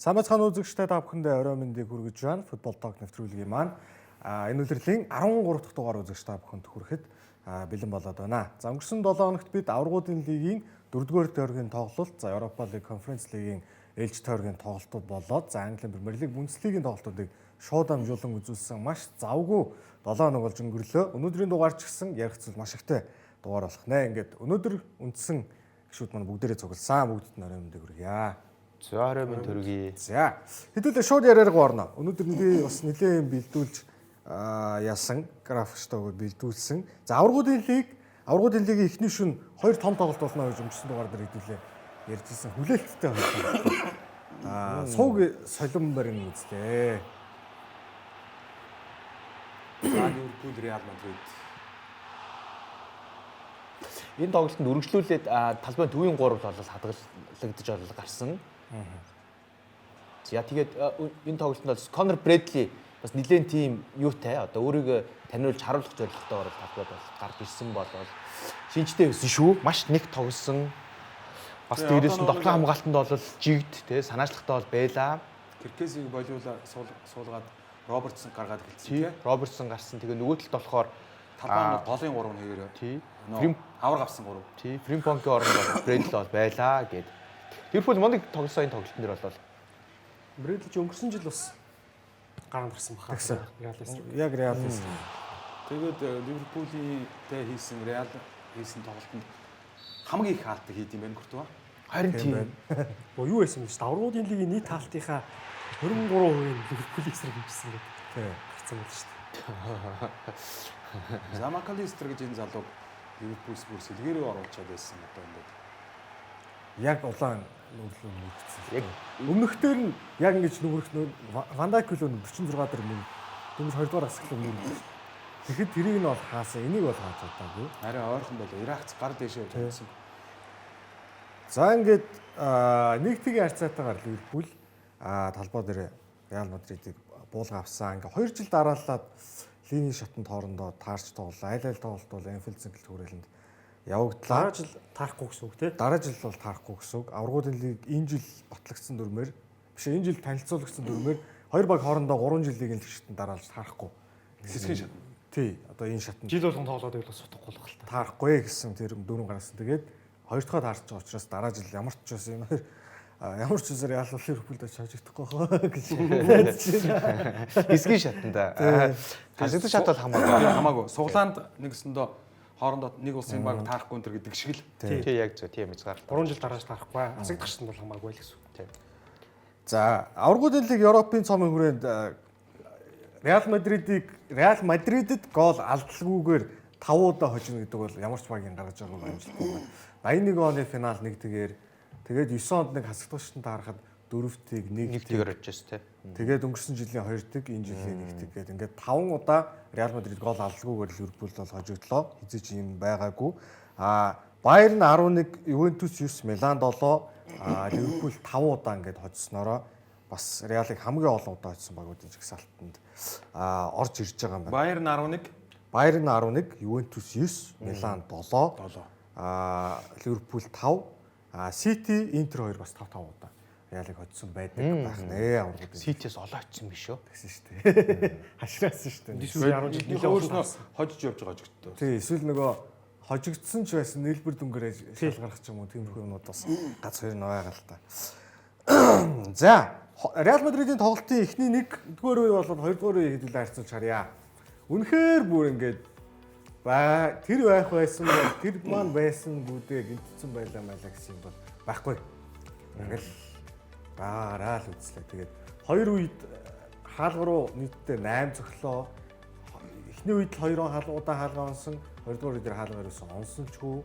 Сайн бацхан үзэгчтэй та бүхэндээ орой мэндийг хүргэж байна. Футбол ток нэвтрүүлгийн маань энэ удирлын 13 дахь дугаар үзэгч та бүхэнд хүрэхэд бэлэн болоод байна. За өнгөрсөн 7 хоногт бид аваргуудын лигийн 4-р тойргийн тоглолт, за Европа лиг, Конференц лигийн ээлж тойргийн тоглолтууд болоод, за Английн Премьер лиг, Бундслигийн тоглолтуудыг шууд амжуулан үзүүлсэн маш завгүй 7 хоног болж өнгөрлөө. Өнөөдрийн дугаар ч гэсэн ярих зүйл маш ихтэй дугаар болох нэ. Ингээд өнөөдөр үндсэн гишүүд маань бүгдээрээ цугласан. Бүгдд нь орой мэндийг хүргье. За орой мэнд хүргье. За хэдүүлээ шууд яриараа орно. Өнөөдөр би бас нэлээд бэлдүүлж яасан графикчтай өгөөд бэлдүүлсэн. За аваргуудын лигийн эхний шөнө хоёр том тоглолт болно гэж өнгөрсөн дугаар дээр хэдүүлээ ярьжсэн. Хүлээлттэй байна. Сууг солон барин үзлээ. За Ливерпул, Реал Мадрид. Энэ тоглолтод үргэлжлүүлээд талбай төвийн 3 болол хадгалагдаж гарсан. За тэгээд энэ тоглолтод Конор Брэдли бас нэлээд тийм юутай одоо өөрийгөө таниулж харуулах зорилготойгоор талбайд бол гарч ирсэн болол шинжтэй байсан шүү. Маш нэг тогсон. Бас дээрээс нь тоглоом хамгаалтанд бол жигд тий санаачлагтай бол байлаа. Киркесийг болиулаа суулгаад Робертсон гаргаад хэлсэн тий. Робертсон гарсан. Тэгээ нөгөө талд болохоор талбайд голын 3 хэвээрээ. Тий. Авраг авсан 3. Тий. Фримпонгийн оронд Брэдли бол байлаа гэд. Ливерпул мундаг тоглосон энэ тоглолтын дээр бол Брэдли ч өнгөрсөн жил бас гаранд гарсан баха. Яг Реалист. Тэгээд Ливерпултэй хийсэн Реал хийсэн тоглолтод хамгийн их хаалтыг хийд юм байна гүртвэ. харин тийм. Юу байсан бэ? Аваргуудын лигийн нийт хаалтынхаа 23% Ливерпул эсрэг хэмжсэн гэдэг. Тий. Гарсан байна шүү дээ. За Макалистер гэж энэ залууг Ливерпулс бүр сэлгээрөө оруулчаад байсан одоо ингээд. Яг улаан нүглөө мөрөгцсөн. Яг өмнөхдөр нь яг ингэж нүгрэх Ван Дайк л 46 дээр мөн дөнгөж 2 дугаар асгалан мөн. Тэгэхэд тэрийг нь бол хаасан, энийг бол хааж удаагүй. Арай ойрхон болоо. Иракц гар дэшээ явуулсан. За ингээд нэгтгэгийн харьцаатайгаар Ливерпул талбай дээр Реал Мадридыг буулга авсан. Ингээ 2 жил дараалаад линий шатанд хоорондоо таарч тоглолоо. Айл тоглолт бол Энфилд цэнгэлт хүрээлэнд явагдлаа. Дараа жил таарахгүй гэсэн үг тий. Дараа жил бол таарахгүй гэсэн үг. Аваргуудын лиг энэ жил батлагдсан дүрмээр биш энэ жил танилцуулагдсан дүрмээр хоёр баг хоорондоо 3 жилийн лигшэнд дараалж таарахгүй. Хэсгийн шатнд. Тий, одоо энэ шатнд Жил болгон тоглоод байвал сутгахгүй л гал та. таарахгүй гэсэн тэр дүрм гаргасан. Тэгээд хоёр дахь таарч байгаа учраас дараа жил ямар ч бас энэ хоёр ямар ч зүйлээр Реал Ливерпулд хожигдохгүй хаа гэж найдаж байна. Эсгийн шатанда. Хажигдсан шат бол Хамаагүй. Суглаанд нэгсэндөө хоорондоо нэг улсын баг таарахгүй энэ гэдэг шиг л. тий яг зөв тийм хязгаар. 3 жил дарааж таарахгүй. Асагдах шатнд бол хамаагүй л гэсэн үг. Тийм. За, аваргуудын лиг Европын цомын хүрээнд Реал Мадридэд гол алдалгүйгээр 5 удаа хожино гэдэг бол ямар ч багийн гаргаж байгаагүй амжилттай байна. 81 оны финал нэгдгээр тэгээд 9 онд нэг хасагдагчтанд таарахад 4-ийг 1-ээр орж тий. тэгээд өнгөрсөн жилийн 2-ыг энэ жилийн 1-ийг гээд ингээд 5 удаа Реал Мадрид гол алдалгүйгээр Ливерпул бол хожигдлоо. Хизээч юм байгаагүй. Байерн 11, Ювентус 9, Милан 7, Ливерпул 5 удаа ингээд хожсноороо бас Реалыг хамгийн олон удаа хоцсон багуудын жигсаалтанд орж ирж байгаа юм байна. Байерн 11, Байерн 11, Ювентус 9, Милан 7, Ливерпул 5, Сити, Интер 2 бас 5 удаа Реалыг хоцсон байдаг байх нэ. Аваргууд Ситиэс олоо очсон биш үү? гэсэн шүү дээ. Хашраасан шүү дээ. Дисүүл 10 жил нэлээд өөрснөө хожиж явж байгаа ч гэдэг. Тий, эсвэл нөгөө хожигдсон ч байсан нэлбэр дүнгээрээ шалгарах ч юм уу тиймэрхүү юмуд бас гац хоёр нь байгаа л та. За, Реал Мадридын тоглолтын эхний 1-р үе болоод 2-р үе хэдүүлээ харьцуулж харъя. Үнэхээр бүр ингээд тэр байх байсан бол тэр маань байсан бүдээ гинтсэн байлаа гэсэн юм бол байхгүй. Ингээл баараа л үзлээ. Тэгээд 2 үед хаалга руу нийтдээ 8 цоглоо. Эхний үед 2 удаа хаалга онсон, 2-р үед хаалга өрөөсөн онсон ч хүү.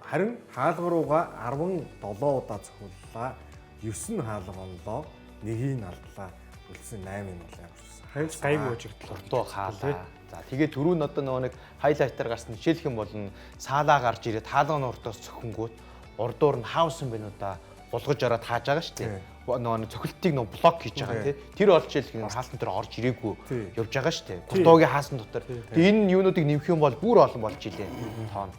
Харин хаалга руугаа 17 удаа цохиуллаа. 9 хаалга онлоо, 1-ийг алдлаа. Үлдсэн 8-ыг бол ямарчсан. Харин ч гайгүй хожигдлоо. Уртуу хаалаа. За тэгээ түрүү нь одоо нөгөө нэг хайлайтаар гарсан жишээлх юм бол Саалаа гарч ирээд хаалганы уртаас цохингууд урдуур нь хаус юм байна удаа булгаж ороод хааж байгаа шүү дээ. Нөгөө цохилтыг нөгөө блок хийж байгаа тий. Тэр олж жишээлх хаалтан дээр орж ирээгүй явж байгаа шүү дээ. Гурдуугийн хаасан дотор. Тэгээ энэ юунуудыг нэмэх юм бол бүр олон болж илээ. Тоон.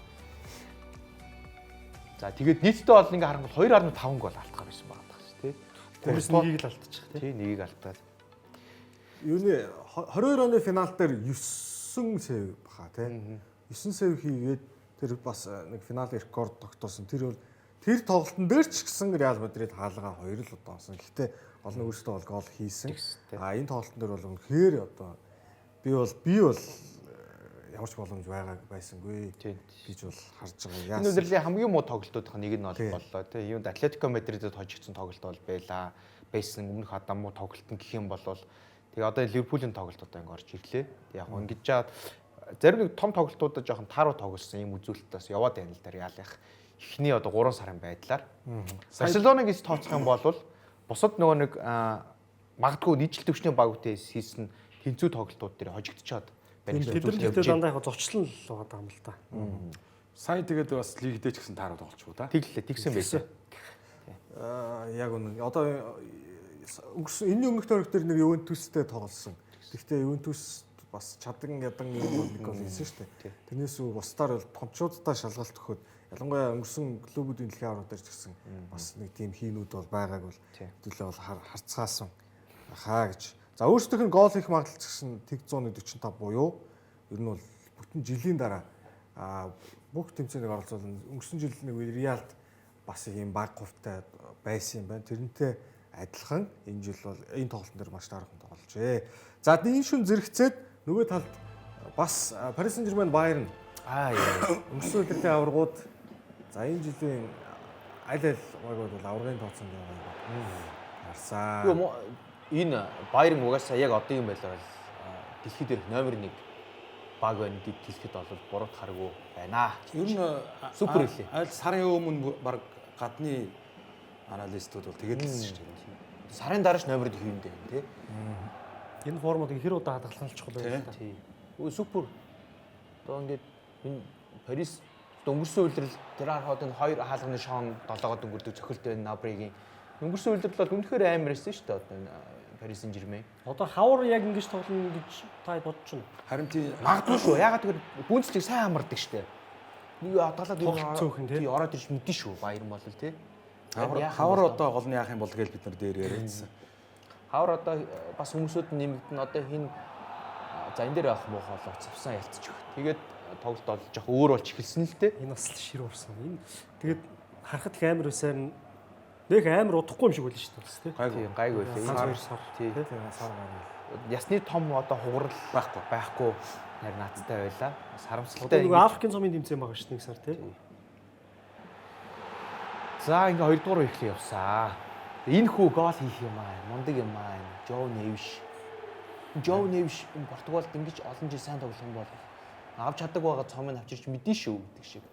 За тэгээд нийтдээ бол ингээ харангуй 2.5 гол алдах байсан байгаа шүү дээ. Гурван нэгийг л алдчих тий. Тий, нэгийг алдаад. Юуны 22 оны финал дээр 9 сэв баха тий. 9 сэв хийгээд тэр бас нэг финалийн рекорд тогтоосон. Тэр бол тэр тоглолтын дээр ч гэсэн Реал Мадрид хаалгаа 2 л удаасон. Гэхдээ гол нь өөрсдөө бол гол хийсэн. Энэ тоглолтын дээр бол үнэхээр одоо би бол ямар ч боломж байсангүй гэж бол харж байгаа. Энэ удирлын хамгийн муу тоглолтуудын нэг нь боллоо тий. Юунд Атлетико Мадридэд хожигдсон тоглолт бол байсан. Өмнөх одоо муу тоглолт нь гэх юм бол тэгээ одоо Ливерпулийн тоглолт одоо ингэ орж ирлээ. Яг ингэж жаад зарим нэг том тоглолтуудад жоохон тааруу тоглосон юм үзүүлэлтээс яваад байна л да Реалийнх. Эхний одоо 3 сарын байдлаар. Барселоныг тооцох юм бол бусад нөгөө нэг магадгүй нийтлэл төвчний багуудтай хийсэн тэнцүү тоглолтууд дээр хожигдчиход байна. Тэдгээр дандаа яг зочлон л байгаа юм л да. Сайн тэгээд бас лигдээ ч гэсэн тааруу тоглохгүй да. Тэгсэн байсан. Яг үнэ. Одоо энэ өмнөх тойрог дээр нэг Ювентустэй тоглосон. Гэхдээ Ювентус бас чадан ядан юм бол нэг гол хийсэн шүү дээ. Тэрнээс үү бусдаар бол томчуудтай шалгалт өгөхөд ялангуяа өнгөрсөн клубүүдийн дэлхийн аврал дээр ч гэсэн бас нэг тийм хийнүүд бол байгааг бол хэдүүлээ бол харцгаасан хаа гэж. За өөрсдийнх нь гол хийх магадлал гэсэн 145 буюу ер нь бол бүтэн жилийн дараа бүх тэмцээнийг оролцуулсан. Өнгөрсөн жил нэг Реалд бас ийм баг хувьтай байсан юм байна. Тэрнтэй адилхан энэ жил бол энэ тоглолтын дээр маш таархан тоглолжээ. За энэ шүн зэрэгцээд нөгөө талд бас Paris Saint-Germain Bayern өнгөрсөн өдрийн аваргууд за энэ жилийн аль баг бол аваргын тооцоонд байгаа. Харсаа. Энэ Bayern угаасаа яг одоо юм байлаа бол дэлхийд дээрх номер 1 баг байна гэж хэлэхэд бол буруу харгүй байна. Ер нь супер хэлээ. Аль сарын өмнө баг гадны аналистууд бол тэгээд хэлсэн шүү дээ. Сарын дараач номер 1 хийм дээ тий. Энэ формууд хэр удаа хадгалах чухал байна та. Тий. Өө супер. Одоо ингээд энэ Парис өнгөрсөн үйлрэл тэр харахад энэ 2 хаалганы шоон 7-оод өнгөрдөг цохилт байна Набригийн. Өнгөрсөн үйлрэл бол үнэхээр амар байсан шүү дээ одоо энэ Paris Saint-Germain. Одоо хавар яг ингэж тоглоно гэж та бодож байна. Харин тийм магадгүй шүү. Ягаад гэвэл Бундслиг сайн хамардаг шүү дээ. Нэг хадгалаад цөөхөн тий. Ороод ирж мэдэн шүү. Баяр бол тий. хавар одоо гол нь яах юм бол гэж бид нар дээр яриадсан. Хавар одоо бас хүмүүсүүд нэмэгдэн одоо хин за энэ дээр авах муу хоолоо цавсан ялцчих. Тэгээд тоглолт олж явах өөр болж эхэлсэн л дээ. Энэ бас л шир уурсан. Энэ тэгээд харахад л амар усаар нэг амар удахгүй юм шиг байл шүү дээ. Тийм гайгүй байлээ. Сар тийм сар гарна. Ясны том одоо хугарал байхгүй нарийн наацтай байлаа. Харамсалтай. Одоо нэг Африкийн цомын тэмцээн байгаа шүү дээ нэг сар тийм. За ингээ 2 дугаар үеийн явсаа. Энэ хүү гол хийх юм аа. Мундаг юм аа. Жоо Невиш энэ Португалд ингэж олон жил сайн тоглох юм бол авч чаддаг байгаа цомыг авчирч мэдэн шүү гэдэг шиг.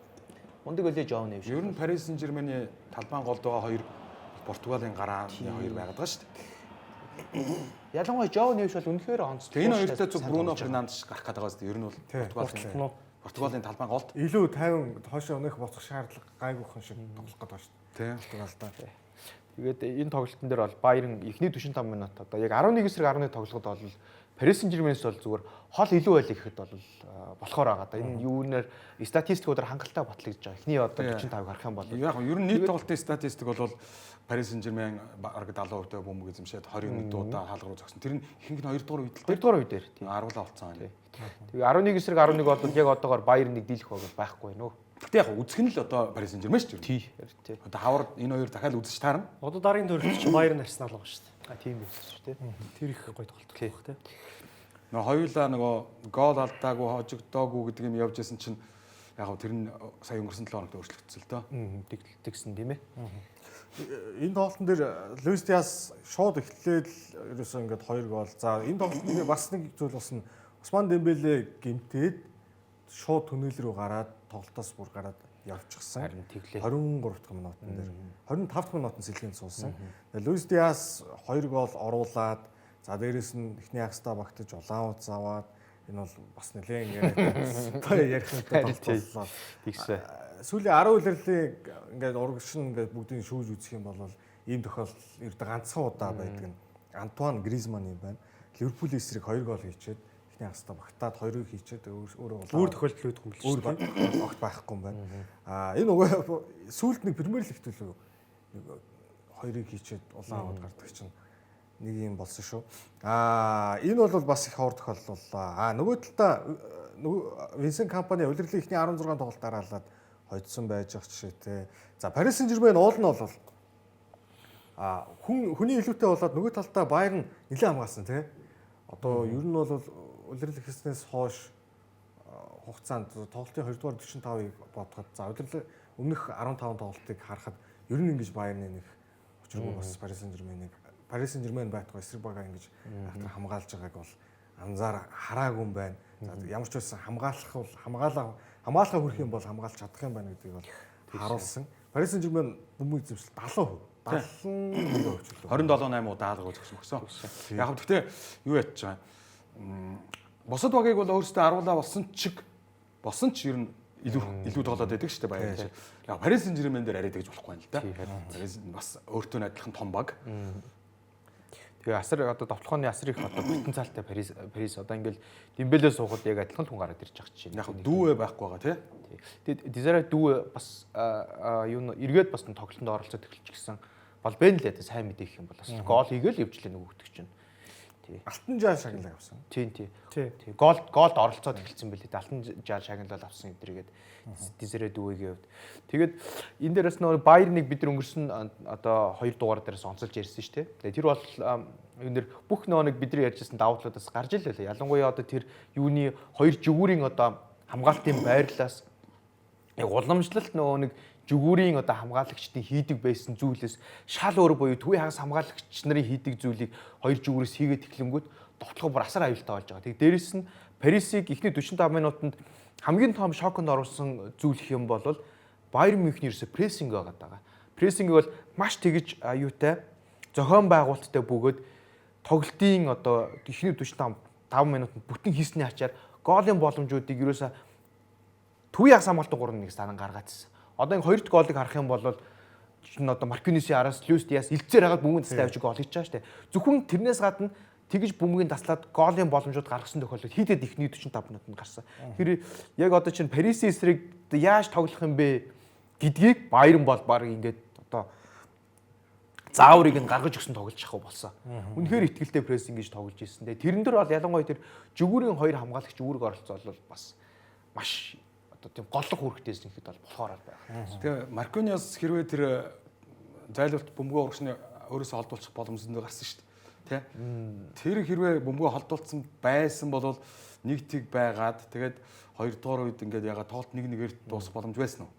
Мундаг үлээ Жоо Невиш. Ер нь Paris Saint-Germain-ийн талбайн голд байгаа хоёр Португалийн гарааны хоёр байгаад байгаа шүү дээ. Ялангуяа Жоо Невиш бол үнэхээр онцлог. Энэ хоёртой зөв Бруно Фернандеш гарах гэдэг байгаа шүү дээ. Ер нь бол Португалийн талбайн голд илүү 50 хоошоо өнөх боцох шаардлага гайгүйхан шиг тоглох гэдэг байна шүү дээ. Португалдаа. Тэгээд энэ тоглолтын дээр бол Bayern эхний 45 минут одоо яг 11 эсрэг 11 тоглоход бол Paris Saint-Germain-с бол зүгээр хол илүү байл гэхэд бол болохоор байгаа да. Энэ юунаар статистикуудаар хангалттай батлагдж байгаа. Эхний одоо 45-ыг харах юм бол яг ер нь нийт тоглолтын статистик бол Paris Saint-Germain бараг 70% бөмбөг эзэмшээд 21 дуудаа хаалга руу зогсон. Тэр нь ихэнх нь 2 дугаар үед л 2 дугаар үед тийм аруулаа болцсон байна. Тэгээ 11 эсрэг 11 бол яг одоогоор Bayern-ыг дийлэх баг байхгүй нөө. Гэтэ яг үзэх нь л одоо Paris Saint-Germain шүү дээ. Тий. Одоо хавар энэ хоёр дахиад үзэж таарна. Одоо дараагийн төрөлт чинь Bayern Arsenal байгаа шүү дээ. Тийм байх шүү дээ. Тэр их гоё тоглолт байх тий. Нөгөө хоёулаа нөгөө гол алдаагүй хожигдоогүй гэдэг юм явж исэн чинь яг тэр нь сая өнгөрсөн 7 хоногт өөрчлөгдсөн л доо. Тэгсэн тийм ээ. Энэ тоглолтын дээр Luis Diaz шууд эхлээд ерөөсөө ингээд 2 гол. За энэ тоглолтын бас нэг зүйл болсон. Усман Дембеле гэмтээд шууд түнэл рүү гараад тоглолтоос бүр гараад явчихсан. Харин тэглээ. 23 дахь минутын дээр 25 дахь минутын сэлгээнд суулсан. Luis Diaz 2 гол оруулаад за дээрэс нь ихний агстаа багтаж улаан уц аваад энэ бол бас нэлээд ингээд ярих боллоо. Тэгсэ. Сүүлийн 10 улирлыг ингээд урагшин ингээд бүгдийг шүүж үзэх юм бол ийм тохиолдол ердөө ганцхан удаа байдаг нь Антуан Гризман юм байна. Ливерпулийн эсрэг 2 гол хийчээд ихний агстаа багтаад 2-ыг хийчээд өөрөө өөр тохиолдол үүдэх юм л шүү дээ. Огт байхгүй юм байна. Энэ угаа сүүлд нэг Премьер Лигт төлөө хоёрыг хийчихэд улаан аваад гардаг чинь нэг юм болсон шүү. Энэ бол бас их ховор тохиолдол боллоо. Нөгөө талдаа Винсент компани удирдлын ихний 16 тоглолт дараалаад хоцсон байж байгаа жишээтэй. За Paris Saint-Germain уул нь бол хүний илүүтэй болоод нөгөө талдаа Bayern нэлээд хамгаалсан тий. Одоо ер нь бол удирдлын хэснээс хойш хугацаанд тоглолтын 2 дугаар 45-ыг бодоход за удирдлын өмнөх 15 тоглолтыг харахад ер нь ингэж Bayern-ы нэг учиргүй бас Paris Saint-Germain байтугай эсрэг бага ингэж хамгаалж байгааг бол анзаар хараагүй юм байна. Ямар ч байсан хамгаалахаа хүрэх юм бол хамгаалж чадах юм байна гэдгийг бол харуулсан. Paris Saint-Germain бөмбөг эзэмшил 70%. 27-8 удаа даалга үзсэн. Яг гэхдээ юу ядж байгаа. Босод багийг бол өөрсдөө аруулаа болсон ч ер нь илүү тоглоод байдаг шүү дээ баяр. Яг Paris Saint-Germain дээр арай тэгж болохгүй юм л да. Бас өөртөө адилхан том баг. Тэгээ асар одоо товтлооны асар их одоо потенциалтай Парис одоо ингээл Дембелээ суугаад яг адилхан хүн гараад ирж байгаа чинь. Яг дүүвэ байхгүй байгаа тий. Тэгээ Дезаре дүүвэ бас юу эргээд бас тоглолтонд оролцоод эхэлж гисэн. Бол бэн л яа сайн мэдээх юм бол бас гол хийгээл явжлаа нөгөө хөтгч чинь. Тий. Алтан жаал шагналаа авсан. Тий. Голд оролцоод эхэлсэн байлээ. Алтан жаал шагналал авсан эдрэгээд Дезаре дүүгийн хувьд. Тэгээд энэ дээрээс нөгөө Байерныг бид нар өнгөрсөн одоо 2 дугаар дээрээс онцолж ярьсан шүү дээ. Тэгээд тэр бол юу нэр бүх нэг бидний ярьжсэн давуу талаас гарч ил байлаа. Ялангуяа одоо тэр юуны 2 жигүүрийн одоо хамгаалтын байрлалаас яг уламжлалт нөгөө нэг жигүүрийн одоо хамгаалагчдын хийдэг байсан зүйлээс шал өөр буюу төвийн хагас хамгаалагч нарын хийдэг зүйлийг 2 жигүүрээс хийгээд эхлэнгүүт тоглох бүр асар аюултай болж байгаа. Тэгээд дээрэс нь Парисыг эхний 45 минутанд хамгийн том шоконд оруулсан зүйл хэм бол Bayern München ерөөсө прессинг байгаад байгаа. Прессинг бол маш тэгж аюутай зохион байгуулалттай бөгөөд тоглолтын одоо эхний 45 минутанд бүтэн хийсний ачаар голын боломжуудыг ерөөсө төвийн хагас хамгаалтын 3-1 санан гаргаадсэн. Одоо энэ 2 дахь голыг харах юм бол чинь одоо Маркинисийн араас Люис Диас илцээр хагаад бөмбөгийн таслаа авчиг гол хийж байгаа шүү дээ. Зөвхөн тэрнээс гадна тэгж бөмбөгийн таслаад голын боломжууд гаргасан тохиолдолд хийдэд ихний 45 минутанд гарсан. Тэр яг одоо чинь Парисын эсрэг яаж тоглох юм бэ гэдгийг Bayern бол баг ингээд одоо зааврыг нь гаргаж өгсөн тоглож ахгүй болсон. Үнэхээр ихтгэлтэй прессинг гэж тоглож ирсэн. Тэрэн дээр бол ялангуяа тэр жигүүрийн 2 хамгаалагч үүрэг оролцоо бол бас маш одоо тийм голлох үүрэгтэйсэн ихэд бол болохоор байна. Тэгээ Маркиниос хэрвээ тэр зайлуулт бөмбөгөө урагшны өөрөөсөө холдуулчих боломжтой гарсан шүү дээ. Тэ? Тэр хэрвээ бөмбөгөө холдуулсан байсан бол нэг тиг байгаад тэгээд 2 дугаар үед ингээд ягаад тоглолт 1-1-ээр дуусах боломж байсан уу?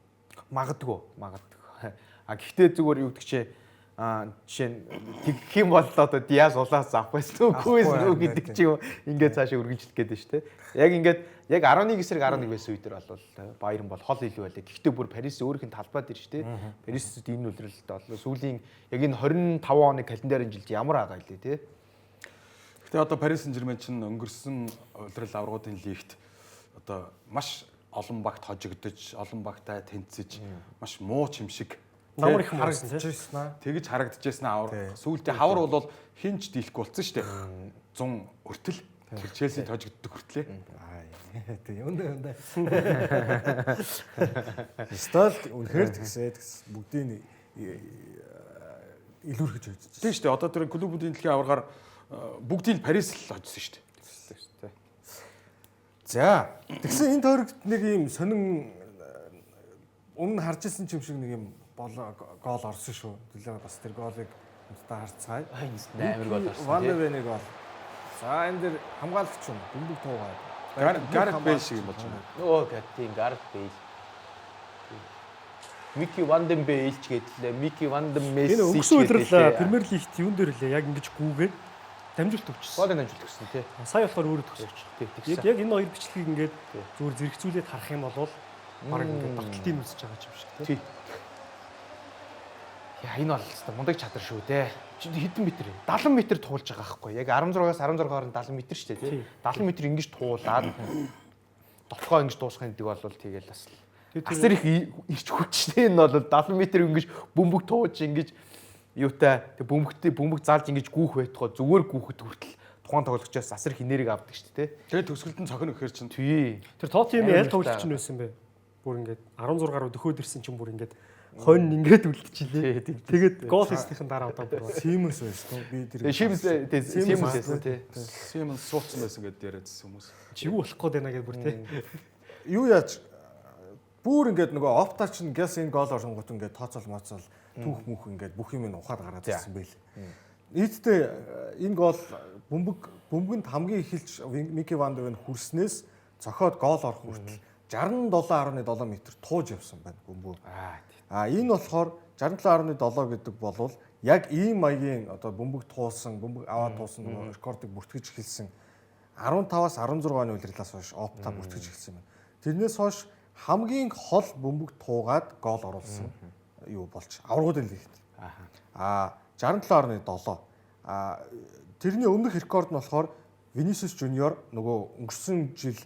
Магадгүй. Гэхдээ зүгээр юу гэдэг чи жишээ нь тэгэх юм бол одоо Диас улаас авах байсан үгүй гэдэг чи ингээд цаашаа үргэлжлэх гээд байна шүү дээ. Яг ингээд яг 11 эсрэг 11 байсан үедэр бол Bayern бол хол илүү байлаа. Гэхдээ бүр Парис өөрийнх нь талбайд ир шүү дээ. Парист энэ үлрэлт бол сүүлийн яг энэ 25 оны календарийн жилд ямар байгаа илээ тий. Гэхдээ одоо Paris Saint-Germain чинь өнгөрсөн улирал аврагуудын лигт одоо маш олон багт хожигдож, олон багтаа тэнцэж, маш муу чим шиг намар их харагдаж байсан. Тэгж харагдажсэн авар. Сүүлдээ хавар бол хинч дийлэхгүй болсон шүү дээ. 100 хүртэл тэр Челси хожигддог хүртлээ. Тэг юм даа. Стол үнэхээр тэгсээ бүгдийг илүүрхэж үзэж. Тийм шүү дээ. Одоо тэр клубүүдийн дэлхийн аваргаар бүгдийг Парис л очсон шүү дээ. За тэгсэн энэ тойрогт нэг юм сонин өмнө харж ирсэн юм шиг нэг юм гол орсон шүү. Төлөө бас тэр голыг хамтдаа харцгаая. Амар гол орсон. Ванневений гол. За энэ дэр хамгаалагч юм. Бөмбөг туугаад. Гарет Бейл шиг юм болж байна. Нөө тийм Гарет Бейл. Мики Ванден Бейл ч гэдлээ. Мики Ванден Месси. Энэ өнгөрсөн үеэрл Премьер Лигт юун дээр лээ яг ингэж гүүгээд дамжуулт өгчихсөн. Голын дамжуулт өгсөн тий. Сая болохоор өөрөө төгсөж. Яг энэ хоёр бичлэгийг ингээд зүгээр зэрэгцүүлээд харах юм бол баг ингээд багталтын үсэж байгаа юм шиг тий. Яа энэ бол хэвээр мундаг чадвар шүү дээ. Хэдэн метр? 70 метр туулж байгаа байхгүй. Яг 16-аас 16 хооронд 70 метр шүү дээ тий. 70 метр ингэж туулаад дотлогоо ингэж дуусгах гэдэг бол тэгэл бас асар их ирч хүчтэй энэ бол 70 метр ингэж бөмбөг тууж ингэж юутай бөмбөг заалж ингэж гүүх байтугай зүгээр гүүхэд хүртэл тухайн тоглогчоос асар их энерги авдаг шүү дээ. Тэгээд төгсгөлд нь цохино гэхэр чинь тий. Тэр Тоттенхэмийн аль тоглогч нь байсан бэ? бүр ингээд 16 гаруй дөхөөд ирсэн чинь бүр ингээд хонь ингээд үлдчихилээ. Тэгээд гол хийснийхэн дараа одоо бүр Симмс байсан. Би тэр Симмс байсан тий. Симмс суудсан байсан гэдээ яриадсэн хүмүүс. чи юу болох гээд байна гэж бүр тий. юу яаж бүр ингээд нөгөө оптач нь гэс энэ гол орсонгууд ингээд тооцоол моцоол түүх мүх ингээд бүх юм ухаад гараад ирсэн байл. Нийтдээ энэ гол бөмбөгөнд хамгийн эхэлж Мики Ван де Вен хүрснээс цохоод гол орох хүртэл 67.7 м тууж явсан байна бөмбөг. Энэ болохоор 67.7 гэдэг болвол яг ийм маягийн одоо бөмбөг туулсан, бөмбөг аваад туулсан нөгөө рекордыг бүртгэж эхэлсэн 15-аас 16 оны улирлаас хойш опта бүртгэж эхэлсэн байна. Тэрнээс хойш хамгийн хол бөмбөг туугаад гол оруулсан юу болж аврагуудын лигт. 67.7. Тэрний өмнөх рекорд нь болохоор Винисиус Жуниор нөгөө өнгөрсөн жил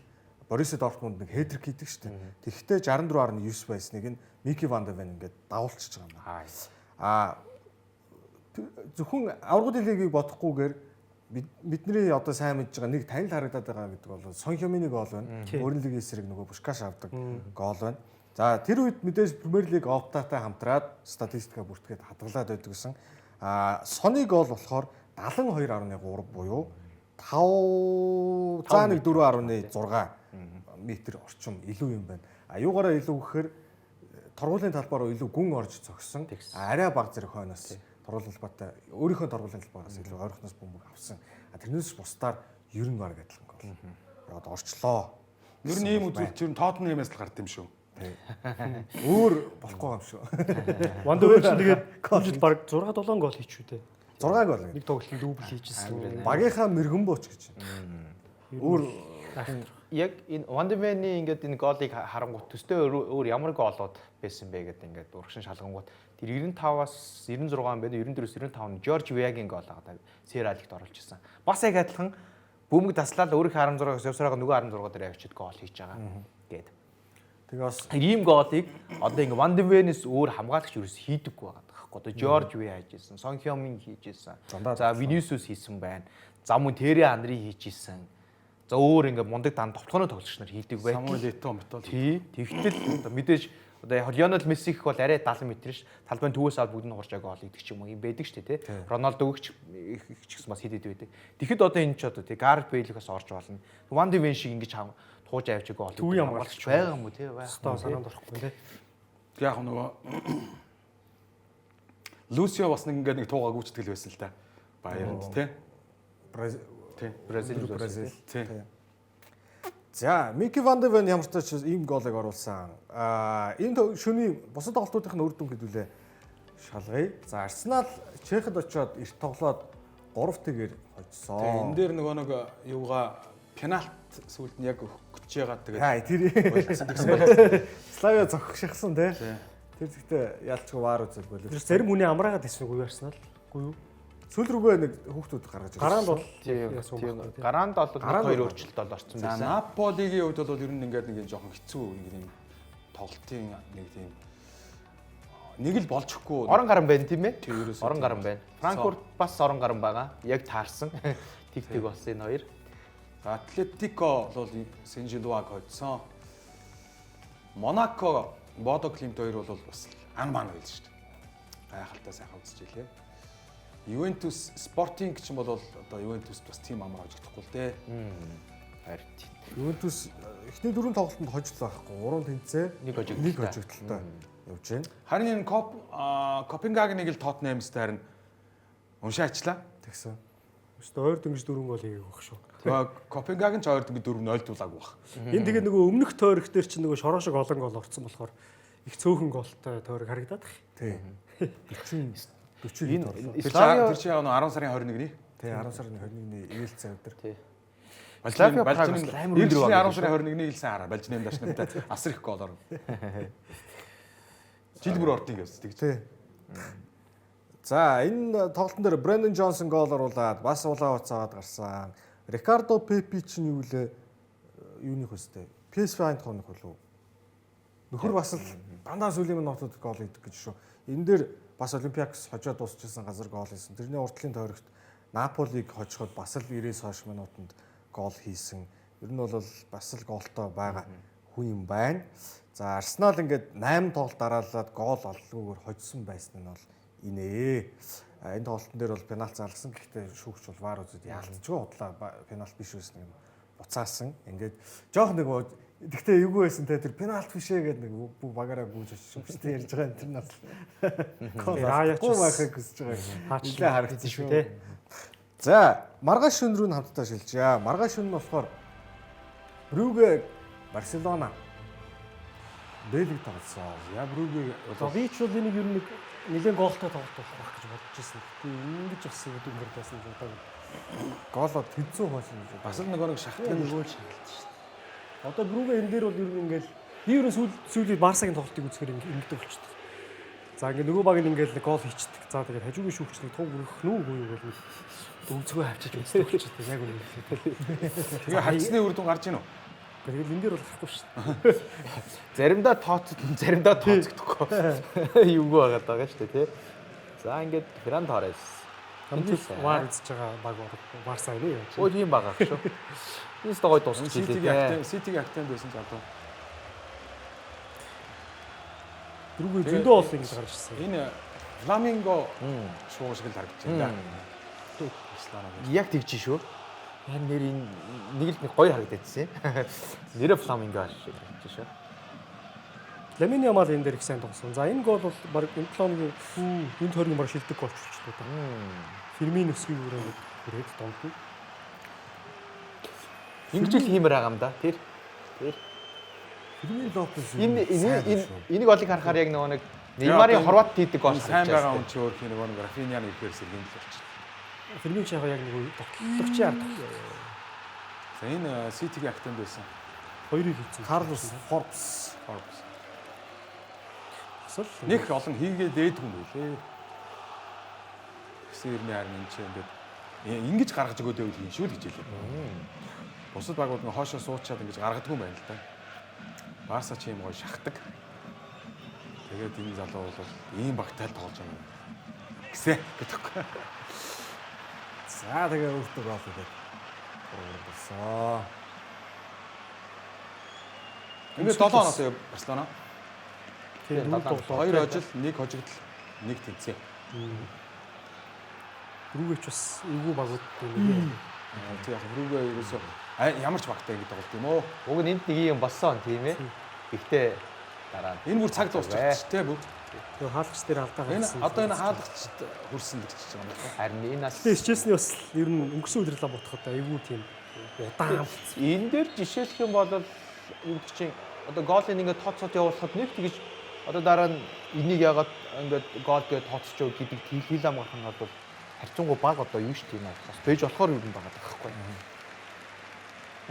Боруссия Дортмунд нэг хедрик хийдэг шүү дээ. Тэгэхдээ 64.9 байсныг нь Мики Ван де Вен ингээд дагуулчихж байгаа юм. Зөвхөн аврагуудын лигийг бодохгүйгээр бидний одоо сайн мэдж байгаа нэг танил харагдаад байгаа гэдэг бол Сон Хёминий гол байна. Өөрийн лигийн эсрэг нөгөө Пушкаш авдаг гол байна. За тэр үед мэдээж Премьер Лиг оптатай хамтраад статистика бүртгээд хадгалаад байдаг гэсэн. Соны гол болохоор 72.3 буюу 4.6 метр орчим илүү юм байна. Юугаараа илүү гэхээр торгуулийн талбаар илүү гүн орж зогссон. Арай бага зэрэг хойноос торгуулийн талбартай өөрийнхөө торгуулийн талбараас илүү ойрхоноос бөмбөг авсан. Тэрнээс бусдаар 90 баг адилхан гол. Яваад орчлоо. Ер нь ийм үзүүлэлт ер нь Тоттенхэмээс л гард юм шүү. Өөр болохгүй юм шүү. Ван де Вен ч тэгээд жил баг 6-7 гол хийчихв дээ. 6 гол. Нэг тоглолтод дубль хийжсэн. Багийнхаа мэрэгэн бууч гэж. Өөр Яг энэ Ван де Вений ингээд энэ голыг харангуут төстэй өөр ямар голууд байсан бэ гэдэг ингээд урагшин шалгангууд тэр 95-аас 96 байна 94-өөс 95 Жорж Виагийн гол байгаа Сера лигт оруулж ирсэн. Бас яг адилхан бөмбөг таслаад өөрийнхөө 16-аас явсараа нөгөө 16 дээр авчид гол хийж байгаа гээд. Тэгээ бас ийм голыг одоо ингээд Ван де Венээс өөр хамгаалагч юус хийдэггүй байгаа байхгүй. Одоо Жорж Виа хийжсэн, Сон Хёмин хийжсэн. За Винисиус хийсэн байна. За мөн Терри Анри хийжсэн. За өөр ингээ мундаг дан товтлооны тоглогч нар хийдэг байх. Самуэль Этоо метод. Тий. Тэгтэл мэдээж одоо Лионел Месси гэх бол арай 70 м ш. Талбайн төвөөс аваад бүгд нь хурж байгаа гол идэг ч юм уу юм байдаг шүү дээ, тий. Роналдо өгч гэсэн бас хийдэд байдаг. Тэгэхэд одоо энэ ч одоо тий Гарет Бейл бас орж болно. Ван де Вен шиг ингэж тууж авч байгаа гол төвийн хамгаалагч байгаа юм уу тий байх. Санаанд орохгүй тий. Яг нөгөө Лусио бас нэг ингээ нэг туугаа гүйцэтгэл байсан л да. Баяранд тий. Бразил. Тий. За, Мики Ван де Вен ямар ч тач ийм голыг оруулсан. Энэ шөнийн бусад тоглолтуудын үр дүн хэдүүлээ шалгая. За, Арсенал Чехэд очиод эрт тоглоод 3-1-ээр хоцсон. Энэ дээр нөгөө нэг юугаа пенальт сүүлд нь яг өгч яагаад тэгээд тэр болсон гэсэн байна. Славиа зогсчихсан тий. Тэр зэгтээ ялчгүй ваар үзэл болов. Тэр зарим хүний амраагаад ирсэн үгүй Арсенал. Үгүй юу? Сүүл рүүгээ нэг хүүхдүүд гаргаж ирсэн. Гараанд бол гараанд бол хоёр өөрчлөлт бол орсон байсан. байсан. Наполигийн хувьд бол ер нь ингээд нэг жоохон хэцүү нэг юм тоглолтын нэг тийм нэг л болчихгүй. Орон гарan байна тийм ээ? Орон гарan байна. Франкфурт бас орон гарan байгаа. Яг таарсан. Тэг болсон энэ хоёр. Атлетико бол Сен-Жилуаг хоцсон. Монако, Бодо Климт хоёр бол бас ан маань байл шүү дээ. Гайхалтай сайхан үзэж илээ. Ювентус Спортинг ч юм бол одоо Ювентус бас тим амар хожигдохгүй л дээ. Харин Ювентус эхний дөрвөн тоглолтод хожигдлоо байхгүй. 3 тэнцээ, нэг хожигдолтой явж байна. Харин энэ Копенгагеныг л Тоттенхэмстэй харин уншаачлаа. Тэгсэн. Өстө ойр дөнгөж 4 гол хийгээг баг шүү. Тэгээ Копенгаген ч ойр дөнгөж 4-0 дуулаагүй баг. Энэ тэгээ нөгөө өмнөх тойрог дээр чинь нөгөө шороо шиг олон гол орсон болохоор их цөөхөн голтой тойрог харагдаад их. Тий. 40 энэ Славиа тэр чинь 10 сарын 21-ний. Тий 10 сарын 21-ний ивэл цай өдөр. Тий. Славиа Балжин 10 сарын 21-ний илсэн хараа. Балжин дашнтай асар их гол орно. Жил бүр ордын гэсэн тэгж. Тий. За энэ тоглолтын дээр Брэндон Джонсон гол оруулаад бас улаан уцаагаад гарсан. Рикардо Пепи чинь юу лээ юуны хөстэй. PSV Eindhoven хөлөө. Нөхөр бас л дандаа сүүлийн нотод гол хийдэг гэж шүү. Энэ дээр бас Олимпиакс хожоод дуусчихсан газар гол хийсэн. Тэрний уртлын тойрогт Наполиг хожиход бас л 90-с хойш минутанд гол хийсэн. Ер нь бол бас л голтой байгаа хүн юм байна. За Арсенал ингээд 8 тоглолт дараалаад гол олгогүйгээр хоцсон байсан нь бол инээ. Энэ тоглолтын дээр бол пенальт залгасан. Гэхдээ шүүгч бол вар үзээд яалтчгүй худлаа пенальт биш байсан юм буцаасан. Ингээд жоох нэг гэхдээ эвгүй байсан те тэр пенальт биш ээ гэдэг нэг бүх багаараа гүйж очиж шүүгчтэй ярьж байгаа энэ нас. Гол байхыг хүсэж байгаа. Хаачлаа харагдсан шүү те. За маргааш шөнө рүү хамтдаа шилжээ. Маргааш шөнө нь болохоор Брюгге Барселона Бэлэг тоглосон. Я Брюгге Вич бол энийг ер нь нэлээд гоолтой тоглолт болох гэж бодож ирсэн. Тэгвэл ингэж бас өнгөр байсан юм байна. Гоолоо тэнцүү хоосон. бас л нэг шахдаг Нөгөө шагалт шүү дээ. Одоо Брюгге энэ дээр бол ер нь ингээл би ер нь сүүлийн Барсагийн тоглолтыг үзэхээр ингэдэг болчихдог. За ингээ нөгөө баг нь ингээл гол хийчдэг. За тэгээд хажуугийн шүүгчний туг өрөх нүү юу бол өвцгөө авчиж үздэг болчихдог. Яг үнэ. Тэгээ хальцны үр дүн гарч ийн үү? Тэгэл энэ дээр бол гарахгүй шүү дээ. Заримдаа заримдаа тооцогдохгүй. Юугүй байгаад байгаа шүү дээ, тий. За ингээд Ферран Торрес. Вар үзэж байгаа баг Барса ini яа. Өө тийм байгаа шүү. Энэ стогой дуусах жилээ. Ситигийн актент байсан ч одоо Брюгге зөндөө олон ингэж гарч ирсэн. энэ Фламинго шуу шиг л харагдаж байна да. Яг тэгж шүү. Харин нэр энэ нэг л нэг гоё харагдчихсэн. Нэрэ Фламинго шиг шүү. Ламин Ямал энэ дээр их сайн тоглосон. За энэ гол бол баг энэ планогийн энэ тойргийн баг шилдэг голч болчихлоо да. Фермин өсгийг хүрээд дондог. Ингэж л хиймээр байгаа юм да. Тэр Фермин Лопес энийг олыг харахаар яг нөгөө нэг Неймарын Хорват хийдэг гол сайн байгаа хүн чи өөр хин нөгөө Рафиняны ихээр сэргийл болчихлоо. Фермин чагаа яг нэг тоглогчийн ард. За энэ Ситигийн актент байсан. Хоёрыг хийсэн. Карлос Форбс. Асал Нэг олон хийгээ дээдгүй юм байлээ. Гэсэн ирний харин энэ ч ингээд ингэж гаргаж өгөөд байвал юм шүү л гэж хэлээ. Бусад багууд нь хоошоо суучаад ингэж гаргадгүй юм байна л да. Барса ч юм гоё шахдаг. Тэгээд энэ залуу бол ийм багтай л тоглож байгаа юм. Гисэ гэдэггүй. За тэгээ өөртөө гол хийгээд болсон. Ингээд 7 оноос Барселона. тийм тоглоо. 2 ажил, 1 хожигдол, 1 тэнцээ. Брюгге ч бас эвгүй багууд юм. Тэг яг Брюгге ерөөсөө ямар ч багтай ингэ тоглолт юм уу? уг нь энд нэг юм болсон тийм ээ. Гэхдээ дараа Энэ бүр цаг дуусчих тий бүгд. Тэгээ хаалгач дээр алдаа Энэ гарсан. одоо энэ хаалгачд хүрсэн гэж байгаа юм байна. харин энэ нас Тэгээ хичээсний бас ер нь өнгөрсөн удирлаа бодоход эвгүй тийм удаан. энэ дээр жишээлх юм бол юу гэж чинь одоо гоолыг ингээд тооцоод явуулахад нэг тэгж одоо дараа нь энийг яагаад ингээд гоол гэж тооцож өгөх гэдэг хил ам гарах нь бол харьцангуй баг одоо юу шүү дээ бас пэйж болохоор юу юм байгаа байхгүй.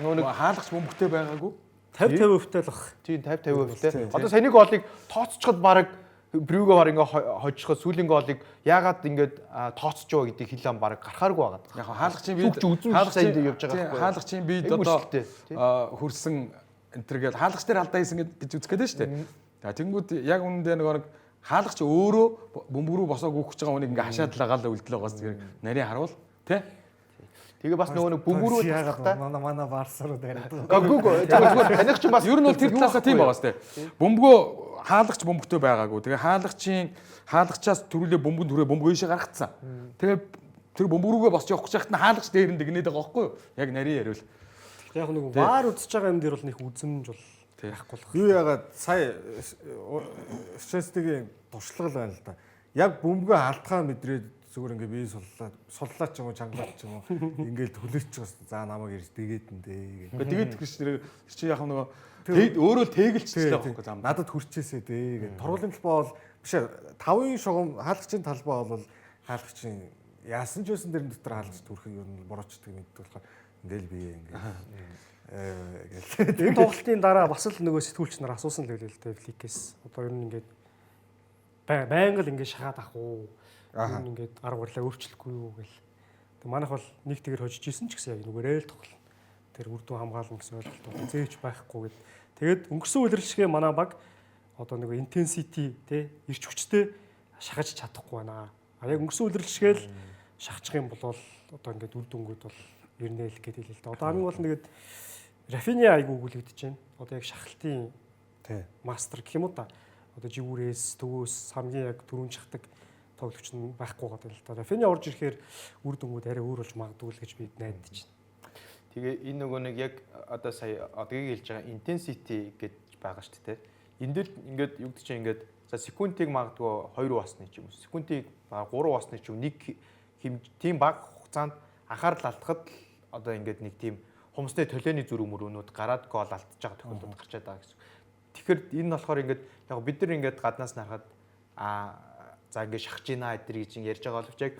Нөгөө хаалгач бөмбөгтэй байгаагүй. 50-50% л бах. Тийм 50-50%-тэй. Одоо саяны гоолыг тооцчиход баг Брюгге баг ингээд хожиход сүүлийн гоолыг яагаад ингээд тооцож байгаа гэдэг хил ам баг гарахааргүй байгаа. Яг хаалгачийн бид хаалгачийн явж байгаа байхгүй. хаалгачийн бид одоо хүрсэн энтергээл хаалгач дээр алдаа хийсэн гэж үзэх гээд шүү дээ. За тэнгууд яг үүндээ нэг хаалгач өөрөө бөмбөг рүү босоог үхэж байгаа хүнийг ингээ хашаад лагаал үлдлээ гоос тэр нарийн харуул тий. Тэгээ бас нөгөө нэг бөмбөрөө тасахтаа манай Барса руу дараад. гүг зүгээр таних ч бас Ер нь бол тэр талаасаа тийм байгаа сте. Бөмбөгөө хаалгач бөмбөгтэй байгаагүй. Тэгээ хаалгачаас төрүүлээ бөмбөг түрээ бөмбөг ийшээ гаргацсан. Тэгээ тэр бөмбөг рүүгээ босч явах гэж байхад нь хаалгач дээр нь дэгнээд байгаа байхгүй юу? Яг нарийн яриул. Яг нэг вар үзэж байгаа юм дээр бол нэг үзэмж бол байхгүй л. Юу яагаад сая Шестигийн туршлага байна л да. Яг бөмбөгөө алдхаа мэдрээд зүгээр ингээ бие суллаа ч юм уу чангалаад ч юм уу ингээл төлөөч бас за намайг ирж дэгээд нь дээ. Тэгээд тэгэж тэр чи яг нөгөө өөрөө л тэгэлчтэй байхгүй зам. Надад хүрчээсээ дээ. Тургуулын талбай бол биш ээ 5-ын шугам хаалгачийн талбай бол хаалгачийн яасан ч байсан дэрэн дотор хаалгач төрхийг ер нь буруучдаг мэддэг болохоор ингээл бие ингээл Энэ тоглолтын дараа бас л нөгөө сэтгүүлч нар асуусан л байлээ л дээ Фликээс. Одоо ер нь ингээд байнга л ингээд шахаад ах уу. Ер нь ингээд арга барилаа өөрчлөхгүй юу гэл. Тэг манайх бол нэг тэгэр хожиж исэн ч гэсэн яг нүгээрээ л тоглол. Тэр үр дүн хамгаална гэсэн ойлголт бол зээч байхгүй гэд. Тэгээд өнгөрсөн үйлрэлшгээ манай баг одоо нөгөө intensity те ирч хүчтэй шахаж чадахгүй байна. А яг өнгөрсөн үйлрэлшгээл шахчих юм бол одоо ингээд үр дүнгууд бол ер нь л гэдэг л дээ. Одоо хамгийн гол нэгэд Рафиня айгүй гүйлэгдэж байна. Одоо яг шахалтын Тий. мастер гэх юм уу та. Одоо живүүрээс төвөөс хамгийн яг дөрөв шахдаг тоглогч нь байхгүй байгаа юм л та. Рафиня орж ирэхээр үр дүнгууд арай өөр болж магадгүй л гэж би найдаж байна. Тэгээ энэ нөгөө нэг яг одоо сая одгийг хэлж байгаа intensity гэж байгаа шүү дээ. Энд дэл ингээд юу гэдэг чинь ингээд за секундыг магадгүй 2 басны ч юм уу. Секундыг 3 басны ч юм нэг тийм баг хугацаанд анхаарал алдахад одоо ингээд нэг тийм хумсны төлөөний зүрх мөрөөнүүд гараад гол алдчихж байгаа тохиолдол гарчаад байгаа гэсэн. Тэгэхээр энэ болохоор ингээд яг бид нар ингээд гаднаас нарахад за ингээд шахаж гинэ эдэр гэж ярьж байгаа боловч яг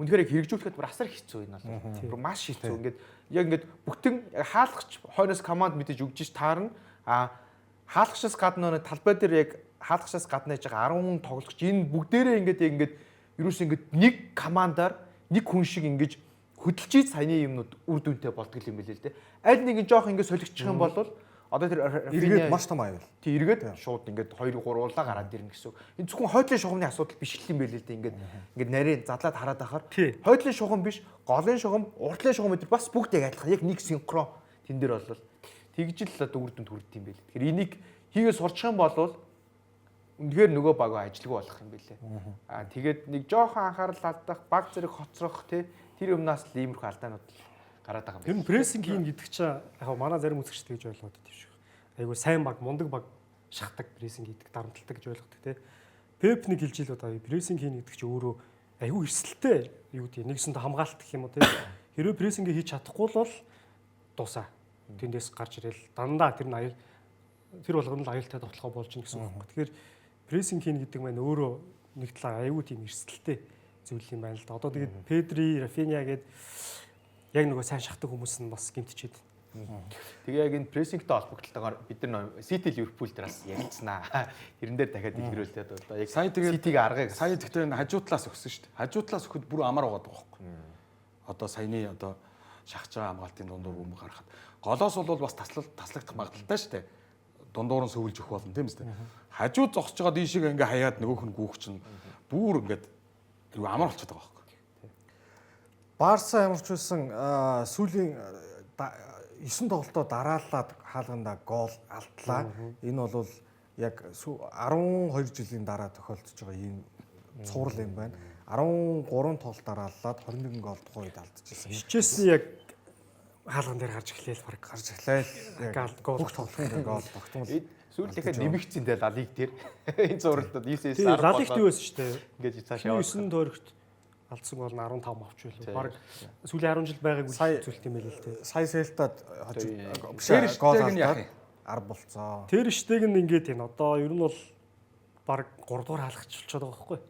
үнэхээр хэрэгжүүлэхэд бүр асар хэцүү энэ бол. Бүр маш хэцүү. Ингээд яг ингээд бүтэн хаалгач хойноос команд мэдээж өгж ш таарна. Хаалгачаас гадна нэг талбай дээр яг хаалгачаас гадна яж байгаа 10 тоглогч энэ бүгдээрээ ингээд ерөөс ингээд нэг командаар нэг хүн шиг ингэж хөдөлж саяны юмнууд үр дүнтэй болдгол юм билээ л дээ. Аль нэг нь жоох ингэ солигдчих юм бол одоо тэр эргээд маш том аюул. Тий эргээд шууд ингээд 2 3 уулаа гараад ирнэ гэсэн. Энэ зөвхөн хойдлын шугамны асуудал биш л юм билээ л дээ. Ингээд нарийн задлаад хараад ахаар хойдлын шугам биш, голын шугам, уртлын шугам гэдэг бас бүгд яг адилхан. Яг нэг синхрон тэн дээр болвол тэгж л одоо үр дүнд хүрдэг юм билээ. Тэгэхээр энийг хийгээ сурчих юм бол үнэхээр нөгөө баг ажилгүй болох юм билээ. Тэгээд нэг жоохон анхаарал алдах, баг зэрэг хоцрох тэр юмнаас л иймэрхүү алдаанууд гараад байгаа юм байна. Тэр нь прессинг хийн гэдэг чинь яг манай зарим үзэгчд гэж ойлгоод байдаг шүү. Айгу сайн баг, мундаг баг шахдаг прессинг хийдэг, дарамталдаг гэж ойлгодог те. Пеп нэг хэлж ил одоо прессинг хийн гэдэг чинь өөрөө айгу эрсдэлтэй юу гэдэг нэгсэнд хамгаалт гэх юм уу те. Хэрвээ прессинг хийж чадахгүй бол дуусаа. Тэндээс гарч ирэл дандаа тэр нь аюул тэр болгоно л аюултай тоглохоо болж гин гэсэн үг байна. Тэгэхээр прессинг хийн гэдэг маань өөрөө нэг талаар аюу тийм эрсдэлтэй зүйл юм байна л да. Одоо тэгээд Педри, Рафиня гээд яг нөгөө сайн шахдаг хүмүүс нь бас гэмтчихэд. Тэгээ яг энэ прессингтэй холбогдлолтойгоор бид нар Сити Ливерпул дээрээс ярилцсанаа. Тэрэн дээр дахиад илрүүлээд одоо яг Ситигийн аргыг сая тэгтээ хажуутлаас өгсөн шүү дээ. Хажуутлаас өгөхөд бүр амар байгаа байхгүй. Одоо саяны одоо шахаж байгаа хамгаалтын дундуур бөмбөг гаргахад голоос бол бас таслагдах магадaltaй шүү дээ. Дундуур нь сөвлж өгөх болно тийм үстэй. Хажууд зогсож байгаа дийшээ ингээ хаяад нөгөөх нь гүүх чинь бүр ингээд амар болчиход байгаа байхгүй. Барса ямар ч байсан сүүлийн 9 тоглолтоо дараалаад хаалгандаа гол алдлаа. Энэ бол яг 12 жилийн дараа тохиолдож байгаа ийм цуврал юм байна. 13 тоглолт дараалаад 21 гол тухайн үед алдчихсан. Хичээсний яг хаалган дээр гарч эхлээл баг гарч эхлээл гол тоглохын гол тогтмол сүүл дахиад нэмэгдсэн дээ ла лиг дээр. Энэ зурагтад 9-с 10 ла лигт юу байсан шүү дээ. Ингээд цааш яваад 9 тойрогт алдсан гол нь 15 авч байлаа. Баг сүүлийн 10 жил байгаагүй зүйлт юм байл л дээ. Сая Селтад биш гол алдаад 10 болцоо. Тэр штег нь ингээд энэ одоо ер нь бол баг 3 дугаар хаалгач болчиход байгаа байхгүй.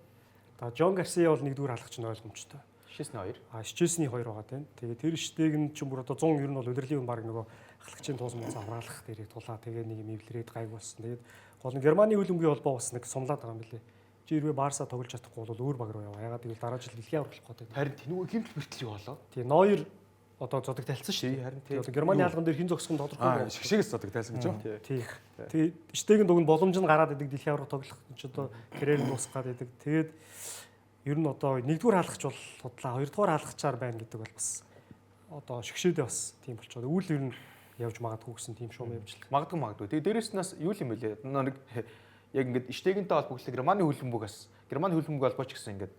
За Жон Гарсиа бол 1 дугаар хаалгач нь ойлгомжтой. Шисний 2. Шичээсний 2 байгаа тийм. Тэгээ тэр штег нь ч бүр одоо 100 ер нь бол удирдлагын баг нөгөө хаалгачийн туус мөн авраалах дээрээ тулаа. Тэгээ нэг юм эвлэрээд гайг болсон. Тэгээд гол нь Германы хөлбөмбөгийн холбоо бас нэг сумлаад байгаа юм билээ. Чи хэрвээ Барса тоглож чадахгүй бол өөр баг руу яваа. Ягаад гэвэл дараа жил дэлхийн авралах гэдэг. Харин тэнүү хэмтэл бэртэл юу болоо? Тэгээ Нойер одоо зодог тайлцсан шүү дээ. Харин тэгээ Германы хаалган дээр хин зогсох нь тодорхой байна. Шгшгээс зодог тайлсан гэж байна. Тий. Тэгээ штегийн дуг нь боломж нь гараад идэг дэлхийн аврах тоглох ч одоо карьер нь дуусах гад идэг. Тэгээд ер нь одоо 1-р хаалгач бол худлаа 2-р хаалгачаар байна гэдэг бол бас одоо шгшээдээ бас тийм болчиход үйл ер нь явж магадгүй гэсэн тийм шуум явж л. Магадгүй. Тэгээ дээрэс нас юу юм бэлээ? Нэг яг ингээд штегэнтэй холбогдлоо Германы хөлбөмбөгөөс Германы хөлбөмбөг холбооч гэсэн ингээд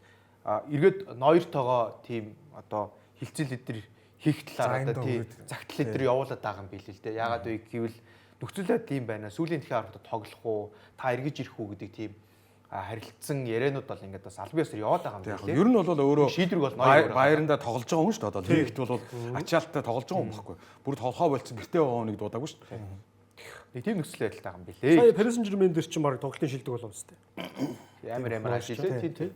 эргээд ноёртойгоо тийм одоо хилцэл эдэр хийх талаар одоо тийм загтал эдэр явуулаад байгаа юм билээ л дээ. Яагаад вэ гэвэл нөхцөл байдал юм байна. Сүүлийн дэлхийн аврагт тоглох уу, та эргэж ирэх үү гэдэг тийм харилцсан яриануд бол ингээд бас албан ёсоор яваад байгаа юм билээ. Ер нь бол өөрөө шийдвэрг бол ноёр баяранда тоглож байгаа хүн шүү дээ. Одоо лигт бол ачаалттай тоглож байгаа хүн байхгүй. Бүр толгой болцсон гэртээ байгаа хүнийг дуудаагүй шүү дээ. Нэг тийм нөхцөл байдалтай байгаа юм билээ. Сая Paris Saint-Germain дээр чинь баг тоглолтын шилдэг болов өстэй. Амар ашиглээ тийм.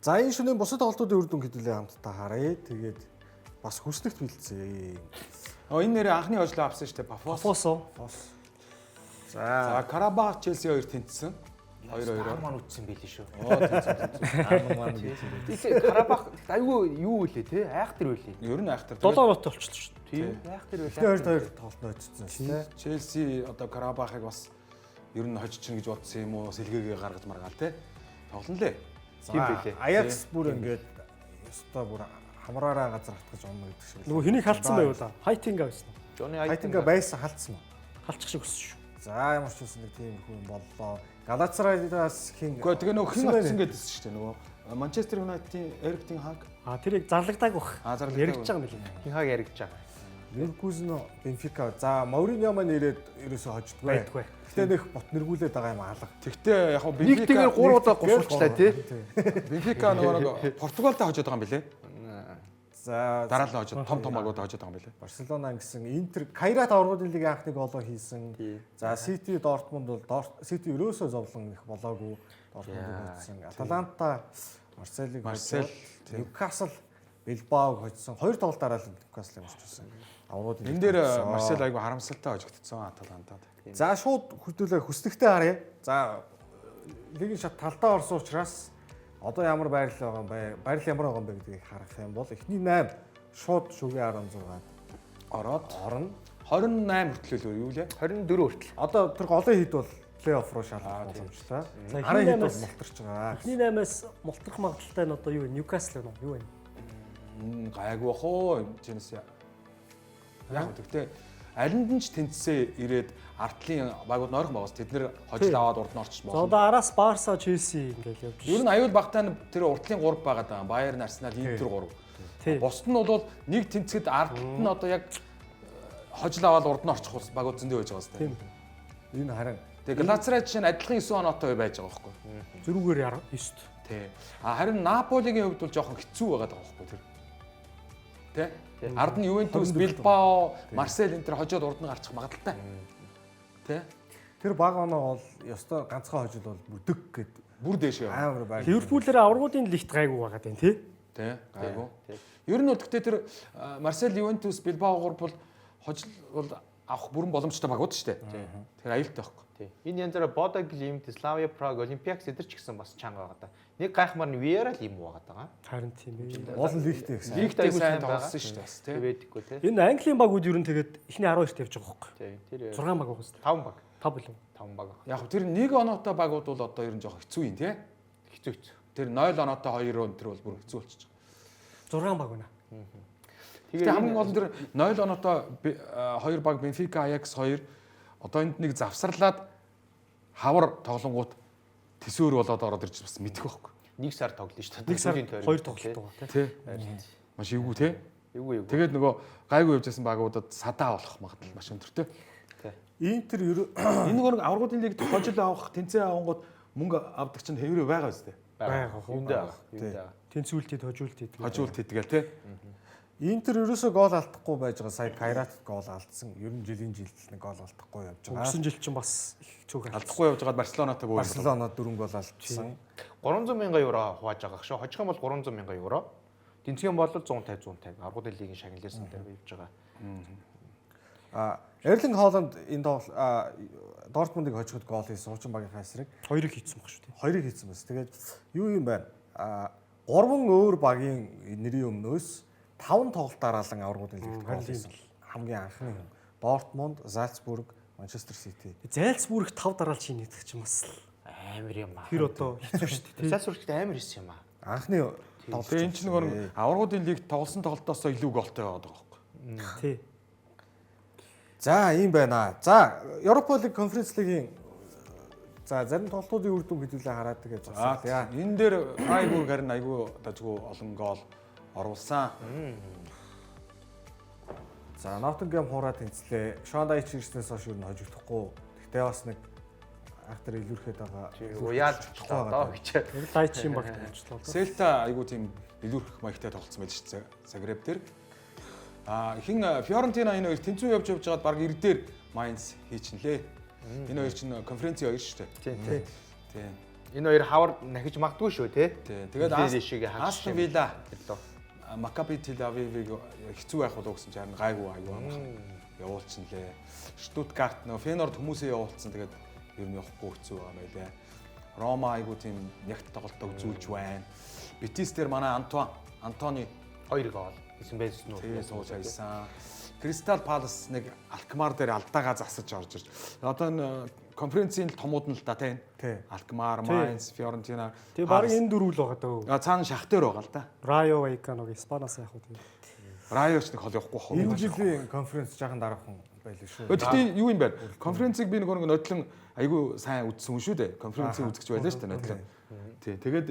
За энэ шөнийн бусад тоглолтуудын үр дүн хэдүүлээ хамтдаа харъя. Тэгээд бас хүснэгт бэлдсэн. Энэ нэрээ анхны хожлоо авсан шүү дээ. Пафосо. За Карабах Челси 2 тэнцсэн. 2-2 маань үтсэн билээ шүү. Маань Тэгээ Карабах айгүй юу үлээ те? Айхтар үлээ. Ер нь айхтар. 7 оноотой болчихлоо шүү дээ. Тийм. Айхтар үлээ. Тэгэхээр 2-2 тоглолт ноцсон шүү дээ. Челси одоо Карабахыг бас ер нь хожичин гэж бодсон юм уу? Сэлгээгээ гаргаж маргаал те. Тоглоно лээ. Тийм билээ. Аякс бүр ингээд ёстой бүр хамраараа газар хатгаж онно гэдэг шиг. Нөгөө хэнийг халтсан байв да? Хайтинга байсан. Жоны Хайтинга байсан халдсан уу? Халчих шиг өссөн шүү. За ямар ч үсэн нэг тийм хүн боллоо. Галацрайдаас хин Гэхдээ тэгээ нөгөө хэн атсан гэдсэн шүү дээ нөгөө Манчестер Юнайтедийн Эрик Тен Хаг. Тэрийг зарлагдаг бах. Зарлагдаг Яригдж байгаа юм билээ. Хин хаг яригдж байгаа. Ливерпулн Бенфика. За Мауриньо маань ирээд ерөөсөө хождгүй. Байдгүй. Гэтэ нэг бот нэргүүлээд байгаа юм алга. Тэгтээ яг хөө Нэг тэгээр 3 удаа гусалчлаа тий. Бенфика нөгөө Португалтай хожоод байгаа юм билээ. За Дараалал хожоод том агуудаа хожоод байгаа юм билээ. Барселона гэсэн Интер Кайрат аврагын лигийн анхны голоо хийсэн. За Сити Дортмунд бол Сити ерөөсөө зовлон их болоогүй. Дортмунд хоцсон. Аталанта Марселиг Марсел, Ньюкасл Билбаог хоцсон. 2 тоглолт дараалал Ньюкаслыг авчихсан. Аврагын Энэ дээр Марсел айгу харамсалтай хожигдсон Аталантад. За шууд хөдөлөө хүсдэгтэй харъя. За лигийн шат талдаа орсон учраас одоо ямар байрлал байгаа юм бэ? Байрлал ямар байгаа юм бэ гэдгийг харах юм бол эхний 8 шууд шүгэ 16-ад Ороод орно. 28 хүртэл юу лээ? 24 хүртэл. Одоо тэр голын хит бол плей-офф руу шалгах боломжтой. Харин хит бол мултарч байгаа. Эхний 8-аас мултрах магадaltaй нь одоо юу вэ? Ньюкасл байна уу? Юу вэ? Гайгүй бах уу Женес. Яг гэхдээ алинд нь ч тэнцсээ ирээд артлын багууд нойрхон байгаас тэд нэр хожил аваад урд нь орчих За болно. одоо араас Барса, Челси ингээл явж Ер нь аюул багтаа тэр уртлын 3 байгаад байгаа. Баерн, Арсенал, Интер 3. Бусд нь бол нэг тэнцэхэд ард нь одоо яг хожил аваад урд нь орчих багууд зөндөө байж байгаа сте. Тийм. Энэ харин Тэгээ Галацрай жишээ нь адилхан 9 оноотой байж байгаа байхгүй. зөрүүгээр 9-т. Тий. Харин Наполигийн хувьд бол жоохон хэцүү байгаад байгаа байхгүй тэр. Тэ? Ард нь Ювентус, Билбао, Марсель энэ төр хожоод урд нь гарчих магадaltaй. Тэ? тэр баг оноо бол ёстой ганцхан хожил бол бүдэг гэд Бүр дээш яа. амар байр. Ливерпулээр аврагуудын лигт гайгүй байгаа юм тий. Тэ? Гайгүй. Ер нь бол гэхдээ тэр Марсель, Ювентус, Билбао гур бол хожил бол авах бүрэн боломжтой багууд шүү дээ. Тэр аюултай байхгүй. Энэ янзаараа Бодо Глимт, Славia Праг, Олимпиакс эдэр ч гэсэн бас чанга байгаа да. Нэг гайхмаар нь Виера л юм байгаа даа. Харин тийм ээ. Олон лигтэй гэсэн. Лигтэй сайн тоглосон шүү дээ бас тий. Байдаггүй тий. Энэ Английн багууд ер нь тэгээд эхний 12-т явж байгаа байхгүй. Тий. Тэр 6 баг байгаа шүү дээ. 5 баг. 5 билүү. 5 баг. Яг тэр нэг оноотой багууд бол одоо ер нь жоохон хэцүү юм тий. Хэцүү хэцүү. Тэр 0 оноотой 2 он тэр бол бүр хэцүү болчих. 6 баг байна. Тэгээ хамгийн гол нь тэр 0 оноотой 2 баг Бенфика, Аякс 2 одоо энд нэг завсарлаад хавар тоглонгууд төсөөр болоод ороод ирж бас мэдэх байхгүй. Нэг сар тоглоно шүү дээ. Нэг сар 2 тоглолт байгаа тий. Тий. Маш эвгүй тий. Эвгүй. Тэгээд нөгөө гайгүй явжсэн багуудад садаа болох магадлал маш өндөртэй. Интер Энэ нөгөө аврагуудын лиг хожил авах, тэнцээ авангууд мөнгө авдаг чинь хэврээ байгаа үстэй. байгаа. Юундаа байгаа. Юундаа. Тэнцвүүлтийг хожуултыг. Хожуулт хийдгээл тий. Интер ерөөсөө гол алдахгүй байж байгаа. Сая Кайрат гол алдсан. Ер нь жилийн жилдэл нэг гол алдахгүй явж байгаа. Өнгөрсөн жил чинь бас их цөөх Алдахгүй явж байгаад Барселонатай гоо. Барселона 4 гол алдсан. 300,000 евро хувааж байгаа шүү. Хожих юм бол 300,000 евро. Тэнцэх юм бол 150. Аргуудын лигийн шагналсан дээр явж байгаа. Эрлинг Хооланд энэ Дортмундыг хожиход гол хийсэн хуучин багийнхаа эсрэг 2-ыг хийцэн баг шүү дээ. 2-ыг хийсэн бас. Тэгээд юу юм байна? 3 өөр багийн нэрийн өмнөөс 5 тоглолт дараалан аврагуудын лигт гол хийсэн. Хамгийн анхны хүн. Дортмунд, Зальцбург, Манчестер Сити. Зальцбург 5 дараалал чинь нэгдэх чинь бас Амар юм аа. тэр одоо хэцүү шүү дээ. Зальцбургт амар хийсэн юм аа. Анхны тоглолт. Тэгээ эн чинь нөгөө аврагуудын лигт тоглосон тоглолтоос илүү голтой байгаад байгаа байхгүй. Тий. За ийм байна. За Европа лиг конференц лигийн за зарим тоглолтуудын үр дүн хэдүүлээ хараад тэгээд зогсоолъя. Энэ дээр Фрайбург харин айгүй дажгүй олон гол оруулсан. За Ноттингем хураа тэнцлээ. Шондайч ирснээс хойш юу н хожигдохгүй. Гэхдээ бас нэг ахтар илүүрхэд байгаа. Уяалж очлоо доо гэж. Лайчин багт болчихлоо. Селта айгүй тийм илүүрх маягтай тоглолцсон байж шүү дээ. Загреб дээр. Хин Фиорентина энэ хоёр тэнцүү явж байгаад баг ирдээр Майнц хийчихнлээ. Энэ хоёр чинь конференцийн хоёр шүү дээ. Тий. Энэ хоёр хавар нахиж магадгүй шүү тий. Тэгээд Астон Вилла Макаби Тель Авивыг хэцүү байх болов гэсэн чинь гайгүй амархан явуулчихнлээ. Штутгарт нөө Фенорд хүмүүсээ явуулсан. Тэгээд ер нь явахгүй хэцүү байгаа юм байлаа. Рома айгуу тийм ягт тоглолтоо үзүүлж байна. Битис дээр манай Антони 2 гол хийсэн байсан уу? Тэгээ сууж хайсан. Кристал Палас нэг Алкмар дээр алдаагаа засаж орж ирж. Одоо энэ конференцийн томууд нь л да тийм. Алкмар, Майнц, Фиорентина. Тэгээ баг энэ дөрвөл байгаа дөө. Цаана шах дээр байгаа л да. Райо Вайканог Испаноос яах вэ? Райоч нэг хол явахгүй хоо. Энэ жилийн конференц жаахан дараахан байлаа шүү. Гэхдээ юу юм бэ? Конференцийг би нэг нотлон айгүй сайн үзсэн хүн шүү дээ. Конференцийг үзэж байлаа шүү дээ нотлон. Тий. Тэгээд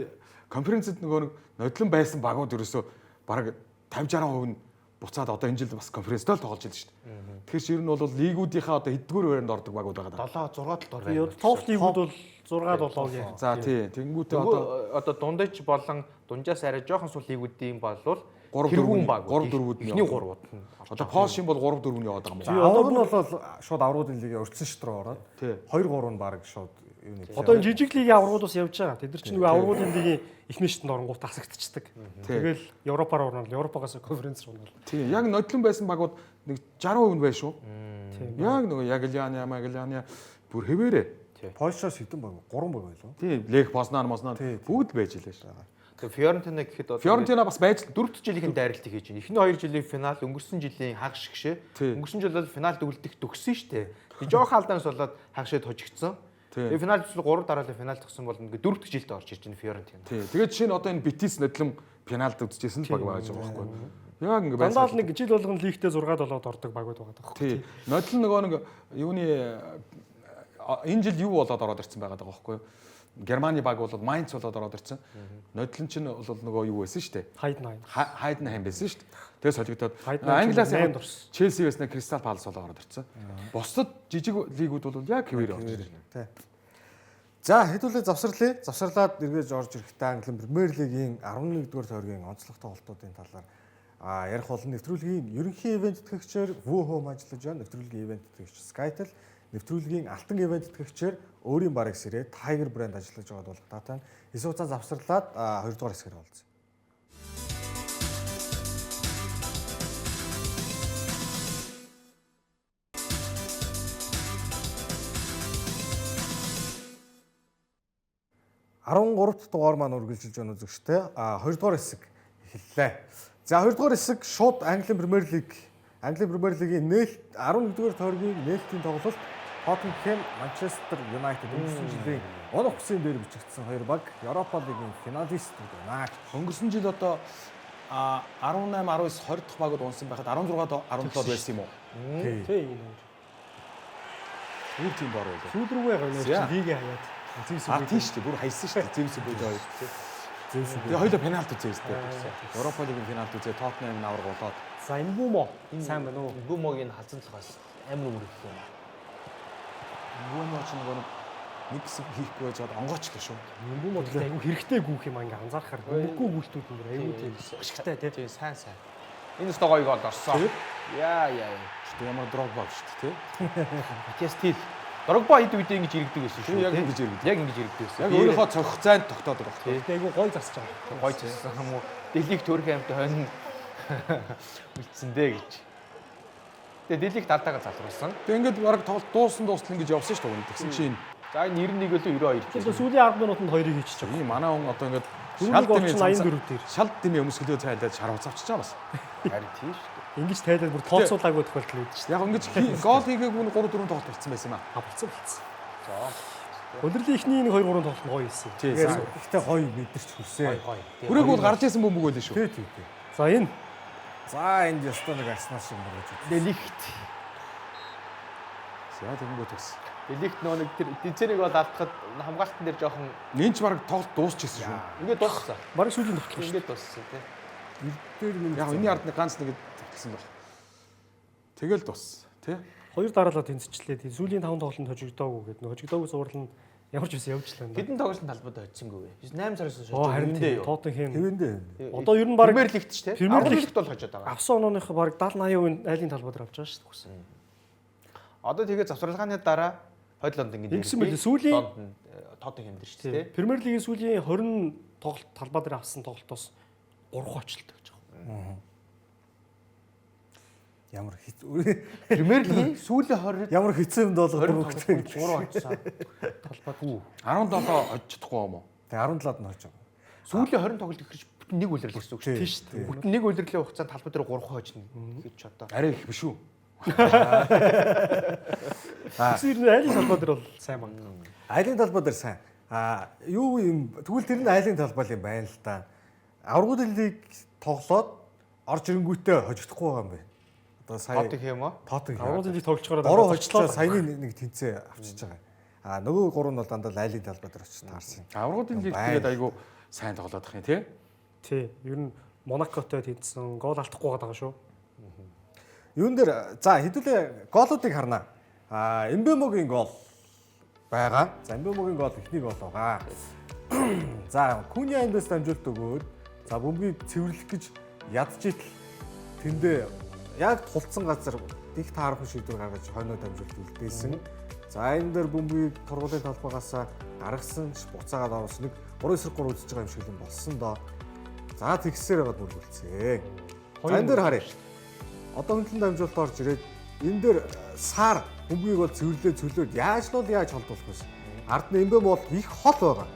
конференцэд нэг нотлон байсан багууд ерөөсөө бараг 50-60% нь буцаад одоо энэ жил бас конференцтэй л тоглож байна шүү дээ. Тэгэхээр ер нь бол лигүүдийнхаа одоо хэддүгээр байранд ордог багууд байгаа даа. 7 6 дор Би байна. топ лигүүд бол 6 7-гийн. За тий. Тэнгүүтээ Одоо дундаж болон дунжаас арай жоохон сул лигүүдийн болвол 3-4 баг. 3-4-үүд нь ихний 3-ууд нь. одоо Польшийн бол 3-4-ний яваад байгаа юм За байна. авраг нь бол шууд аврагын лигийн урьдчилан шат руу ороод Тий. 2-3 нь баг шууд юуны. Одоо энэ жижиг лигийн аврагууд бас явж байгаа. Тэд нар чинь нөгөө аврагын лигийн эхний шатнд оронгууд тасагдчихдаг. Тэгэл Европоор орно. Европоогоос конференц руу орно. Тий. Яг нотлон байсан багууд нэг 60% нь байна шүү. Яг нөгөө Яглиана бүр хэвээрээ. Польшоос хэдэн баг? 3 баг байлаа. Тий. Лех Познан бүгд байж илээ шүү. Тэгээ Фиорентина гэхэд одоо Фиорентина бас байж 4 жилийн дайралтыг хийж байна. Эхний 2 жилийн финал, өнгөрсөн жилийн хагас шигшээ. Өнгөрсөн жил бол финалд үлдэх төгссөн шүү дээ. Тэгээ жоохон алдаанаас болоод хагашид хожигдсон. Тэгээ финал зүйл 3 дараалал финал тогсон бол ингээ 4 дахь жилд орж ирж байна Фиорентина. Тий. Тэгээд жишээ нь одоо энэ Битис нодлон пеналт үзчихсэн л баг байгаа юм байхгүй юу? Яг ингээ байсан. Дандаа л нэг жил болгон лигтээ 6-7-д ордог багууд байгаа даа. Тий. Нодлон нөгөө нэг юуны энэ жил юу болоод ороод ирсэн байгаа даа байхгүй юу? Германы баг бол Майнц болоод ороод ирсэн. Нодлон ч нь бол нөгөө юу байсан шүү дээ. Хайден байсан шүү дээ. Тэгээ солигдоод Англиас Челси байснаа Кристал Палас болоод ороод ирсэн. Бусдад жижиг лигүүд бол яг хэвээр орж ирсэн. Тий. За хэдүүлээ завсарлаа. Завсарлаад эргэж орж ирэхдээ Англи Премьер Лигийн 11-р тойргийн онцлог тоглолтуудын талаар ярих болон нэвтрүүлгийн ерөнхий ивент тэтгэгчээр Woohoo ажиллаж байна. Нэвтрүүлгийн ивент тэтгэгч Skytel, нэвтрүүлгийн алтан ивент тэтгэгчээр өөрийн бараг сэрээ Tiger брэнд ажиллаж байгаад болох таатай. Эсвэл цаа завсарлаад 2-р хэсгээр болцсон. Арван 3 дугаар маань үргэлжилж байна үзэгчтэй. 2-р хэсэг эхэллээ. За 2-р хэсэг шууд Англи Премьер Лигийн нээлт 11-р тойргийн нээлтийн тоглолт Тоттенхэм, Манчестер Юнайтед өнгөрсөн жилийн унах хүсийн дээр бичигдсэн хоёр баг Европа лигийн финалистууд байна. Өнгөрсөн жил одоо 18, 19, 20 дахь багууд унсан байхад 16, 17 байсан юм уу? Тий. Өөр тийм бор байлаа. Сүүл рүүгээ гонёж лигээ хаяад. Тийм шүү дээ. Бүр хайсан шүү дээ. Зевс бод хоёр. Тэгээ хоёулаа пенальт үзээ шүү дээ. Европа лигийн пенальт үзээ Тоттенхэм авраг болоод. За энэ бүүмо сайн байна уу? Бүүмогийн халзан цогоос амар үргэлж юм. Бүүмо ч нэг хэсэг хийхгүй байж чад онгоочлоо шүү. Энэ бүүмо гэдэг айгүй хэрэгтэй гүүх юм ингээ анзаархаар бүггүй гүйлтүүд юм айгүй тийм ашигтай тий. Сайн. Энэ өстө гоё гол орсон. Яа. Чи ямар Дрогба шүү дээ, тий? Матиас Тил. Дрогба хэд үедээ ингэж иргэдэг байсан шүү. Яг ингэж иргэдэг. Яг ингэж иргэдэг байсан. Яг өөрийнхөө цогх зайд тогтоод байгаа байхгүй. Тэгээ айгүй гоё засаж байгаа. Гоё зассан юм уу? Дэлийг төрөх амт хойно үлдсэн дээ гэж. Тэгээ дэлийг дараагаа залруулсан. Тэгээ ингээд баг тоглолт дууссан ингэж явсан шүү дээ. Тэгсэн чинь за энэ 91 өлөө 92 Тэгэхээр сүүлийн 10 минутанд 2-ыг хийчихэж байгаа. ийм манай хүн одоо ингээд Шал 84 дээр. Шал дэмий өмсгөлөө цайлаад шарвц авчиж байгаа бас. харин тийм шүү дээ. Ингиж тайлбар бүр тооцоолаагүй тохиолдол үүдэж шүү. Яг ингэж гол хийгээгүй 3-4 тоглолт болцсон байсан юм аа. Болцсон. За. Өдөрлийн ихний 1 2 3 тоглолт нь гоё хийсэн. Гэхдээ гоё мэдэрч хүсээ. Хүрээг бол гарч исэн бөмбөг байлаа шүү. Тий. За энэ За энд ястаа нэг Арсенал шиг байна гэж. Дэлихт. За тэгэнгөө төгс. Дэлихт нөө нэг тэр тэнцэнийг бол алдахад хамгаалтан дээр жоохон Нин ч баг тоглолт дуусчихсан шүү. ингээд дууссан. бараг сүүлийн тоглолт шүү. Ингээд дууссан тий. Яг энэний ард нэг ганц нэг төгсөн баг. Тэгэл дууссан тий. Хоёр дараалал тэнцэжлээ. Тийм сүүлийн 5 тоглолтод хожигдоогүй гэдэг. Нөө хожигдоогүй зурлал нь ямар ч байсан явж лээ. Хэдэн тоглолтын талбайд хоцсонгүй вэ? 8 сараас хойш Харин юу? Тоттенхэм. Хэвэндээ. Одоо ер нь баг Премьер лигт ч тий. Премьер Лигт бол хожоод байгаа. авсан онооныхоо баг 70-80% айлын талбай дээр авч байгаа шүү дээ. Одоо тэгээ завсралгааны дараа хойлоонд ингэж Ингэсэн мэт сүүлийн Тоттенхэм дээр шүү дээ. Премьер лигийн сүүлийн 20 тоглолт талбай дээр авсан тоглолтоос 3 хочлолт гэж байгаа. Ямар хэц Премьер лигийн сүүлийн 20 ямар хэцүү юм бол 3 3 очсон. Талбайд 17 оч чадахгүй юм уу? Тэгээ 17-д нь хож байгаа. сүүлийн 20 тоглолт ихэрч бүтэн нэг үлрэл гэсэн үг шүү дээ. Тийм шүү дээ. Бүтэн нэг үлрэлийн хугацаанд талбай дээр 3 хожно гэж одоо. Арай их биш үү? Эсвэл айлын талбай дээр бол сайн байна. Айлын талбай дээр сайн. Юу юм тэгвэл тэр нь айлын талбай юм байна л да. Аврагын лиг тоглоод орж ирэнгүүтээ хожигдохгүй байгаа юм бэ. Одоо сая Тоттенхэм үү? Авралын лиг тоглож байгаа дөрөв хожчлоо саяны нэг тэнцээ авчиж байгаа. А нөгөө гурав нь бол дандаа лайлын талбай дээр очиж таарсан. Аврагуудын лиг тэгээд айгүй сайн тоглоод байгаа юм тий. Тий. Ер нь Монакотой тэнцсэн гол алдахгүй байгаа шүү. Юун дээр за хэдүүлээ гоолуудыг харнаа. Эмбэмогийн гол байгаа. За Эмбэмогийн гол эхний гол байгаа. За Куня эндээс дамжуулт өгөөд за бөмбөгийг цэвэрлэх гэж ядж итэл тэндээ яг тулцсан газар их таарах шийдвэр гаргаж хойноо дамжуулт үлдээсэн. За энэ дээр бөмбөгийг тургуулын талбайгаас гаргасан буцаагаад оруулсан нэг 3-3 үзэж байгаа юм шиг юм болсон доо. За тэгсээр байгаад мөргөлцөө. За энэ дээр харъя. Одоо хөндлөн дамжуулалт орж ирээд энэ дээр сар бөмбөгийг бол цэвэрлээд яаж холдуулах вэ? Ард нь эмбэм бол их хол байгаа.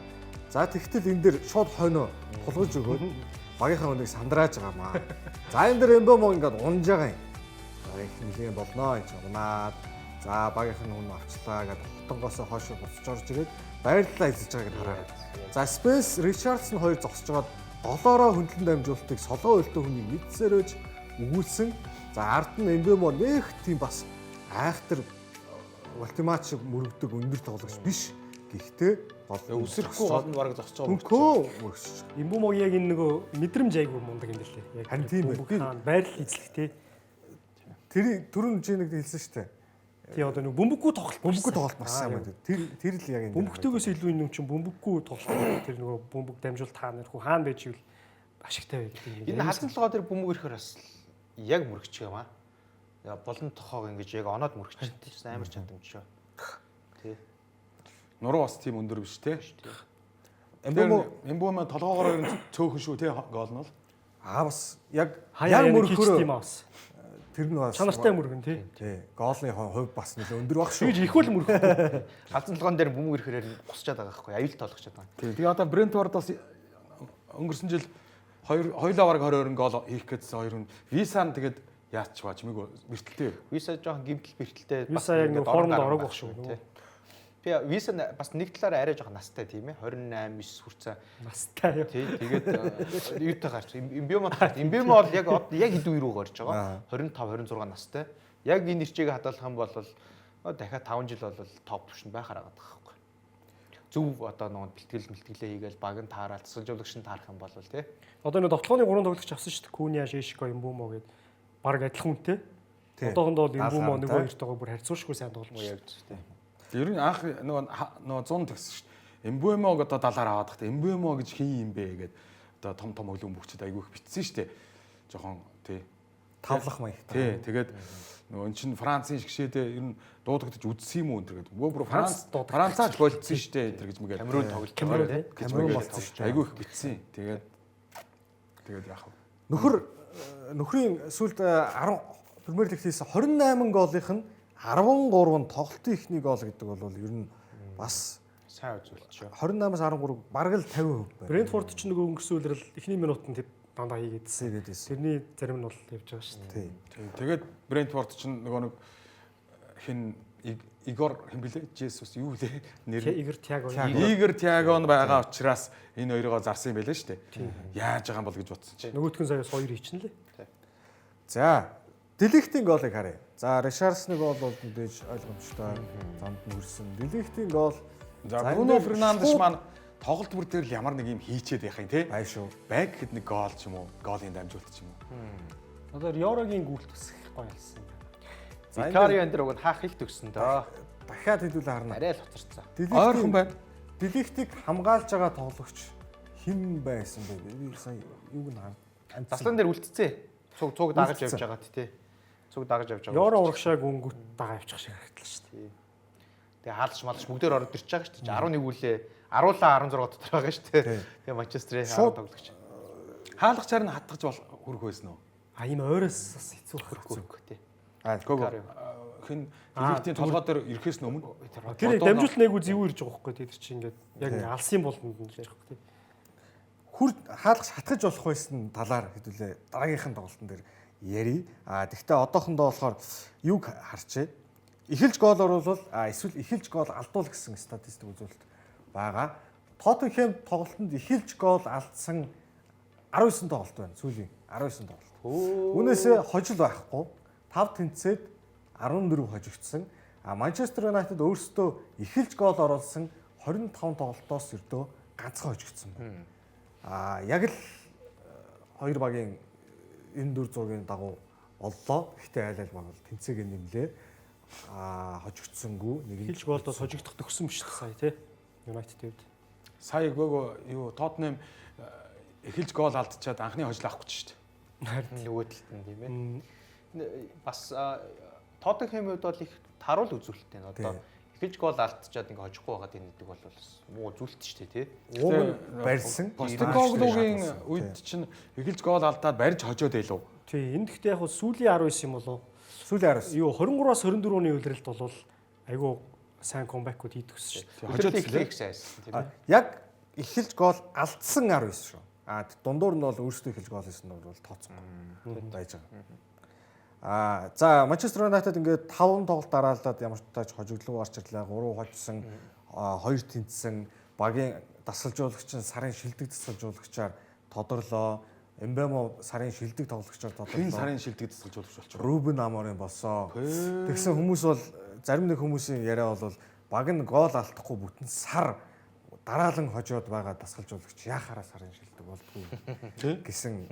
За тэгтэл энэ дээр шууд хойноо хулгаж өгөөд багийнхаа хүнийг сандрааж байгаамаа. За энэ дээр эмбэм ингээд унж байгаа юм. За их нэлээд болноо гэж унаад. За багийнх нь хүн авчлаа гэдэг хотонгоосоо хойш буцаж орж ирээд баярлалаа хэлж байгааг нь хараа. За Спенс Ричардсон хоёр зогсож байгаад голоороо хөндлөн дамжуулалтыг солгоо өлтөө хүний мэдсээрөөж өгүүлсэн. За ард нь эмбэмо нэг тийм бас айхтар ультимат шиг мөрөгдөг өндөр тоглогч биш. Гэхдээ гол Өсөхгүй гол нь бараг зогсож байгаа. Хөнхөө мөрөгч. Эмбүмог яг энэ нөгөө мэдрэмж айгүй мундаг юм дэлээ. Яг харин тийм байх. Байрлал эзлэх тий. Тэр түрүүн чи нэг хэлсэн шүү дээ. Тий одоо нөгөө бөмбөггүй тоглолт марсан юм байна. Тэр л яг энэ. Бөмбөгтөөс илүү юм чинь бөмбөггүй тоглолт. Тэр нөгөө бөмбөг дамжуулалт хаана ирэх вэ? Хаана байж ивэл ашигтай байх гэдэг юм. Энэ халдсан толгой дээр бөмбөг ирэхээр бас яг мөрөгч юм аа. Яа болон тохоог ингэж яг оноод мөрөгч чинь амар чадамжшөө. Тий. Нуруу бас тийм өндөр биш тий. Эмбэмо толгоогоор цөөхөн шүү тий гол нь бол. Бас яг мөрөхөөр юм аас. Тэр нь бас чанартай мөргөн тий. Тий. Гоолны хувь бас нэлээ өндөр баг шүү. Тэгж их л мөрөх. Халдсан толгойн дээр бөмбөг ирэхээр гусчаад байгаа байхгүй аюул тоологчод байна. Тий. Тэгээ одоо Брентфорд бас өнгөрсөн жил хоёулаа бараг 20 гол хийх гэсэн хоёр нь Висаан тэгээд яач баа чимээг бэртэлтэй. Виса жоохон гимтэл бэртэлтэй Виса яг нэг формд орог баг шүү. Би Виса бас нэг талаараа арай жоохон настай тийм ээ 28 9 хүрсэн настай юу. Тий тэгээд юутай гарч Эмбэмо бол яг хэд үе рүү гарч байгаа 25 26 настай. Яг энэ ирчээг хадгалах юм бол дахиад 5 жил бол топ түвшинд байхаар байгаа байхгүй. Зөв одоо нэг бэлтгэлээ хийгээл баг нь таараад засалжуулагч нь таарах юм бол тий. Одоо нэг довтлооны 3 тоглогч авсан шүү дээ. Куня, Шишко, Эмбүмо гээд баг адилхан үнэтэй. Одоохондоо бол Эмбүмо нэг хоёртойгоо бүр харьцуулшгүй сайн тоглож байна тий. Ер нь анх нөгөө 100 төгсөн шүү дээ. Эмбэмог одоо далаар аваад хат Эмбэмо гэж хин юм бэ гэдэг одоо том хөлөө мөвчөд айгүйх битсэн шүү дээ. Жохон тий. Тавлах маяг. Тий. Тэгээд нөгөө эн чин Францын шгшээдээ ер нь дуудагдаж үзсэн юм уу энэ гэдэг. Мөө Францаач болцсон шүү дээ энэ гэж мэгээд. Камерун тоглож байгаа. Камерун болцсон шүү дээ. Айгүйх битсэн. Тэгээд яах вэ? Нөхрийн сүүлд 10 Премьер Лиг хийсэн 28 голынх нь 13 нь тоглолтын ихний гол гэдэг бол ер нь бас сайн үзүүлчих. 28-аас 13 бараг л 50% байна. Брентфорд ч нөгөө өнгөрсөн үеэр эхний минутанд дандаа хийгээдсэн. Тэрний зарим нь бол явж байгаа шүү дээ. Тэгээд Брентфорд ч нөгөө нэг хин Игор хэмбэлээ Жесус юу лээ нэр Игор Тиаго байгаа учраас энэ хоёроо зарсан юм байлаа шүү дээ. Яаж байгаа юм бол гэж бодсон чи. Нөгөөтгөн саяас 2 хийчихнэ лээ. За Делихтийн голыг харъя. За Ришардсны гол бол мэдээж ойлгомжтой замд нь хүрсэн. Делихтийн гол за Бруно Фернандеш маань тоглолт бүр дээр л ямар нэг юм хийчээд байх юм те. Бай шүү. Баг гэхэд нэг гол ч юм уу, голын дамжуулт ч юм уу. Одоо Йорогийн гүйлт бас их гоё ялсан. Викарио энэ дээр уг нь хаах их төгсөн дөө. Дахиад хэлүүлээ харна. Арай л хоцорцсон. Ойрхон байна. Делихтийг хамгаалж байгаа тоглогч хэн байсан бэ? Би сая юуг нь харна. Заслан дээр үлдцээ. Цуг дагаж явж байгаа тий. Цуг дагаж явж байгаа. Йоро урагшааг өнгөт дагаа явчих шиг харагдлаа шүү дээ. Тэгээ хаалж малч бүгдээр ороод ирж байгаа шүү дээ. 11 үлээ аруулаа 16 дотор байгаа шүү дээ. Тэгээ Манчестерийн хаалт тоглогч. Хаалгач харин хатгаж хүрх байсан уу? Энэ ойроос бас хэцүү хүрхгүй тий. Хин Делихтийн толгой дээр ирэхээс өмнө тэр дамжуулт нээгүү зэвүү ирж байгаа байхгүй тэр чинь ингээд яг алсын болонд нь гэж байгаа тий. Хүр хаалгач хатгаж болох байсан талаар хэдүүлээ дараагийнхын тоглолтын дээр ярий. Тэгвэл одоохондоо болохоор юг харчээ. Эхэлж гол оруулал эсвэл эхэлж гол алдуул гэсэн статистик үзүүлэлт байгаа. Тоттенхэм тоглолтод эхэлж гол алдсан 19 тоглолт байна. Сүүлийн 19 тоглолт. Үүнээсээ хожил байхгүй 5 тэнцээд 14 хожигдсон. Манчестер Юнайтед өөрсдөө эхэлж гол оруулсан 25 тоглолтоос ердөө ганцхан хожигдсон байна. Яг л хоёр багийн энэ дүр зургийн дагуу оллоо. Гэхдээ айл баг бол тэнцээгээ нэмлээ. Хожигдсангүй нэг Хэлж голдоо хожигдох төгсөн биш сая тий. Юнайтед. Сая гөөгөө юу Тоттенхэм эхэлж гол алдчихад анхны хожил авахгүй ч шүү дээ. Харин нөгөө талд нь тийм ээ. Бас Тоттенхэмийн хувьд бол их таруул үзүүлэлттэй нь одоо эхэлж гол алдчихад ингээ хожихгүй байгаа гэдэг бол муу үзүүлэлт шүү дээ тий. Уг барьсан. Постекоглогийн үед чинь эхэлж гол алдаад барьж хожоод байлуу. Тий, энд гэхдээ яг сүүлийн 19 юм болов. Сүүлийн 19. Юу 23-аас 24-ны үйлрэлт бол айгүй сайн комбайкууд хийдэгсэн шүү дээ. Хожоод их сайсан тийм ээ. Яг эхэлж гол алдсан 19 шүү. Дундуур нь бол өөрсдөө эхэлж гол хийсэн нь бол тооцсон байж байгаа. За Манчестер Юнайтед ингээд 5 тоглолт дараалаад ямар ч тач хожигдлоо гарч ирлээ. 3 хожсон, 2 тэнцсэн, багийн дасгалжуулагч нь сарын шилдэг дасгалжуулагчаар тодорлоо. Эмбемо сарын шилдэг тоглогчоор тодорлоо. Энэ сарын шилдэг дасгалжуулагч болчих. Рубен Аморин болсоо. Тэгсэн хүмүүс бол зарим нэг хүмүүсийн яриа бол баг нь гол алдахгүй бүтэн сар дараалан хожоод байгаа дасгалжуулагч яхаараа сарын шилдэг болдгоо гэсэн.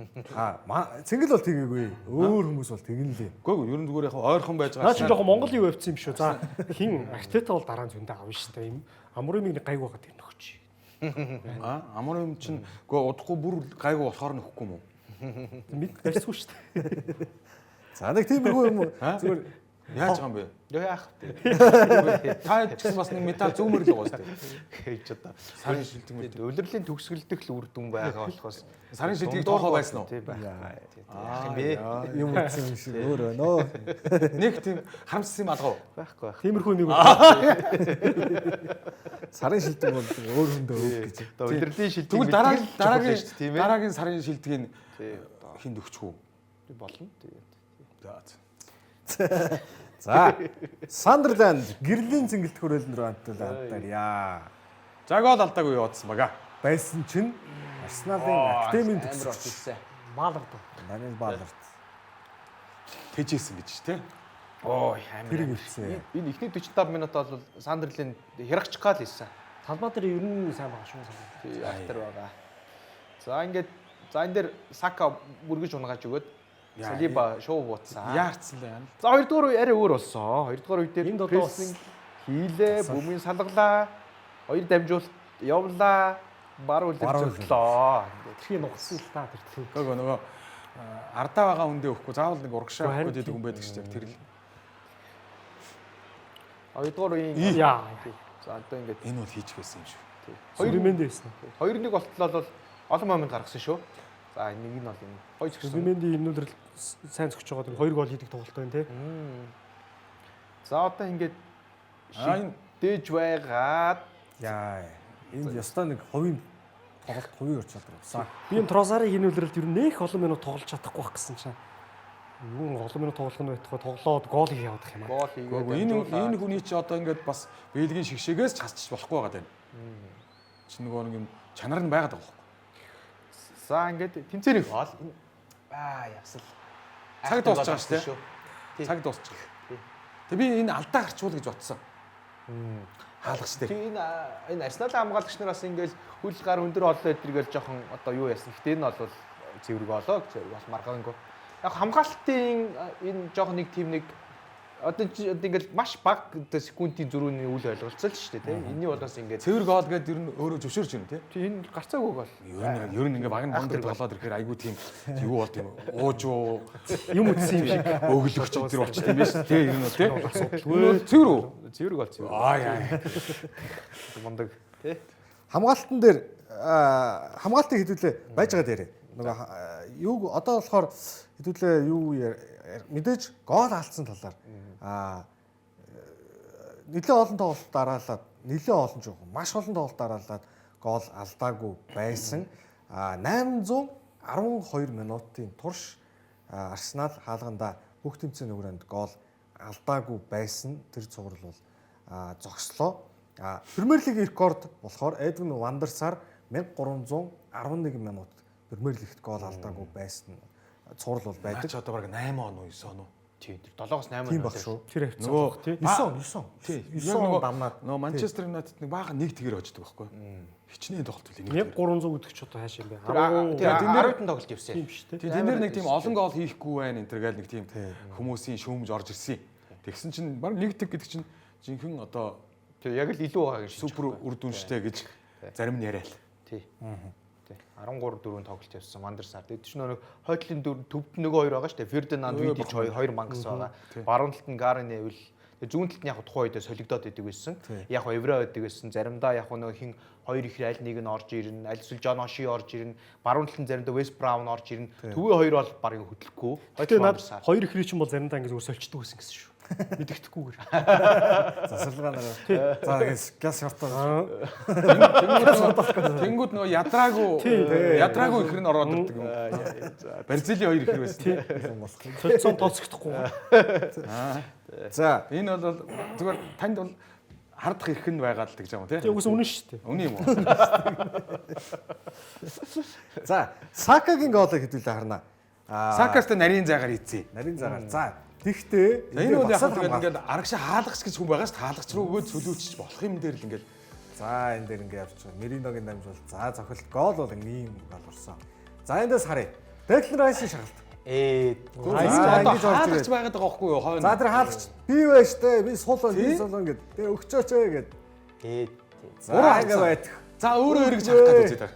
Цэнгэл бол тэгээгүй. Өөр хүмүүс бол тэгнэлээ. Үгүй ер нь зүгээр яг ойрхон байж байгаа. Наа чи жоохон Монгол юу явцсан юм шүү. За хин Артета бол дараа нь зөндөө авна шүү дээ. Амуримыг нэг гайг байгаад тэр нөхч. Амурын чинь үгүй удахгүй бүр гайгүй болохоор нөхгүй юм уу? Мэд барьсгүй шүү дээ. За нэг тиймэрхүү юм уу? Зүгээр яаж байгаа юм бэ? Яах вэ? Та ч гэсэн бас нэг медаль зүүмэр л байгаа шүү дээ. Хийж одоо Сарын шилдэг мэт. Улирлын төгсгөлдөх л үр дүн байгаа болохоос Сарын шилдгийг тоохоо байсан уу? Тийм байна. юм утсан юм шиг өөр байна оо. Нэг тийм харамссан юм алгаа. Байхгүй. Тиймэрхүү нэг Сарын шилдэг бол өөр хүндээ өг гэж. Одоо улирлын шилдэг Тэгвэл дараагийн сарын шилдгийг хинд өгчихүү. болно. За Сандерленд гэрлийн цэнгэлт хөрөөлн рүү хамтдаа. За гол алдаагүй явуулсан бага. Байсан чинь Арсеналын академийн төгсөгч Балард. Даниэл Балард Тэжээсэн гэж тий. Ой тэр амар. хэлсэн. Энэ ихний 45 минут бол Сандерленд хярагч гал хийсэн. Талбай дээр ер нь сайн байгаа шүү дээ. Алтар байгаа. За ингээд энэ дээр Сака бүргэж унгааж өгөөд Салиба шоу буутсан. Яарцсан л байна. За 2 дугаар үе арай өөр болсон. 2 дугаар үе дээр Энд одоо прессинг хийлээ, бөмбөгийн салгалаа, 2 дамжуулалт явлаа, бар үлдэлцлээ. Тэрхий нугсан л та тэр. Гөө нөгөө ардаа байгаа хүндээ өгөхгүй заавал нэг урагшаа өгөх гэдэг хүн байдаг шүү дээ. Тэр л 2 дугаар үеийн Яа. за одоо ингээд энэ бол хийж байсан юм шүү. Сүүмэнд байсан. 2-1 болтлоо бол олон момент гаргасан шүү. За нэг нь бол энэ гоё згсэн. Сүүмэндийн энэ өдрөл сайн зөгч байгаа тийм 2 гол хийдэг тоглолт байна тий. За одоо ингээд дэж байгаад Яа. Энд ёстой нэг хувийн тоглолт хувийн өрч чадвар. Би энэ Трозарыг энэ өдрөлд ер нь нэх олон минут тоглож чадахгүй байх гэсэн чинь. Юу олон минут тоглох нь байтугай тоглоод гол хийх явах юм аа. гол хийгээд Энэ хүний чи одоо ингээд бас Бэлгийн шигшээгээс часчих болохгүй байгаа даа. Чи нөгөө нэг юм чанар нь байгаад байгаа. за ингээд тэмцээрийг гол ясал Цаг дуусч байгаа шүү дээ. Цаг дуусч байгаа. Тэг би энэ алдаа гарчуул гэж бодсон. Хаалгач дээр. Энэ Арсеналын хамгаалагч нараас ингээл хөл гар өндөр олоо эдэргээл жоохон одоо юу яасан. Гэтэ энэ бол цэвэрг олоо гэж бас маргаангүй. Яг хамгаалтын энэ жоохон нэг тим нэг одоо ингээл маш бага секундын зөрүүний үйл ойлголцол шүү дээ тийм. Энийний болоос ингээд Цэвэр гол гэдэг ер нь өөрөө зөвшөөрч байна тий. энэ гарцаагүй гол. Ер нь ингээ баг нь хондор болоод ирэхээр айгүй тийм юу бол тийм уужуу Юм үтсэн юм шиг. өглөгч өдр болчих юм биш тий ер нь тий. Цэвэр үү? Цэвэр гол цэвэр. Яа. Мундаг тий. Хамгаалтан дээр хамгаалтыг хэдүүлээ байж байгаа дээр. Нөгөө юу одоо болохоор хэдүүлээ юу мэдээж гол алдсан талаар нэлээд олон тоглолт дараалаад нэлээд олон жоох маш олон тоглолт дараалаад гол алдаагүй байсан. 812 минутын турш Арсенал хаалгандаа бүх тэмцээний өрөөнд гол алдаагүй байсан. Тэр цуврал бол зогслоо. Премьер лигийн рекорд болохоор Эдвин Ван дер Сар 1311 минут Премьер лигт гол алдаагүй байсан цуврал бол байдаг. Наач одоо баг 8 он уу 9 он уу? Тийм. 7-8 Тийм баг шүү. Тэр хэвчээ. Нөгөө 9 тий. 9 он дамнаад нөгөө Манчестер Юнайтед нэг баахан нэг тэгэр хождог байхгүй. Хичнээн тоглолт үл нэг. 1300 гэдэг ч одоо хааш юм бэ? Тэр 10-ын тоглолт явсан. Тийм биш үү? Тий тэнд нэг тийм олон гол хийхгүй байна энэ төр гээл нэг тийм хүмүүсийн шүүмж орж ирсэн. Тэгсэн чинь баг нэг тэг гэдэг чинь жинхэнэ одоо Тэр яг л илүү байгаа гэж супер үр дүнштэй гэж зарим нь яриа л. Тий. Тий. 13-4 тоглолт явсан Мандерсаар. Тэгээд чинь нөгөө хойтлын төвд нөгөө хоёр байгаа шүү дээ. Фердинанд Видич хоёр мангас байгаа. Баруун талд нь Гарен нэвэл зүүн талд нь яг тухайн үедээ солигдоод идэг байсан. Яг Эвра байдаг байсан. Заримдаа яг нөгөө хин хоёр их аль нэг нь орж ирнэ. Аль эсвэл Жон Оши орж ирнэ. Баруун талд нь заримдаа Вест Браун орж ирнэ. Төвөө хоёр бол барыг хөдлөхгүй. Гэтэ над хоёр ихрий чинь бол заримдаа ингэ зүгээр сольчдөг байсан гэсэн шүү. Мэддэхгүйгээр. засалгаанаар. За тэгээс газ шортоо. Тэнгүүд нөгөө ядраагүй ихэр нь ороод ирдэг юм. Барзилийн хоёр ихэр байсан. Солилцоон тооцогдохгүй. За Энэ бол зүгээр танд бол хардах эрх нь байгаа л гэж юм тий. Тэг үгүйс үнэн шүү дээ. Үнэн юм уу? за Сакагийн гоолыг хэдүүлээ харна. Сакастай нарийн зайгаар хийцээ. Нарийн заагаар. За тэгтээ Энэ бол яг ингээд арагшаа хаалгач гэж хүн байгаа шүү дээ. Хаалгач руу өгөөд сүлүүчиж болох юм дээр л ингээд. За энэ дээр ингээд явж байгаа. Мериногийн дамжуул. За цохилт гол бол ийм гол орсон. За эндээс харъя. Declan Rice-ийн шагалт. Одоо хаалгач байгаад байгаа байхгүй юу? Хойно. За тэр хаалгач би байж тээ. Би сул ингээд. Тэгээ өгчөөч гээд. За ингэ байдаг. За өөрөө эргэж харах гэдэг үзье та.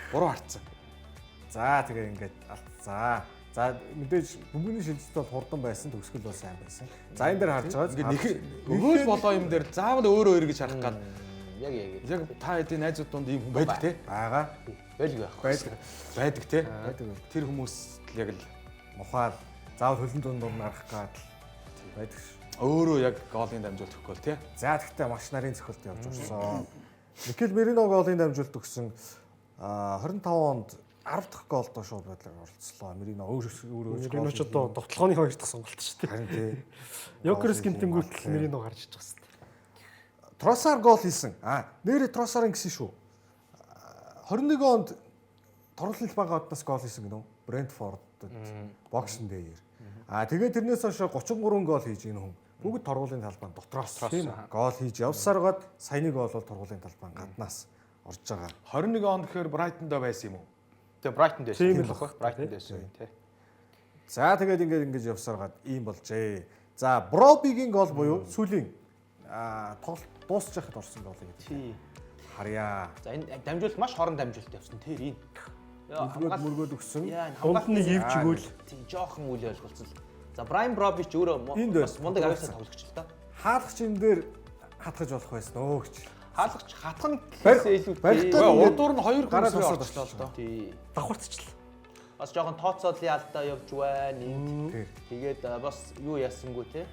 Буруу харцсан. За тэгээ ингээд алдсан. За мэдээж бөмбөгийн шилжилт бол хурдан байсан, төгсгөл бол сайн байсан. За энэ дээр харж байгаа. Ингээд өгөөл болоо юм дээр заавал өөрөө эргэж харах гад. Яг та хэдийн найзууд донд ийм хүн байдаг те? Байгаа. Байдаг те? Тэр хүмүүс л яг л мухаал заавал хөлн дунд нарах гад байдаг ш. Өөрөө яг голын дамжуулт өгөхгүй те? За тэгтээ маш нарийн цохилт явж орсон. Микел Мерино голын дамжуулт өгсөн 25 онд 10 дахь голд шууд байдлаар оролцлоо. Мерино өөрөө Мерино ч одоо довтлооны 2 дахь сонголт шүү дээ. харин тий. Йокерс гэмтэнгүүтэл Мерино гарч иж байгаа шүү дээ. Тросар гол хийсэн. Нэрээ Тросарын гэсэн шүү. 21 онд Торнлил бага одноос гол хийсэн гэнэ үү? Брентфордод боксинг дээр. Тэгээд тэрнээс хойш 33 гол хийж гэнэ хүн. Бүгд торгуулийн талбайд дотроос тийм гол хийж явсаар гоод саяны гол бол торгуулийн талбайд гаднаас орж байгаа. 21 онд гэхээр Брайтонд байсан юм уу? Тэгээ Брайтонд байсан. Тийм л баг. Брайтонд байсан тий. За тэгээд ингэж явсаар гад ийм болжээ. За Бробигийн гол буюу сүүлийн тоглолт дуусч яхад орсон гол гэдэг. Тий. Харьяа. За энэ дамжуулт маш хорон дамжуулт явсан тэр энэ. Илгөөд мөргөөд өгсөн. Дунд нь ивж өгөөл. Тийм жоохон үйл ойлголцол. За Брайан Бробич өөрөө бас мундаг авьяастай тоглогч л та. Хаалгач энэ дээр хатгаж болох байсан өө гэж. Хаалгач хатхан гэхээсээ илүү Урдуур нь 2 гараад гараад орчлоо орчлоо л доо. тий. Давхарцчлаа. Бас жоохон тооцоолын алдаа явж байна. Тэр. Тэгээд бас юу яасангүй те.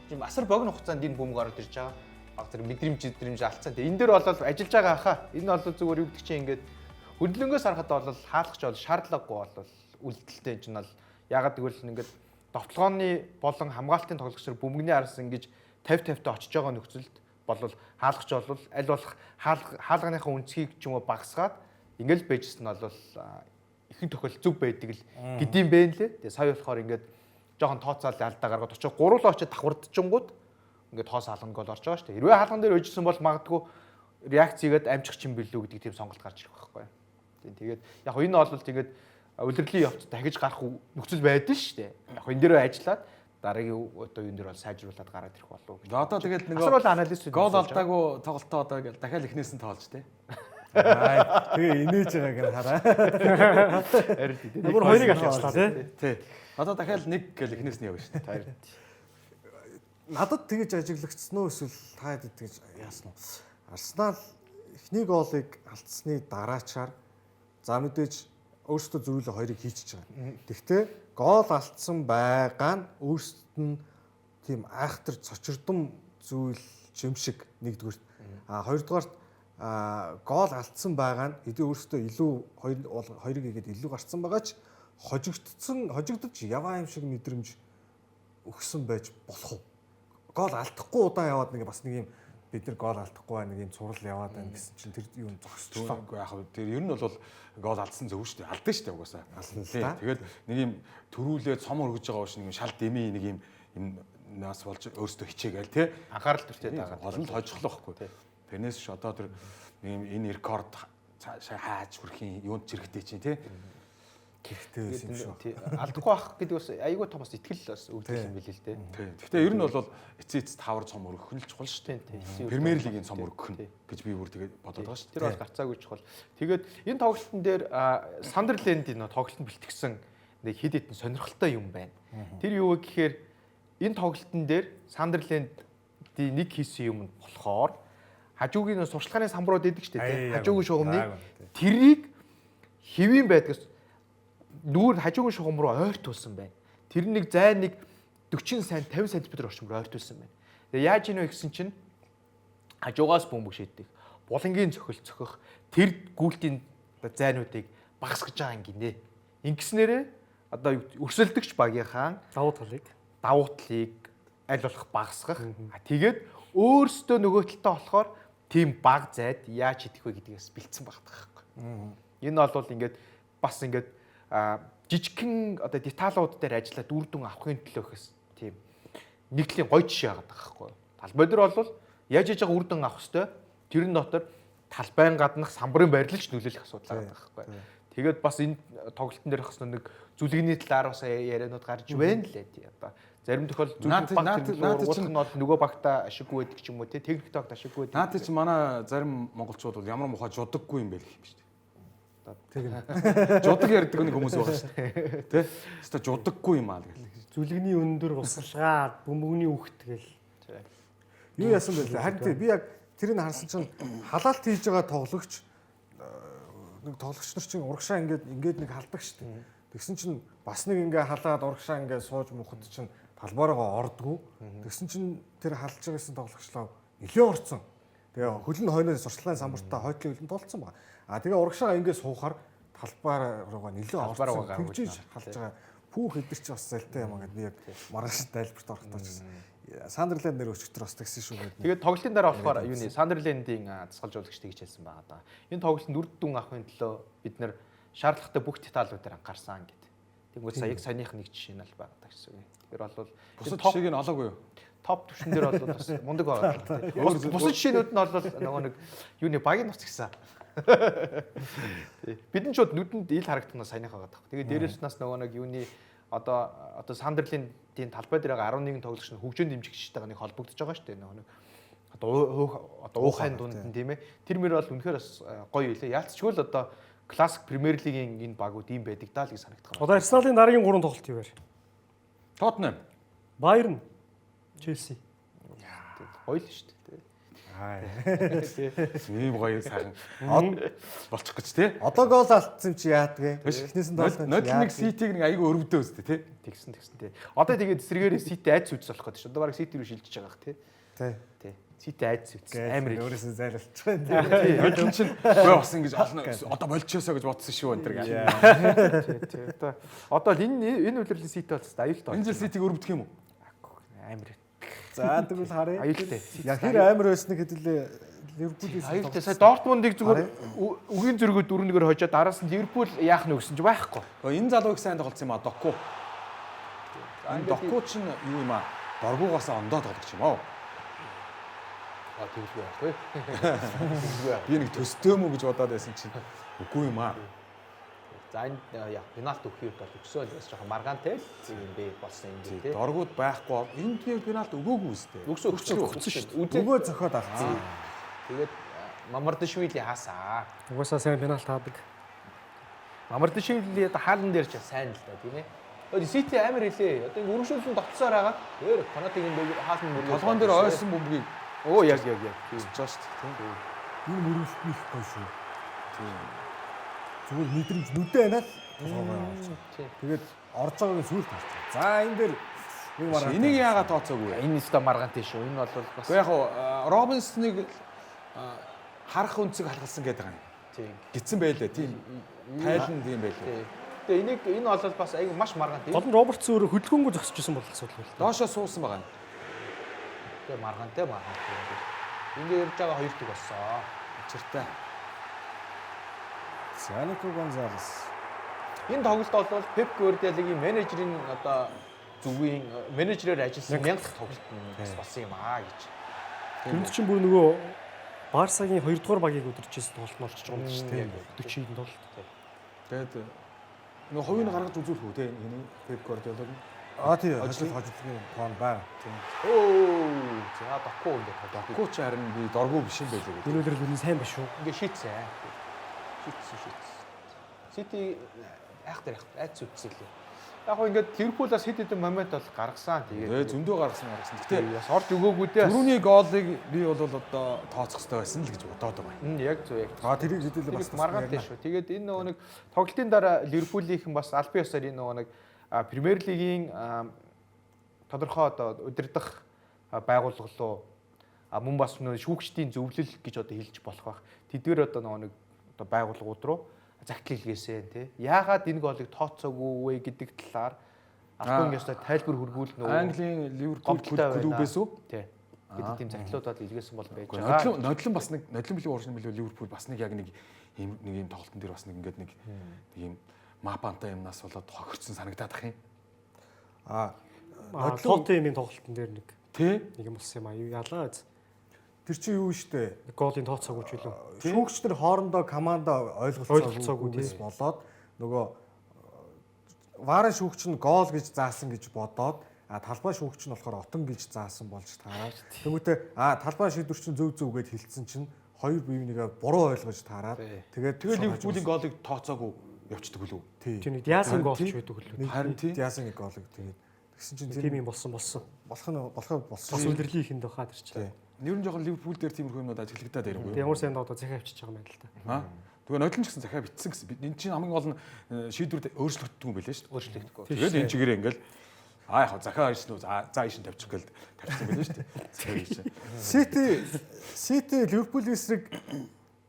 Тийм асар богино хугацаанд энэ бөмбөг ороод ирж байгаа. Баг тэр мэдрэмж алдсан. Тэгээ энэ дээр бол ажиллаж байгаа хаа. Энэ бол зүгээр юу гэдэг чинь ингээд хөдөлгөөс харахад бол хаалгач бол шаардлагагүй бол үлдэлтэй чинь бол ягаад гэвэл ингээд довтлооны болон хамгаалтын тоглогчдор бөмбөгний араас ингэж 50-50-тай очиж байгаа нөхцөлд бол хаалгач бол аль болох хаалганыхаа үнцгийг ч юм уу багасгаад ингээл байжсэн нь бол ихэнх тохиолдолд зүг байдаг л гэдэм бэ лээ. Тэгээ сая болохоор ингээд жоохон тооцоолын алдаа гаргаад очиж гуруулаа очиж давхардчингууд ингээд тоос хаалган гол орж байгаа шүү дээ. Хэрвээ хаалган дээр өжсөн бол магадгүй реакцгээд амжих чинь билүү гэдэг тийм сонголт гарч ирэх байхгүй. Тэгээд яг энэ бол тэгээд улирлын явц дахиж гарах нөхцөл байдсан шүү дээ. Яг энэ дээрээ ажиллаад дараагийн одоо энэ дээр бол сайжруулад гараад ирэх болов. Одоо тэгээд нэг асар бол анализ гол алдаагүй тоглолтоо одоо ингээл дахиад эхнээс нь тоолж те. Тэгээ инээж байгааг нь хараа. Нөгөө хоёрыг алхачлаа тий. Одоо дахиад нэг гэл эхнээс нь явна шүү дээ. Надад тэгэж ажиглагдсан уу эсвэл та хэд тэгэж яасан уу? Арсенал эхний гоолыг алдсны дараачаар за мэдээж өөрсдөө зөвлө хоёрыг хийчихэж байгаа. Тэгвэл гол алдсан байгаа нь өөрсдөд нь тийм айхтар цочирдом зүйл юм шиг нэгдүгürt. Хоёрдугаарт гол алдсан байгаа нь хэдий өөрсдөө илүү хоёрыг хийгээд илүү гарцсан байгаа ч хожигдож яваа юм шиг мэдрэмж өгсөн байж болох уу? Гол алдахгүй удаан яваад нэг бас нэг юм бид нар гол алдахгүй нэг юм цуврал яваад байна гэсэн чинь тэр юу зогсчихлоо. Үгүй яг тэр ер нь бол гол алдсан зөв шүү дээ. Алдсан шүү дээ угаасаа. Алдсан л та. Тэгээд нэг юм төрүүлээд цом өргөж байгаа биш нэг шал дэмий нэг юм нас болж өөрсдөө хичээгээл тий. Анхаарал төртөө дагаад. Гол нь хожглох байхгүй. Тэрнээс ш одоо тэр нэг юм энэ рекорд хааж хүрхийн юунд зэрэгтэй чинь тий. Хэрэгтэй байсан юм шүү. Алдахгүй байх гэдэг бас айгүй том бас итгэл бас өгдөг юм билээ л дээ. Гэхдээ ер нь бол эцээц тавар цом өргөх нь л чухал шүү дээ. Премьер лигийн цом өргөх нь гэж би бүр тэгээд бодоод байгаа шүү. Тэр бол гарцаагүй чухал. Тэгээд энэ тоглолтын дээр Сандерлендийн тоглолтод бэлтгэсэн нэг хэд хэдэн сонирхолтой юм байна. Тэр юу вэ гэхээр энэ тоглолтын дээр Сандерлендийн нэг хийсэн юм нь болохоор хажуугийн сурчлагын самбарууд идэг шүү дээ. Хажуугийн шугамны тэрийг хэвийн байдгаас нүүр хажуугийн шугам руу ойртуулсан байна. Тэр нэг зай нэг 40 см 50 см орчмоор ойртуулсан байна. Тэгээ яаж ийнө гэсэн чинь хажуугаас бөмбөг шийддэг. Булангийн цохил цохих тэр гүйлтийн зайнуудыг багасгаж байгаа юм гинэ. Ингэснээрээ одоо өрсөлдөгч багийнхаа давуу талыг аль болох багасгах. Тэгээд өөрсдөө нөгөө талтай болохоор тийм баг зайд яаж хийх вэ гэдгээс бэлдсэн багтах байхгүй. Энэ бол ингээд бас ингээд жижигхэн одоо деталууд дээр ажиллаад үр дүн авахын төлөөхөөс тийм нэгдлийн гоё жишээ байгаа байхгүй. Талбай дээр бол яаж яаж байгаа үр дүн авах хэвээр тэрэн дотор талбайн гаднах самбарын байрлалч нөлөөлөх асуудал байгаа байхгүй. Тэгээд бас энэ тоглолтын дээр хас нэг зүлгэний талаар бас яриануд гарч байна лээ тий. Одоо зарим тохиолдолд зүлэг баг нөгөө багта ашиггүй байдаг ч юм уу тий. Техник тогт ашиггүй байдаг. Наад чи манай зарим монголчууд бол ямар мухаа жудаггүй юм бэ гэх юм шүү дээ. Тэг. Жудаг ярьдаг нэг хүмүүс байгаа шүү дээ. Тэ? Хэвээ жудаггүй юм аа гэл. зүлгэний өндөр бусалгаад бөмбөгний үхт гэл. Юу яасан бэ? Харин би яг тэрийг харсан чинь халаалт хийж байгаа тоглогч нэг тоглогч нар чинь урагшаа ингээд нэг халдаг шүү дээ. Тэгсэн чинь бас нэг ингээ халаад урагшаа ингээ сууж мөхөд чинь талбаараа ордгоо. Тэгсэн чинь тэр халж байгаасэн тоглогчлоо нэлээ орцсон. Тэгээ хөлн хойноос сурчлагын самбартаа хойтлын хөлн толцсон байна. Тэгээ урагшаа ингээ суухаар талбаар руугаа нэлээ орцсон. Тэгжиж халж байгаа. Пүүх эдэр чи бас залтай юм аа гэд би яг маргааш тайлбарт орохдоо ч гэсэн Сандерленд нэр өчтөр бас тэгсэн шүү гэдэг. Тэгээд тоглолтын дараа болохоор юуны Сандерлендийн засгалжуулагч тэгж хэлсэн байгаа даа. Энэ тоглолтод үр дүн авахын төлөө бид нэр шаардлагатай бүх деталуудаар анхаарсан гэд. Тэгвэл сая яг саяных нэг жишээ нь л байгаа гэсэн үг. Тэр бол бусад жишээг нь олоогүй юу? Топ төвшин дээр бол бас мундаг байгаа. Бусад жишээнүүд нь бол нөгөө нэг юуны багийн нуц гэсэн. Бидний ч бод нүдэнд ил харагдана саяных байгаа. Тэгээд дээрээс нас нөгөө нэг юуны одоо Сандерлендийн талбай дээр байгаа 11 тоглогч нь хөгжөөнд дэмжигчтэйгээ нэг холбогдож байгаа шүү дээ. Нөгөө нэг одоо уухайн дунд нь тийм ээ. Тэр мөр бол үнэхээр бас гоё үлээ. Яалтчгүй л одоо классик Премьер Лигийн энэ багууд ийм байдаг даа л гэж санагдах байна. Одоо Арсеналын дараагийн 3 тоглолт юу вэ? Тоттенхэм, Байерн, Челси. Гоё л шүү дээ. ийм гоё сайхан болчих гэж тий. Одоо гол алдсан чи яадг вэ? Эхнээс нь доолсон. 0-1 Ситиг нэг айгүй өрөвдөө үстэй тий. Тэгсэн тий. Одоо тэгээд эсрэгээрээ Сити айц үз болох гэдэг шүү. Одоо бараг Сити рүү шилжиж байгаа х тий. Тий. Сити айц үз. Амар их. Өөрөөсөө зайлшчих байна. Нодлон чинь бөө бас ингэж одоо болчихосоо гэж бодсон шүү энэ гэх. Тий. Одоо л энэ үлрэлийн Сити бол аюултай. Энэ жил Ситиг өрөвдөх юм уу? Амар. За тэгвэл харъя. Аюултай. Яг хэр амар байсныг хэдүүлээ Ливерпулээс. Аюултай. Сая Дортмундыг зүгээр үгийн зөргөө 4-1-ээр хожоод араас нь Ливерпул яах нь гэсэн чи байхгүй. Энэ залууг сайн тоглосон юм а Доку. Энэ Доку чинь юу юм а? Доргуугаас ондоо тоглож юм аа. Тэгвэл яахгүй. Би нэг төстэй мүү гэж бодоод байсан чинь үгүй юм аа. За энэ яа пенальт өгөх үед бол өксөөл бас жоохон маргаантай л юм бэ болсон юм дээ. Доргууд байхгүй. Энд тийм пенальт өгөөгүй үстэй. Өгсөн шүү дээ. Өгөө зөхиод авсан. Тэгээд Мамардашвили хаасаа. Угаасаа сайн пенальт хаадаг. Мамардашвили одоо хаалан дээр ч сайн л да тийм ээ. Одоо Сити амар хэлээ. Одоо ингэ өргөжүүлэн тогтсоор байгаа. Тэр Конатиг энэ хаалан мөргөө. Толгоон дээр ойсон бөмбөгийг оо яг тийм жоо шүү дээ. Энэ мөрөвлөлт их гоё шүү. Тийм. Зүгээр мэдрэмж нүдэ байна л. Тэгээд орж байгаагийн сүйд харчих. За энэ дээр нэг маргаан. Энийг яагаад тооцоогүй вэ? Энэ өстө маргаантай шүү. Энэ бол бас. Гэхдээ яг Робинсныг харах үнцэг халгалсан гэдэг юм. Тийм. Гитсэн байлээ. Тийм. Тайлан тийм байлээ. Тэгээ энэ бол бас айгүй маш маргаантай. Гол нь Робертс өөр хөдөлгөөнгөө зогсож исэн бол асуудал байл. Доошоо суусан байгаа юм. Тэгээ маргаантай. Ингээ ярьж байгаа 2 төг болсон. Учиртай. Нико Гонзалес. Энэ тоглолт бол Пеп Гвардиолагийн менежерийн одоо зүгийн менежерээр ажилласан 1000 тоглолт нь болсон юм аа гэж. Тэнд чинь бүр нөгөө Барсагийн 2 дугаар багийг өдөрчөөс тоглолт нь олчиж байгаа юм шүү дээ. 40 хэдэн тоглолт. Тэгээд нөгөө хувийг нь гаргаж үзүүлэх үү те энэ Пеп Гвардиолаг нь. Тийм хожигдгийн тоон байна. Оо за Доку ингээ тоглолт. Доку ч харин би доргуу биш юм байлээ гэдэг. Энэ үлрэл үнэн сайн ба шүү. Ингээ шийдсэн. Сити айхтар айц үтсэлээ. Яг гоо ингээд Ливерпулаас хэд хэдэн момент бол гаргасан. Тэгээ зөндөө гаргасан. Гэтэ бас орж өгөөгүй дээ. Түрүүний гоолыг би бол одоо тооцох хэрэгтэй байсан л гэж бодоод байгаа. Яг зөв яг. Тэрийг хэдүүлээ бас маргаат дээ шүү. Тэгээд энэ нөгөө нэг тоглолтын дараа Ливерпулийнхэн бас аль биесээр энэ нөгөө нэг Премьер лигийн тодорхой одоо удирдах байгууллага руу мөн бас нөгөө шүүгчдийн зөвлөл гэж одоо хэлж болох байх. Тэдгээр одоо нөгөө нэг одоо байгууллагууд руу загтал хийлгээсэн тий. Яагаад энэ голыг тооцоогүй вэ гэдэг талаар албан ёстой тайлбар хөргүүл нөгөө Английн Ливерпул клубээс үү? Тий. Гэдэг тийм загтлуудад илгээсэн бол байж байгаа. Нодлон бас нэг нодлон билүү ууршин билүү Ливерпул бас нэг яг нэг ийм тоглолтын дээр бас нэг ингээд нэг ийм мапантай юмнаас болоод хохирцсон санагдаад ах юм. Тоттенхэмийн тоглолтын дээр нэг тий юм болсон юм аа. Юу ялаа. Тэр чинь юу штэ? Голын тооцоогүй ч үлээ. Шүүгч нар хоорондоо команда ойлголцоогүйгээс болоод нөгөө варын шүүгч нь гол гэж заасан гэж бодоод талбай шүүгч нь болохоор отон гэж заасан болж таараад тэгмээтэй талбай шийдвэр чинь зөв гэд хэлсэн чинь хоёр бие бинийгээ буруу ойлгож таараад тэгээд Ливерпулийн голыг тооцоогүй явцдаг үлээ. Тийм нэг Диасын гол ч байдаг үлээ. Харин тийм Диасын голыг тэгээд тэгсэн чинь тийм юм болсон. болох болсон. Бас үлрэлийн ихэнд бахаа тэр чинь. Нэр нь жоохон Ливерпул дээр тиймэрхүү юмнууд ажиглагдаад байргүй. Ямар сайн одоо захиа авчиж байгаа юм байна л та. Тэгээ нодлон ч гэсэн захиа битсэн гэсэн. Энэ чинь хамгийн гол нь шийдвэрд өөрчлөгддөг юм байлээ шүү дээ. Өөрчлөгдөхгүй. Тэгээд энэ чигээр ингээл яг захиа ирсэн үү? За ишин тавьчих гээл тавьчихсан байлээ шүү дээ. Сити Ливерпулийн эсрэг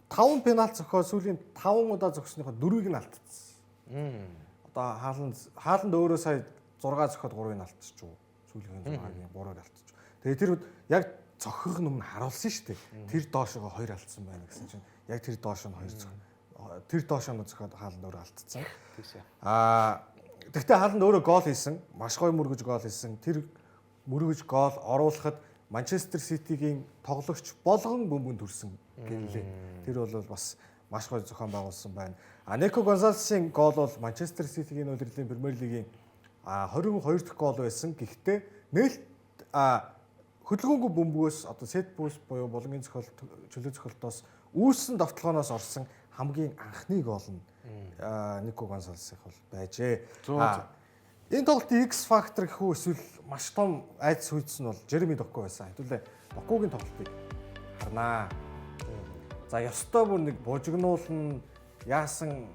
5 пенальт зохио сүүлийн 5 удаа зогсныхоо 4-ийг нь алдчихсан. Одоо хааланд өөрөө сая 6 зохиод 3-ыг нь алдчихв. Сүүлийн 6-ыг 3-ыг алдчихв. Тэгээ тэр яг цохих өмнө харуулсан шүү дээ. Тэр доошоо 2 алдсан байна гэсэн чинь яг тэр доош нь 2 зохио. Тэр доошоо нь зохиод хааланд өөрөө алдсан. Тэгвэл хааланд өөрөө гол хийсэн. Маш гоё мөргөж гол хийсэн. Тэр мөргөж гол оруулахад Манчестер Ситигийн тоглогч болгон бөмбөг төрсөн гэлээ. Тэр бол бас маш гоё зохион байгуулсан байна. Нико Гонзалесийн гол бол Манчестер Ситигийн удирдлагын Премьер лигийн 22 дахь гол байсан. Гэхдээ нээлт хөдөлгөөнгүй бөмбөгөөс одоо сет пүүс буюу булангийн чөлөө зохиолтоос үүссэн довтлогооноос орсон хамгийн анхны гол нь Нико Гонсалесийнх бол байжээ. Энэ тоглолтын X factor гэх үү эсвэл маш том айц сүйдс нь бол Жереми Доку байсан. Хэдүүлээ Докугийн тоглолтыг харнаа. За ёстой бүр нэг бужигнуулна яасан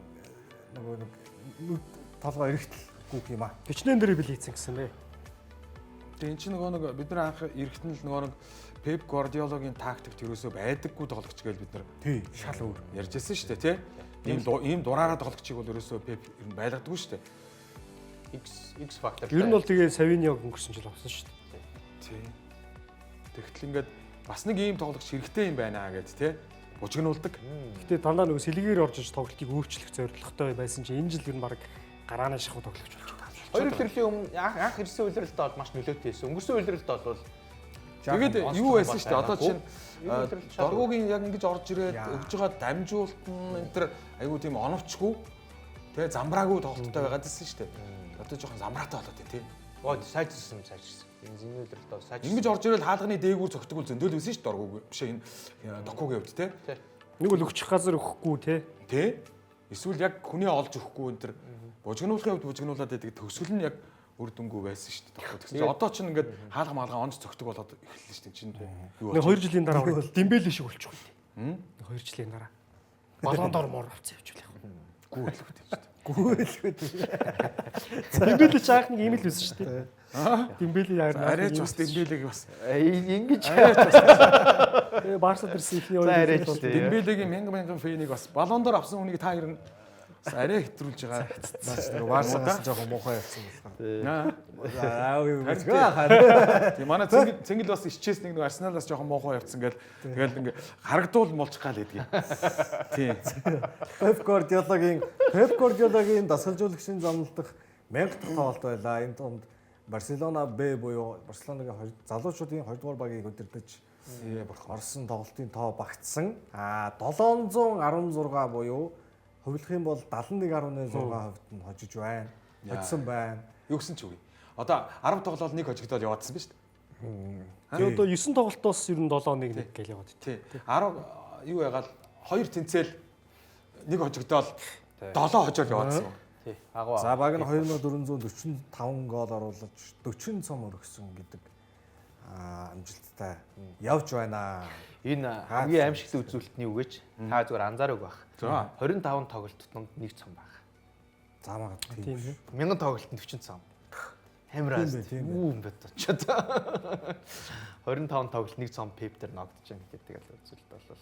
нөгөө нэг толгой эргэтэл гүөх юм аа. Бичнэн дээр бил хийцэн гэсэн бэ. Тэгээ эн чинь нөгөө бид нар анх эргэтэн л нөгөө Пеп Гвардиолагийн тактикт ерөөсөө байдаггүй тоглогч гэж бид нар шал өөр ярьжсэн шүү дээ тий. Ийм дураараа тоглогчийг бол ерөөсөө Пеп ер нь байлгадаггүй шүү дээ. X factor. Ер нь бол тэгээ Савиньог өнгөрсөн жил авсан шүү дээ. Тий. Тэгтэл ингээд бас нэг ийм тоглогч хэрэгтэй юм байна гэд тий. Бужигнуулдаг. Гэтэ дандаа нөгөө сэлгээр орж иж тоглолтыг өөрчлөх зорилготой байсан чинь энэ жил ер нь баг гарааны шахуу тоглогч болж байгаа. Хоёр үлрэлийн өмнө анх ирсэн үлрэлтээ бол маш нөлөөтэй байсан. Өнгөрсөн үлрэлтээ бол тэгээд юу байсан шүү дээ. Одоо чинь доргуугийн яг ингэж орж ирээд өгж байгаа дамжуулт нь энэ төр айгуу тийм оновчгүй тэгээ замбраагүй тоглолттой байгаад байсан шүү дээ. Одоо жоохон замбраатай болоод тий. Оо сайжирсан. Энэ зэний үлрэлт бол сайжирсан. Ингэж орж ирээд хаалганы дээгүүр цогтгол зөндөөл байсан шүү дээ доргууг. Биш энэ докугийн хувьд тий. Нэг бол өгчих газар өгөхгүй тий. Тий. Эсвэл яг хүний олж өгөхгүй энэ төр бужигнуулахын хувьд бужигнуулаад байдаг төгсгөл нь яг үр дүнгүй байсан шүү дээ. Тэгсэн чинь одоо ч ингээд хаалга маалга онц цогтөг болоод эхэллээ шүү дээ. Чинь юу болчих. 2 жилийн дараа Дембеле шиг болчих үү? 2 жилийн дараа. Балондор мор авцсан явж байх. Гүйлгүүд юм шүү дээ. Гүйлгүүд. Дембеле чаах нэг юм л байсан шүү дээ. Дембеле яарна. Арайч бас Дембелег бас ингэж Барса дэрсэн ихний арайч Дембелегийн мянган фэнийг бас балондор авсан хүнийг та ер нь Арай хэтрүүлж байгаа. Наач нэг Барсагаас жоохон муухай явсан болохоор. Аа юу Тийм манай цэнгэл бас ичээс нэг Арсеналаас жоохон муухай явцсан гэл тэгэл ингээ харагдуул мулчих гал гэдгийг. Тийм. Пеп Гвардиолагийн дасгалжуулагчийн замналдах 1000 дахь тоглолт байлаа. Энэ тунд Барселона Б буюу Барселонагийн залуучуудын 2 дугаар багийг удирдах Орсын тоглолтын тоо багтсан. 716 буюу хувилах юм бол 71.6% нь хожиж байна. Хоцсон байна. Юу гэсэн ч үгүй. Одоо 10 тоглолт нэг хожигдоод яваадсан биз дээ. Тэгээ одоо 9 тоглолтоос ер нь 7-1 гэж яваад байна. Тий. 10 юу ягаал 2 тэнцэл нэг хожигдоод 7 хожоод яваадсан. Тий. Агуу. За баг нь 2445 гол оруулаж 40 цом өргөсөн гэдэг амжилттай явж байна. Энэ хамгийн аимшигт үзүүлэлтний үгэж та зүгээр анзаараг байх. 25 тоглолт тутамд 1 цом баг. За магадгүй тийм. 1000 тоглолтод 40 цом. Хамраа юм бод очоод 25 тоглолт 1 цом Пептер ногдож байна гэдэг л үзүүлэлт болов.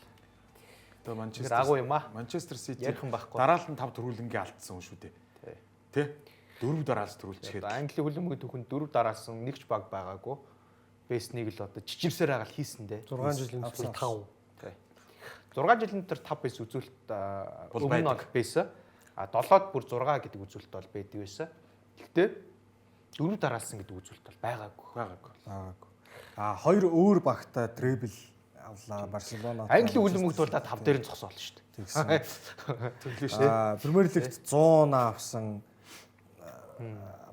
Одоо Манчестер агуу юм аа. Манчестер Сити ярих юм байхгүй. дараалал нь 5 төрүүлэнгээ алдсан шүү дээ. Тэ? 4 дараалал төрүүлчихэд. Англи хөлбөмбөгийн түүхэнд 4 дараалсан нэгч баг байгаагүй. Бэснийг л одоо чичирсээр агаал хийсэн дээ. 6 жилийн дотор 5. Тий. 6 жилийн дотор 5 бэс үзүүлэлт өмнө нь бэс. 7-д бүр 6 гэдэг үзүүлэлт бол байдаг байсан. Гэхдээ 4 дараалсан гэдэг үзүүлэлт бол байгаагүй. Хоёр өөр багтаа требл авлаа Барселона. Англи хөлбөмбөгт бол 5 дээр нь зогсоол шүү дээ. Тэглээ шүү. Премьер лигт 100 авсан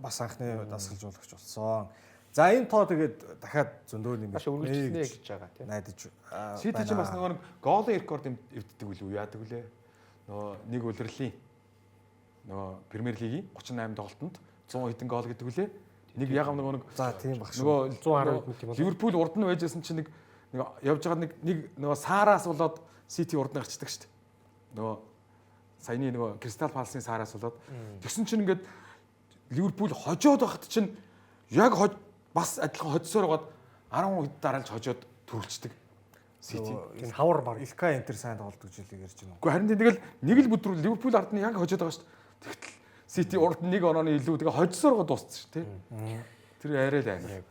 бас анхны дасгалжуулагч болсон. За энэ тоо тэгээд дахиад зөндөө нэмэх. Маш үргэлжлэнэ гэж байгаа тийм. Найдаж. Сити ч бас нөгөө голын рекорд эвддэг үлээ яадаг үлээ. Нөгөө нэг улирлын нөгөө Премьер лигийн 38 тоглолтод 100 хэдэн гол гэдэг үлээ. Нэг яг нөгөө нэг за тийм баг шүү. Нөгөө 110 гэдэг юм. Ливерпул урд нь байжсэн чинь нэг явж байгаа нэг нөгөө Саараас болоод Сити урд нь гарчдаг шүү дээ. Нөгөө саяны нөгөө Кристал Паласын Саараас болоод тэгсэн чинь ингээд Ливерпул хожоод байхад чинь яг бас адилхан хоцсоор гоод 10 хэд дараалж хожоод төрүүлцдэг. Сити. Энэ хавар баг. Илка Интер сайн тоглолдог жилийг ярьж байна. Үгүй харин тэгэл нэг л бүдрүүл Ливерпул ард нь яг хожоод байгаа шүү дээ. Тэгтэл Сити урд нь нэг онооны илүү тэгээ хоцсоор гоод дууссан шүү дээ. Тэр арай л амар.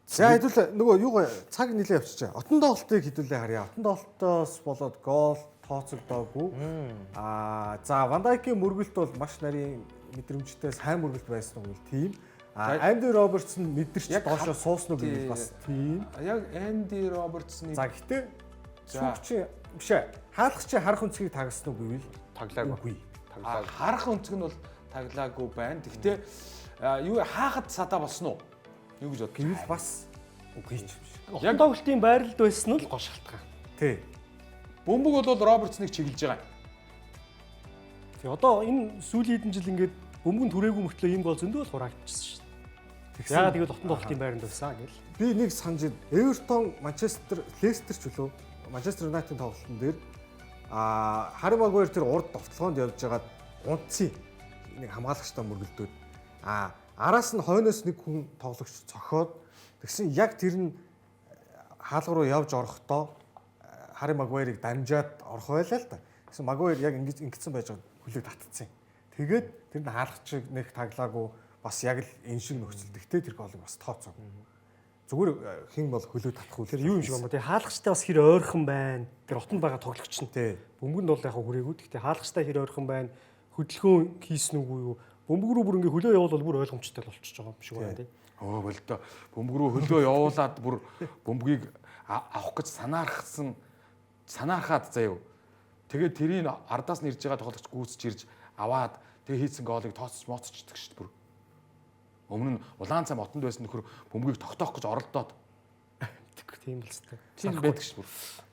За хэдүүл нөгөө юу цаг нилээ явчихжээ. Отон тоглолтыг хэдүүлээ харъя. Отон тоглолтоос болоод гол тооцогдоогүй. За Ван Дайкийн мөргөлт бол маш нарийн мэдрэмжтэй сайн мөргөлт байсан уу гэвэл тийм. Анди Робертсон мэдэрч доошоо суусан уу гэвэл бас тийм. Яг Анди Робертсны за гэхдээ сүүгч биш ээ. Хаалгач харах өнцгийг тагсан уу гэвэл таглаагүй. Харах өнцөг нь бол таглаагүй байна. Гэхдээ юу хаахад садаа болсон уу? Юу гэж бодож гэвэл бас үгүй ч биш. Яг тоглолтын байралд байсан нь л гол шалтгаан. Тий. Бөмбөг бол Робертсныг чиглэж байгаа. Тий одоо энэ сүүлийн хэдэн жил ингээд бөмбөг түрээгүй мөртлөө ийм гол зөндөө л хураагдчихсан шүү дээ. Яагаад тэгээд отон тоглолтын байранд байсан гэл. Би нэг санаж байна. Эвертон, Манчестер, Лестер ч үлээ. Манчестер Юнайтед тоглолтын дээр Харри Магуайр тэр урд довтлогоонд явж байгаад унтцын нэг хамгаалагчтай мөргөлдөөд араас нь хойноос нэг хүн тоглогч цохоод тэгсэн яг тэр нь хаалга руу явж орохдоо Харри Магуайрыг дамжаад орох байлаа л та. Тэгсэн Магуайр яг ингэсэн байж байгаа хүлээг татцсан. Тэгээд тэр нь хаалгач нэг таглаагүй бас яг л энэ шиг нөхцөл. Тэгтээ тэр голыг бас тооцоо. Зүгээр хэн бол хөлөө татах үү? Тэр юу юм шиг юм бэ? Хаалгачтай бас хэр ойрхон байна. Тэр отонд байгаа тоглогч нь те. Бөмбөгөнд бол яг хүрээгүй. Гэхдээ хаалгачтай хэр ойрхон байна. Хөдөлгөөн хийсэн үгүй юу? Бөмбөг рүү бүр ингээ хөлөө явуул бүр ойлгомжтой л болчихж байгаа юм шиг байна те. Болтой. Бөмбөг рүү хөлөө явуулаад бүр бөмбөгийг авах гэж санаархаад заяа. Тэгээд тэрийг ардаас нь ирж байгаа тоглогч гүйцэж ирж аваад тэгээ хийсэн голыг тооцож моцчихдаг шүү дээ бүр. Өмнө нь улаан цам отонд байсан нөхөр бөмбөгийг тогтоох гэж оролдоод тийм л хэвээр. Тийм байдаг шүү бүр.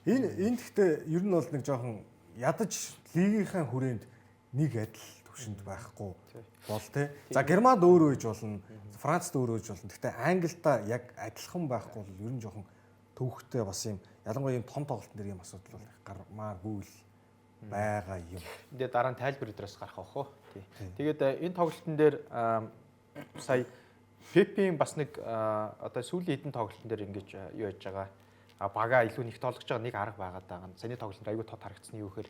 Энэ гэхдээ ер нь бол нэг жоохон ядаж лигийнхаа хүрээнд нэг адил төвшөнд байхгүй бол тий. За Германд өөр үеж болно, Францд өөр үеж болно. Гэхдээ Англидаа яг адилхан байхгүй бол ер нь жоохон төвхтэй бас юм. Ялангуяа ийм том тоглолтын дээр ийм асуудал бол гармааргүй л байгаа юм. Энд дараа нь тайлбар өдрөөс гарах ах уу. Тэгээд энэ тоглолтын дээр сая Пепийн бас нэг одоо сүүлийн хэдэн тоглолтын дээр ингэж юу яж байгаа. Бага илүү нэг тоглож байгаа нэг арга байгаад байгаа. Саяны тоглолтод аюу тод харагдсан юу гэхээр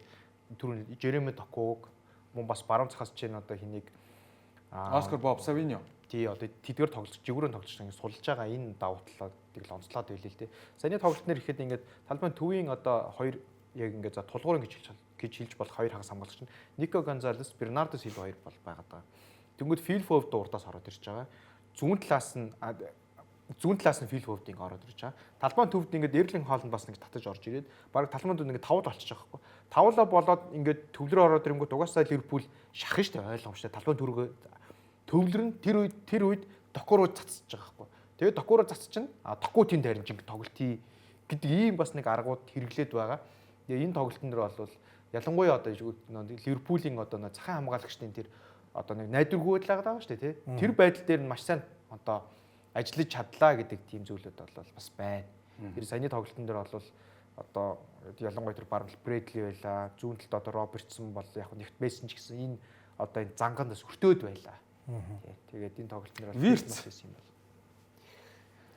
түрүүн Жереми Докуг мөн бас баруун цахаас чинь одоо хэнийг Оскар Боб Савиньо. тий одоо тэдгээр тоглож жигүүрэн тоглож ингэ сулж байгаа энэ давуу талуудыг л онцлоод байлээ л дээ. Саяны тоглолт нэр ихэд ингээд талбайн төвийн одоо хоёр яг ингээд за тулгуурын гэж хэлж болох хоёр хагас хамгаалагч нь Нико Гонзалес, Бернардо Силва хоёр бол байгаад байгаа. Тэнгүүд Фил Фовд урдаас ороод ирж байгаа. Зүүн талаас нь Фил Фовд ингэ ороод ирж байгаа. Талбайн төвд ингээд Эрлинг Хоолнд бас нэг татаж орж ирээд баг талбайн төвд ингээд тавд болчихж байгаа байхгүй. Тавлаа болоод ингээд төвлөрөө ороод ирэнгүүт угаасаа Ливерпул шахах шүү дээ ойлгомжтой. Талбайн түргөө төвлөр нь тэр үед доку руу цацж байгаа байхгүй. Тэгээд доку руу цацчихна. Доку тэнд харин жинг тоглолтий гэдэг ийм бас нэг аргууд хэрэглээд байгаа. Тэгээ энэ тоглолтын дээр бол ялангуяа одоо Ливерпулийн одоо захын хамгаалагчдын тэр одоо нэг найдваргүй байдал байгаа шүү дээ тий. Тэр байдал дээр нь маш сайн одоо ажиллаж чадлаа гэдэг тийм зүйлүүд бол бас байна. Тэр саяны тоглолтын дээр бол одоо ялангуяа тэр баруун Брэдли байлаа. Зүүн талд одоо Робертсон бол яг нэгт байсан ч гэсэн энэ одоо энэ зангандас өртөөд байлаа. Тэгээд энэ тоглолтын дээр Вирц юм бол.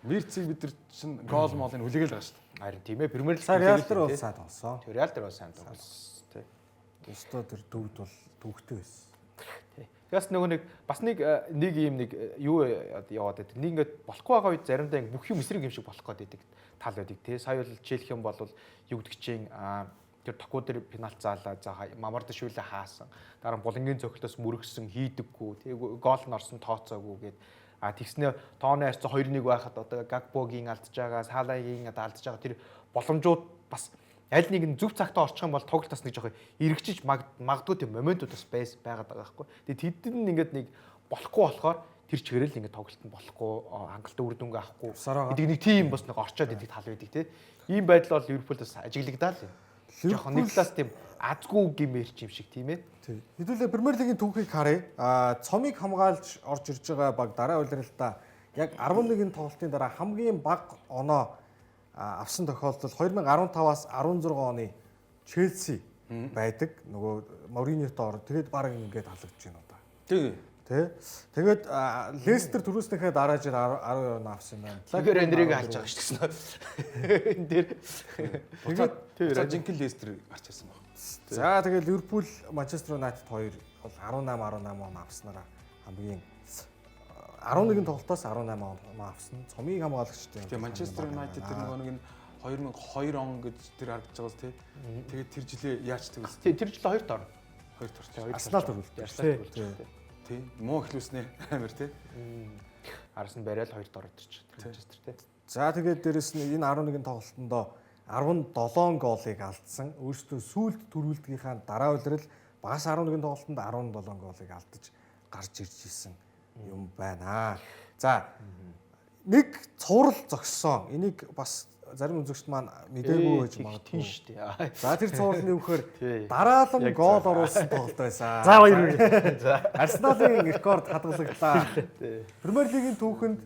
Вирцийг бид нар чинь гол молыг хүлээгээл байгаа шүү дээ. Харин тийм ээ Премьер Лиг Реал дээр бол сайн тоглосон. Реал дээр бол сайн тоглосон тий. Өстөө тэр дөвд бол төвхтэй байсан. Тэгээс нөгөө нэг бас нэг ийм нэг юу яваад байдаг. Нэг ингээд болохгүй байгаа үед заримдаа ингээд бүх юм эсрэг юм шиг болох гээд байдаг тал байдаг тий. Сая бол жишээлх юм бол юу гэдэг чинь тэр току дээр пенальт заалаа Мамардашвили хаасан. Дараа нь булангийн цогцолтоос мөрөгсөн хийдэггүй. Тэгээ гол нь орсон тооцоогүй гээд тэгснэ тооны харьцаа 2-1 байхад одоо Гагбогийн алдж байгаа, Салагийн алдж байгаа тэр боломжууд бас аль нэг нь зөв цагтаа орчих юм бол тоглолт бас нэг жоохон эргэжиж магадгүй тийм моментууд бас байгаад байгаа байхгүй. Тэгээд тэд нь ингээд нэг болохгүй болохоор тэр чигээрэл ингээд тоглолт нь болохгүй хангалттай үр дүнгээ авахгүй гэдэг нэг тийм бас нэг орчоод идэг тал байдаг тийм. Ийм байдал бол Ливерпулээс ажиглагдаа л юм. Жоохон нэг талаас тийм азгүй гимэрч юм шиг тийм ээ. Тий. Хэдүүлээ Премьер Лигийн түүхийг харъя. Цомыг хамгаалж орж ирж байгаа баг дараа удирдалтаа яг 11 тоглолтын дараа хамгийн бага оноо авсан тохиолдол 2015-аас 16 оны Челси байдаг. Нөгөө Мориньотоо ороод тэгээд баг ингээд халагдж байна одоо. Тий. Тэгээд Лестер түрүүснийхээ дараа жир 12 оноо авсан байна. Тэгэхээр Эндрийг алж байгаа шүү дээ. Энд дээр тэгээд жинхэнэ Лестер гарч ирсэн баг. За тэгээд Ливерпул, Манчестер Юнайтед хоёр бол 18 оноо авснараа хамгийн 11 тоглолтоос 18 оноо авсан. Цомыг хамгаалагчтай. Тэгээ Манчестер Юнайтед тэр нөгөө нэг нь 2002 он гэж тэр харагдаж байгаас тий. Тэгээд тэр жилээ яаж тэгвэл тэр жил хоёрт орно. Хоёрт орсон. Арсенал төрүүлсэн. Тий. Муу эхлүүлснээр амар тий. Арс нь барайл хоёрт ороод ирчих. Манчестер тий. За тэгээд дээрэс нь энэ 11 тоглолтонд 17 голыг алдсан. Өөрөөсөө сүүлд төрүүлдгийнхаа дараа улирал багас 11 тоглолтонд 17 голыг алдаж гарч ирж исэн юм байна. За нэг цуврал зогссон. Энийг бас зарим үзэгчд маань мэдээгүй байж магадгүй шүү дээ. За тэр цуврал нь юу гэхээр дараалан гол оруулсан тоглолт байсан. За баяр. За Арсеналын рекорд хадгалагдлаа. Премьер Лигийн түүхэнд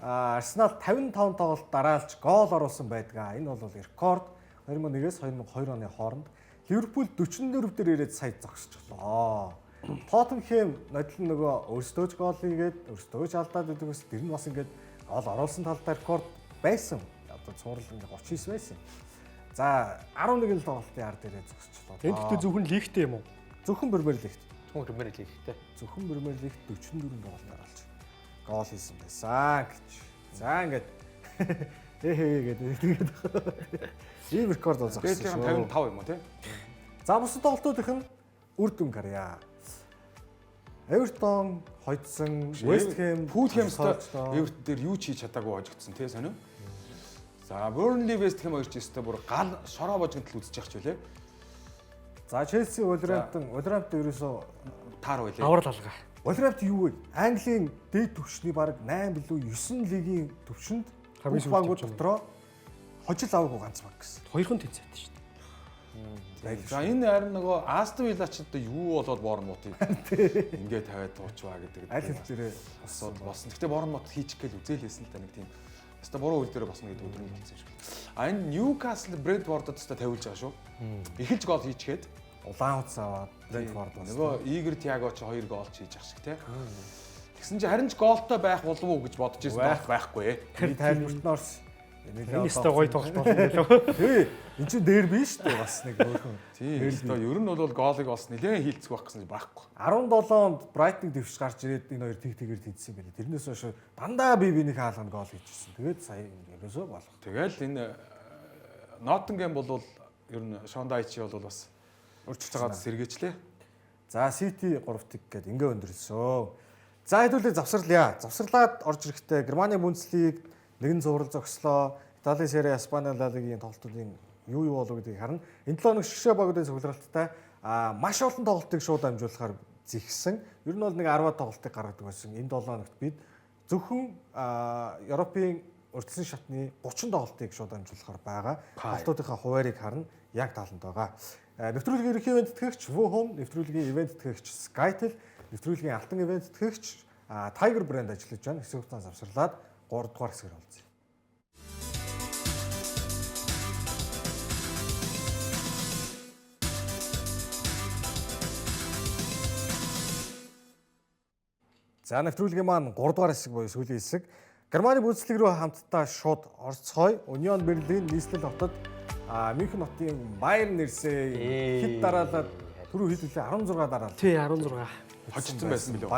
Арсенал 55 тоглолт дараалж гол оруулсан байдаг. Энэ бол рекорд 2001-ээс 2002 оны хооронд. Ливерпул 44 дээр ирээд сая зогсчихлоо. Тоттенхэм нодлон нөгөө өөрсдөө ч гол хийгээд өөрсдөө ч алдаад байдаг ус тэр нь бас ингээд гол оруулсан талдаа рекорд байсан. Одоо цуврал ингээд 39 байсан. За 11 тоглолтын ард ирээд зогсчихлоо. Энд гэхдээ зөвхөн лигтэй юм уу? Зөвхөн Премьер Лигт. Премьер Лигтэй. Зөвхөн Премьер Лигт 44 тоглолт оруулж гол хийсэн байсан гэж. За ингээд гэдэг тэгээд ийм рекорд бол зогссон шүү. 55 юм уу тий? За бусад тоглолтуудынх нь үр дүн гарья. Эвертон хоцсон, Вест Хэм, Фулхэмстэй Эвертон дээр юу ч хийж чадаагүй хожигдсон тий сонио. За Бurnley West Ham хоёр ч өстой бүр гал шороо божгонтол үзэж явах ч үлээ. За Челси Wolverhampton ерөөсөө таар байлаа. Аврал алгаа. Wolverhampton юу вэ? Английн дээд түвшний баг 8 билүү 9 лигийн түвшинд хамгийн багууд дотроо хожил аваагүй ганц баг гэсэн. Хоёрхан тэнцээд шүү дээ. За энэ харин нөгөө Астон Вилла ч одоо юу болоод Борнмутыг ингээд тавиад туучваа гэдэг. Аль хэлбэрээ болсон. Гэтэ Борнмут хийчих гээл үзээлсэн л та нэг тийм. Өста буруу үйл дээр босно гэдэг өдрөнд хэлсэн шүү. А энэ Ньюкасл Брэдфордод өста тавиулж байгаа шүү. Эхэлж гол хийчихэд улаан утас аваад Брэдфорд бас. Нөгөө Игор Тиаго ч 2 гол хийж ах шиг тий. Тэгсэн чи харин ч голтой байх болов уу гэж бодож ирсэн байхгүй. Тэр тайлбарт Норс Энэ өстой гоё тоглолт болно гэлөө. Тий. Энд чинь дерби шүү дээ бас нэг өөрхөн. Тийм. Ер нь бол гоолыг бас нэлээд хилцэх байх гэсэн байхгүй. 17 онд Брайтныг дэвш гарч ирээд энэ хоёр тэгэр тэнцсэн байлээ. Тэрнээс хойш дандаа бибиний хаалганд гол хийжсэн. Тэгээд сая ерөөсөө болох. Тэгэл энэ Ноттингем бол ер нь Шондайчи бол бас урьдчилж байгаа сэргээчлээ. За Сити 3-т гээд ингээ өндөрлсөн. За хэдүүлээ завсарлаа. Завсарлаад орж ирэхдээ Германы Бундслиг нэгэн зураг зогслоо. Италийн Serie A, Испани La Liga-ийн тоглолтуудын юу болов гэдгийг харна. Энэ 7 хоног шгшээ богдын цугларалтай маш олон тоглолтыг шууд амжуулахаар зэгсэн. Ер нь бол нэг 10 тоглолтыг гаргадаг байсан. Энэ 7 хоногт бид зөвхөн Европын урьдчилан шатны 30 тоглолтыг шууд амжуулахаар байгаа. Тоглолтуудынхаа хуваарийг харна. Яг таланд байгаа. Нэвтрүүлгийн ерөнхий ивент тэтгэгч Wuhom, нэвтрүүлгийн ивент тэтгэгч Skytel, нэвтрүүлгийн алтан ивент тэтгэгч Tiger брэнд ажиллаж байна. Хэсэг хугацаанд завсарлаад 3 дугаар хэсгээр олзъя. За нэвтрүүлгийн маань 3 дугаар хэсэг буюу сүүлийн хэсэг. Германы Бундслиг руу хамтдаа шууд орцгоё. Union Berlin нийслэл хотод Мюнхен хотын Байерн нэрсээ хэд дараалаад түрүү хэд үлээ 16 дараалал. Тий 16. Хожигдсан байсан билүү.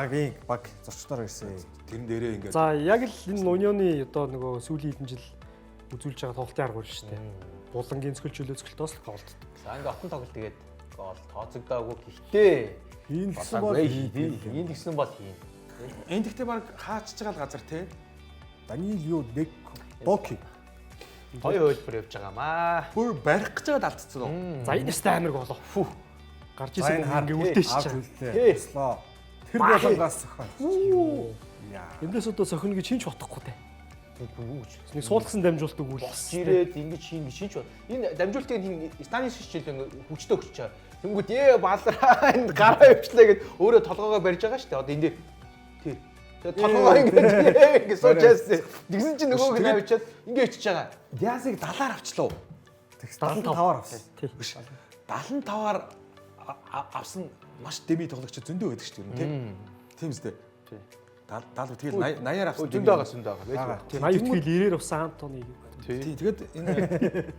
Баг зочдоор ирсэн. Тэрэн дээрээ ингээд. За яг л энэ Union-ы одоо нөгөө сүүлийн хэдэн жил үзүүлж байгаа тоглолтын арга байна шүү дээ. Булангийн цөлчөлөө цөлтөөс л голд. За ингээ отон тоглолт тэгээд гол тооцогдоогүй гэхдээ Энэ гэсэн бол энэ гэсэн бол хийн. Энд гэхдээ баг хаачж байгаа л газар те. Даниил юу нэг Боки. Хоёр хөлбөр явж байгаамаа. Бүр барих гэж байгаад алдчихсан уу? За энэ өстой амир голоо. Фү. Гарч ирсэн ингээ үлдээч чаа. Тэслоо. Тэр болгонгаас зохион. Яа. Эндээс одоо сохино гэж хинч бодохгүй те. Үгүй. Нэг суулгасан дамжуулт өгвөл. Ирээд ингэж шинж бод. Энэ дамжуултын хин станис шил ингээ хүчтэй өгч чаа. Тэнгүүд балраа энд гараа явчлаа гэд өөрөө толгоогоо барьж байгаа шүү дээ. Одоо энэ дээр тий. Тэгээд толгоогоо ингээ суучаасан. Тэгсэн чинь нөгөөг нь авчиад ингээ ичиж байгаа. Диасыг 70-аар авчлаа. 75-аар авсан. Тий. 75-аар авсан маш дэми тоглогч зөндөө байдаг шүү дээ тийм үстэй. Тий. 70 тэгэл 80-аар авсан зөндөө байгаа. Тий 80 тэгэл 90-ээр авсан Антоны. Тий тэгээд энэ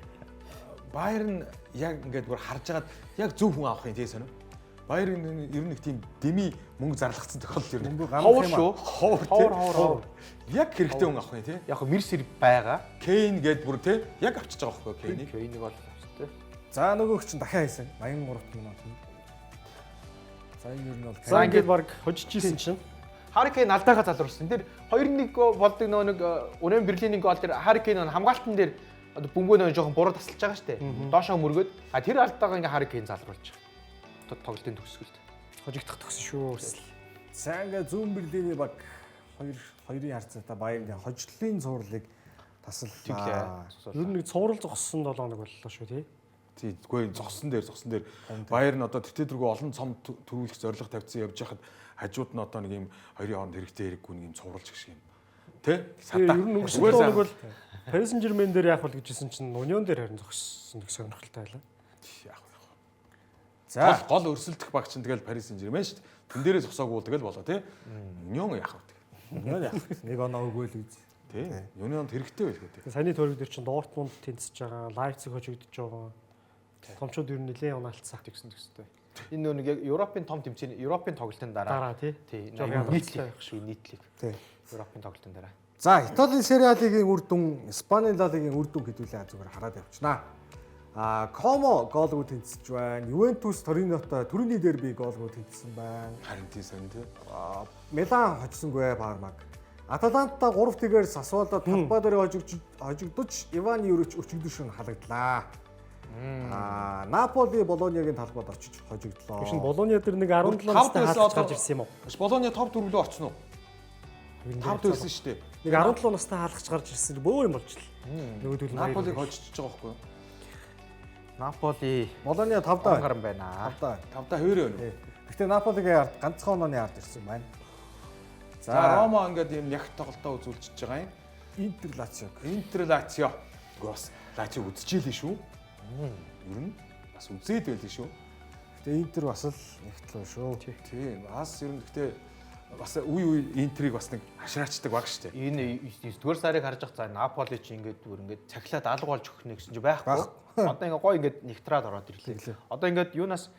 Байерн яг ингээд бүр харж агаад яг зөв хүн авах юм тий сонио. Байерн ер нь нэг тийм дэми мөнгө зарлагдсан тохиолдол ер нь. Ховор шүү. Ховор. Яг хэрэгтэй хүн авах юм тий. Яг мерсер байгаа. Кейн гээд бүр тий яг авчиж байгаа байхгүй Кейнийг. Кейнийг бол тий. За нөгөөх чинь дахиад хийсэн. 83 минут. За энэ ер нь бол За ингээд баг хожижсэн чинь Харикейн алдаага залруулсан. Тэр 2-1 болдог нэг Union Berlin-ийн гол тэр Харикейн хамгаалтан дээр одоо бөмбөө нэг жоохон буруу тасалж байгаа шүү дээ. Доошоо мөргөөд тэр алдаага ингээ Харикейн залруулж байгаа. Тоглолтын төгсгөлд хожигдох төгсөн шүү. За ингээд зүүн Берлиний баг хоёрын харьцаатай Байерны хожлын цувралыг тасаллаа. Ер нь нэг цуврал зогссон 7 хоног боллоо шүү тий. Тий, үгүй зогсон дээр Байерн одоо тэтгэдэргүй олон цом төрүүлэх зорилго тавьсан явж хахад хажууд нь одоо нэг юм хоёрын хооронд хэрэгтэй хэрэггүй нэг юм цувралж гэх шиг юм. Тэ? Ер нь өнгөрсөн хоног бол Paris Saint-Germain дээр яах вэ гэжсэн чинь Union дээр харин зогссон гэх сонирхолтой байлаа. Яг. За гол өрсөлдөх баг чинь тэгэл Paris Saint-Germain шүү дээ. Тэн дээрээ зогсоогүй тэгэл болоо тий. Union яах вэ? Union яах вэ? Нэг оноо өгөөл үз. Тий. Unioнд хэрэгтэй байлгүй тий. Саяны тойрог дээр чинь Dortmund тэнцэж байгаа, Leipzig хожигдож байгаа. Томчууд ер нь нэлээд унаалцсан тэгсэн. Энэ нэг яг Европын том тэмцээний Европын тоглолтын дараа тий. нийтлэг шүү нийтлэг. Тий. Европын тоглолтын дараа. За Италийн Serie A-ийн үр дүн, Испани La Liga-ийн үр дүн хэдүүлээ зүгээр хараад явчихнаа. Como гоолгүй тэнцэж байна. Juventus Torino-той төрөний дерби гоолгүй тэнцсэн байна. Харин тийм сон тий. Милан хоцсонгүй Пармаг. Аталанта 3-1-ээр Сасуоло талбай дээр хожигдож Иван Юрич өчигдөр халагдлаа. Наполи Болониагийн талбайд очиж хожигдлоо. Шин Болониа дээр нэг 17 настай хаалгач гарч ирсэн юм уу? Болониа топ 4 рүү орсон уу? 5 дээрсэн шүү дээ. Нэг 17 настай хаалгач гарч ирсэн бөөр юм болчихлоо. Нөгөөдөл нь Наполиг хожиж байгаа байхгүй юу? Наполи Болониа 5-даа гарan байна. 5-даа хоёроо байна. Гэхдээ Наполигийн ганцхан онооны ард ирсэн байна. За Рома ингээд юм яг тоглолтоо үзүүлчихэж байгаа юм. Интер Лацио. Үгүй бас Лацио үзчихээ л шүү. Ер нь бас үзээд байл шүү. Гэтэ Интер бас л нэгтлөө шүү. Тийм. Бас ер нь гэхдээ бас үе интриг бас нэг хашраачдаг баг шүү дээ. Энэ 9-р сарыг харж байгаа. За Наполи чи ингээд цахилаад алга болж өгөх нэг гэсэн чи байхгүй. Одоо ингээд гоё ингээд нэгтраад ороод ирлээ. Одоо ингээд юунаас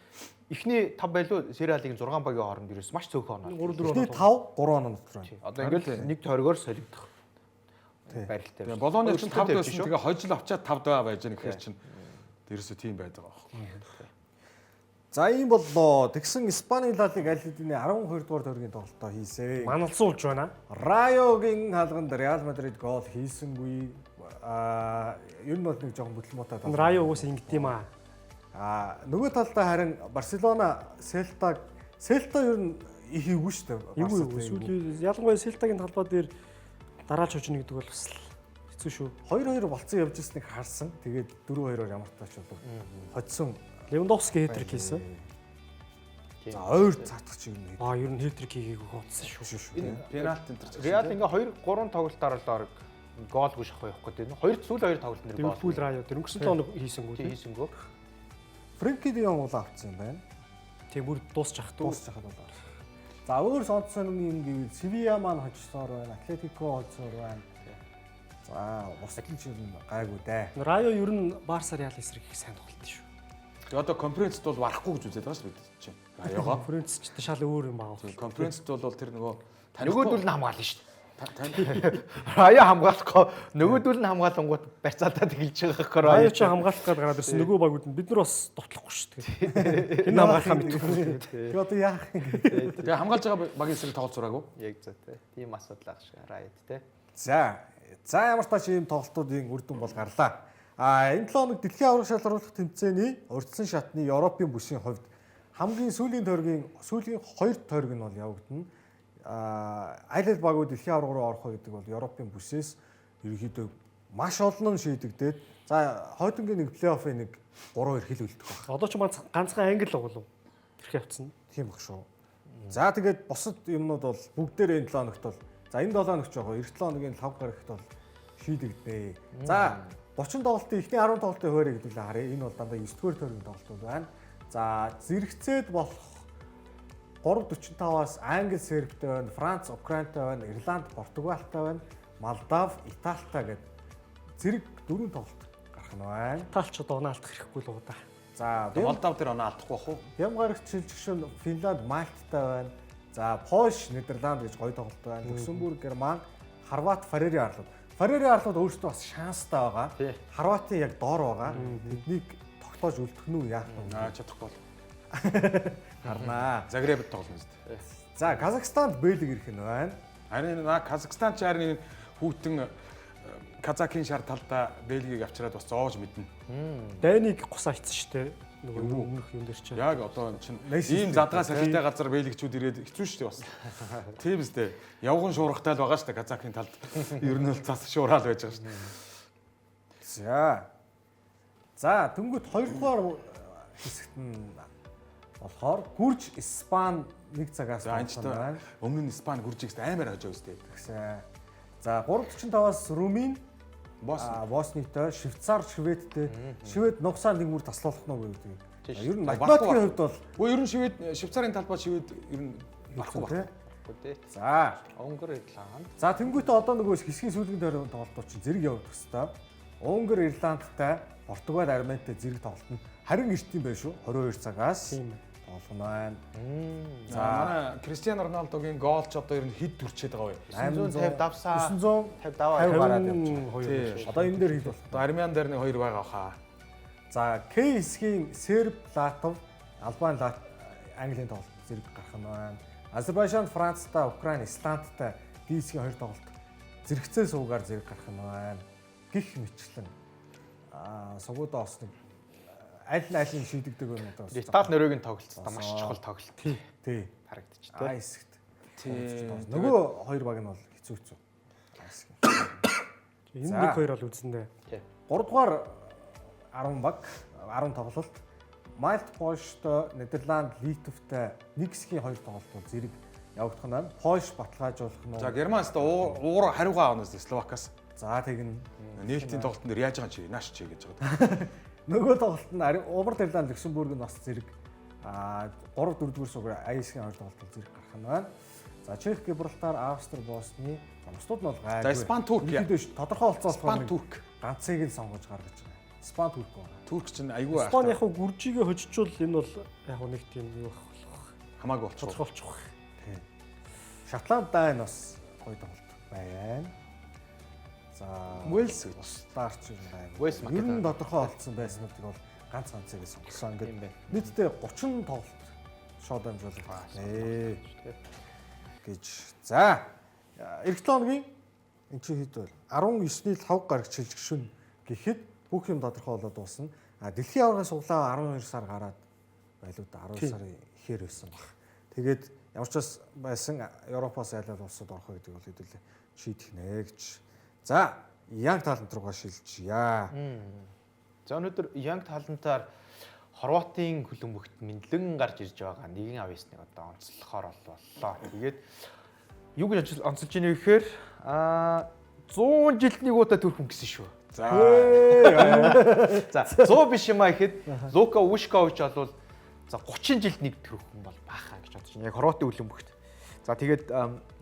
эхний 5 байлуу сериалын 6 багийн хооронд ерөөс маш цөөхөн оноо. 3-4 5 3 оноо дотор байна. Одоо ингээд нэг тойргоор солигдох барилтай. Тэгээ Болоны чинь 5 байсан. Тэгээ хожил авчаад 5 даваа байж байгаа гэхээр чинь ерөөсөө тийм байдаг аахгүй. За ийм боллоо. Тэгсэн Испаний Ла Лиг аль хэдийн 12 дугаар тойргийн тоглолтоо хийсэн. Маналзуулж байна. Райогийн хаалганд Реал Мадрид гол хийсэнгүй. Ер нь бол нэг жоохон бүтлмуутай тал. Райо уус ингэдэм юм аа. Нөгөө талдаа харин Барселона, Селта ер нь их ивгүй шүү дээ. Эвгүй сүүлийн ялангуяа Селтагийн талбай дээр дараалж хожно гэдэг бол бас хэцүү шүү. 2-2 болцсон явж ирснийг харсан. Тэгээд 4-2-оор ямар тач болов. Хоцсон. Левандовски хэтрик хийсэн. За ойр цаатах чиг юм. Ер нь хэтрик хийгээгүй хоцсон шүү. Энэ Пенальт энэ төр. Реал ингээ 2-3 тоглолтоор л орог гоолгүй шахах явах гэдэг нь. Сүүлийн 2 тоглолт нэр гол. Ливерпул Райо дээр өнгөрсөн тоног хийсэнгүү. Хийсэнгөө. Фрэнки де Йонг улаан авсан юм байна. Тийм бүр дуусчих дүү. Дуусчихад болоо. За өөр сонцсон юм гэвэл Севиа маань хожсоор байна, Атлетико хожсоор байна. За устын чинь гайгүй дээ. Райо ер нь Барса Реал эсрэг их сайн тоглолт шүү. Тэгээ одоо конференцд бол барахгүй гэж үзээд байгаа шүү дээ чинь. Райога. Конференц ч шал өөр юм байна. Конференцд бол тэр нөгөө Нөгөөдөл нь хамгаална шүү дээ. тань Райо хамгаалахгүй нөгөөдөл нь хамгаалангууд барьцаатаа тэгэлж байгаа хэрэг. Райо ч хамгаалах гээд гараад ирсэн нөгөө багууд нь бид нар бас товтлохгүй шүү дээ. Энэ хамгаалахаа мэдгүй. Тэгээ одоо яах юм. тэгээ хамгаалж байгаа багийн эсрэг тоглож сураагүй. Яг зөө те. Тийм асуудал ах шиг Райод те. За ямар ч тач ийм тоглолтуудын үр дүн бол гарлаа. Энэ 7 хоног дэлхийн аврах шалгаруулах тэмцээний урьдчилан шатны Европын бүсийн хувьд хамгийн сүүлийн 2 тойрог нь бол явагдана. Аль аль багууд дэлхийн авраг руу орох вэ гэдэг бол Европын бүсээс ерөнхийдөө маш олон нь шийдэгдээд за хойдонгийн нэг плей-оффын нэг 3 эрхэл үлдэх байна. Одоо ч ганцхан англи тоглов. Тэрхээ явцсан. Тийм баг шүү. За тэгээд бусад юмнууд бол бүгдээр энэ 7 хоногт бол за энэ 7 хоногт жоо 9 7 хоногийн 5 гарагт бол шийдэгдэнэ. За 30 тоглолтын эхний 10 тоглолтын хуваарь гэдгийг харъя. Энэ бол дандаа 9 дугаар тойргийн тоглолтууд байна. За зэрэгцээд болох 3.45-аас Англи, Сербтэй байна, Франц, Украинтай байна, Ирланд, Португалтай байна, Молдав, Италитай гэдэг зэрэг 4 тоглолт гарах нь байна. Италич одоо оноо алдах хэрэггүй л уу да. За Молдав дээр оноо алдахгүй бах уу? Хямгарагч шилжигчэн Финланд, Мальттай байна. За Польш, Нидерланд гэж гоё тоглолт байна. Люксембург, Герман, Хорват, Фарери арлууд. Фарери арлууд өөрсдөө бас шанстай байгаа. Хорватын яг доор байгаа. Тэднийг тогтоож үлдэх нь үү яах вэ? Чадахгүй бол. Харнаа. Загребд тоглоно зү. За Казахстанд Бэлэг ирэх нь байна. Харин Казахстан ч харин хүүтэн Казакийн шар талдаа Бельгийг авчираад бас зоож мэднэ. Дайныг гусаа хийсэн шүү дээ. Нөгөө өмнөх юм дээр чинь. Яг одоо чинь ийм задгаа салхитай газар Бельгчүүд ирээд хэцүү шүү дээ бас. Тийм үстэй. Явган шуургатай л байгаа шүү дээ Казакийн талд. Ер нь л цас шуурал байж байгаа шүү дээ. За тэнгуут 2 дугаар хэсэгт нь болохоор Гүрж Испани 1 цагаас байна. Өмнө нь Испани Гүржигс амар хожоо үстэй. За 3.45-аас Румын Боснитой, Швейцар, Шведтэй. Швед нугасаар нэг мөр таслуулах нь гэдэг. Ер нь математикийн хувьд бол ер нь Швейцарын талбай Швед ер нь барахгүй байна. За Унгар Ирланд. За тэнгуүтээ одоо нөгөө хэсгийн сүүлийн тойргийн тоглолтууд чинь зэрэг явагдах хэвээр. Унгар Ирландтай, Португал Арментай зэрэг тоглолт нь харин эрт юм байна шүү. 22 цагаас. Тийм болгоно байна. За манай Кристиано Роналдогийн гол ч одоо ер нь хэд төрчээд байгаа вэ? 950 давсаа. 950 даваа гараад явчихсан. Одоо энэ дээр хэд болох? Одоо Армян дээр нэг 2 байгаа хаа. За К хэсгийн Серб, Латв, Албан, Английн тоглолт зэрэг гарах нь байна. Азербайджан, Францтай, Украин, Исландтай Д хэсгийн 2 тоглолт зэрэгцээ суугаар зэрэг гарах нь байна. Гэх мэтлэн сугуудаа бас нэг аль нь шийдэгдэг юм одоо. Итали нөрөөгийн тоглолт маш чухал тоглолт. Тий. Харагдчих тий. Хэсэгт. Нөгөө 2 баг нь бол хэцүү. Энэ нэг 2 бол үзэндээ. 3 дугаар 10 баг 10 тоглолт Мальт, Польштой, Нидерланд, Литвтэй нэг хэсгийн 2 тоглолтууд зэрэг явагдах нь байна. Польш баталгаажуулах нь. За Германста уур хариугаа авнаас Словакаас. За тэгнэ. Нээлтийн тоглолтын дээр яаж байгаа чи нааш чи гэж байгаа. Нөгөө тоглолт нь Умард Ирланд, Люксембург нь бас зэрэг 3-4 дугаар сугаар АЕС-ийн 2 тоглолт зэрэг гарах нь байна. За Чех, Гибралтар, Австри, Босни, бусдууд нь бол За гайгүй. Испани, Турк яа. Тодорхой олцоос Испани, Турк. ганцыг нь сонгож гаргаж байгаа. Испани, Турк байна. Турк чинь айгүй Испани яг гүржигээ хожичвол энэ бол яг нэг тийм юу болох хамаагүй болчих. тодорхойлчих. Тийм. Шотланд дайн бас гоё тоглолт байна. За Уэльс Старч юм байна. Уэльс Ер нь тодорхой олцсон байснуудыг бол ганцыг сонгосон. Ингээд нийтдээ 30 тоглолт шууд амжуулах. Гэж. За эх тооногийн эн чинь хэд вэ? 19-ний 5 гараг чилжгшүн гэхэд бүх юм тодорхой болоод дуусна. Дэлхийн аваргын суглаа 12 сар гараад байлуу да 12 сарын ихээр байсан баг. Тэгээд ямар ч бас байсан Европоос айлал улсууд орох гэдэг бол хэдүүлээ шийдэх нэ гэж. За Янг талант руугаа шилжийе. За өнөөдөр Янг талантаар Хорватын хөлбөмбөгт мэдлэн гарч ирж байгаа нэгэн авьяасныг одоо онцлохоор боллоо. Тэгээд юу гэж онцолж ийнэ гэхээр 100 жилдний гутаа төрхөн гэсэн шүү. За 100 биш юм а гэхэд Лука Вишкович бол за 30 жилд нэг төрхөн бол баахаа гэж бодож байна. Яг Хорватын хөлбөмбөгт. За тэгээд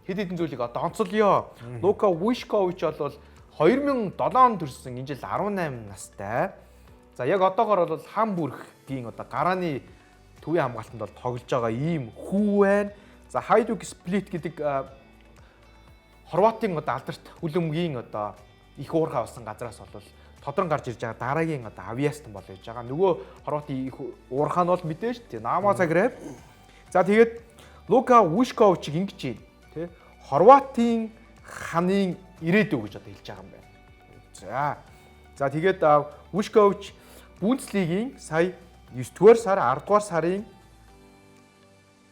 хэд хэдэн зүйлийг одоо онцолё. Лука Вишкович бол 2007 онд төрсэн энэ жил 18 настай. За яг одоогоор бол Хамбургийн одоо гарааны төвийн хамгаалтанд бол тоглож байгаа ийм хүү байна. За Хайдук Сплит гэдэг Хорватын одоо алдарт хөлбөмбөгийн одоо их уурхай болсон газраас бол тодрон гарч ирж байгаа дараагийн одоо авьяастан бол байж байгаа. Нөгөө Хорватын их уурхай нь бол мэдээж тий Намо Загреб. За тэгээд Лука Вишковичиг ингэж байна тий Хорватын ханын ирээдүй гэж одоо хэлж байгаа юм байна. За тэгээд Вишкович Бундслигийн сая 9-р сар 10-р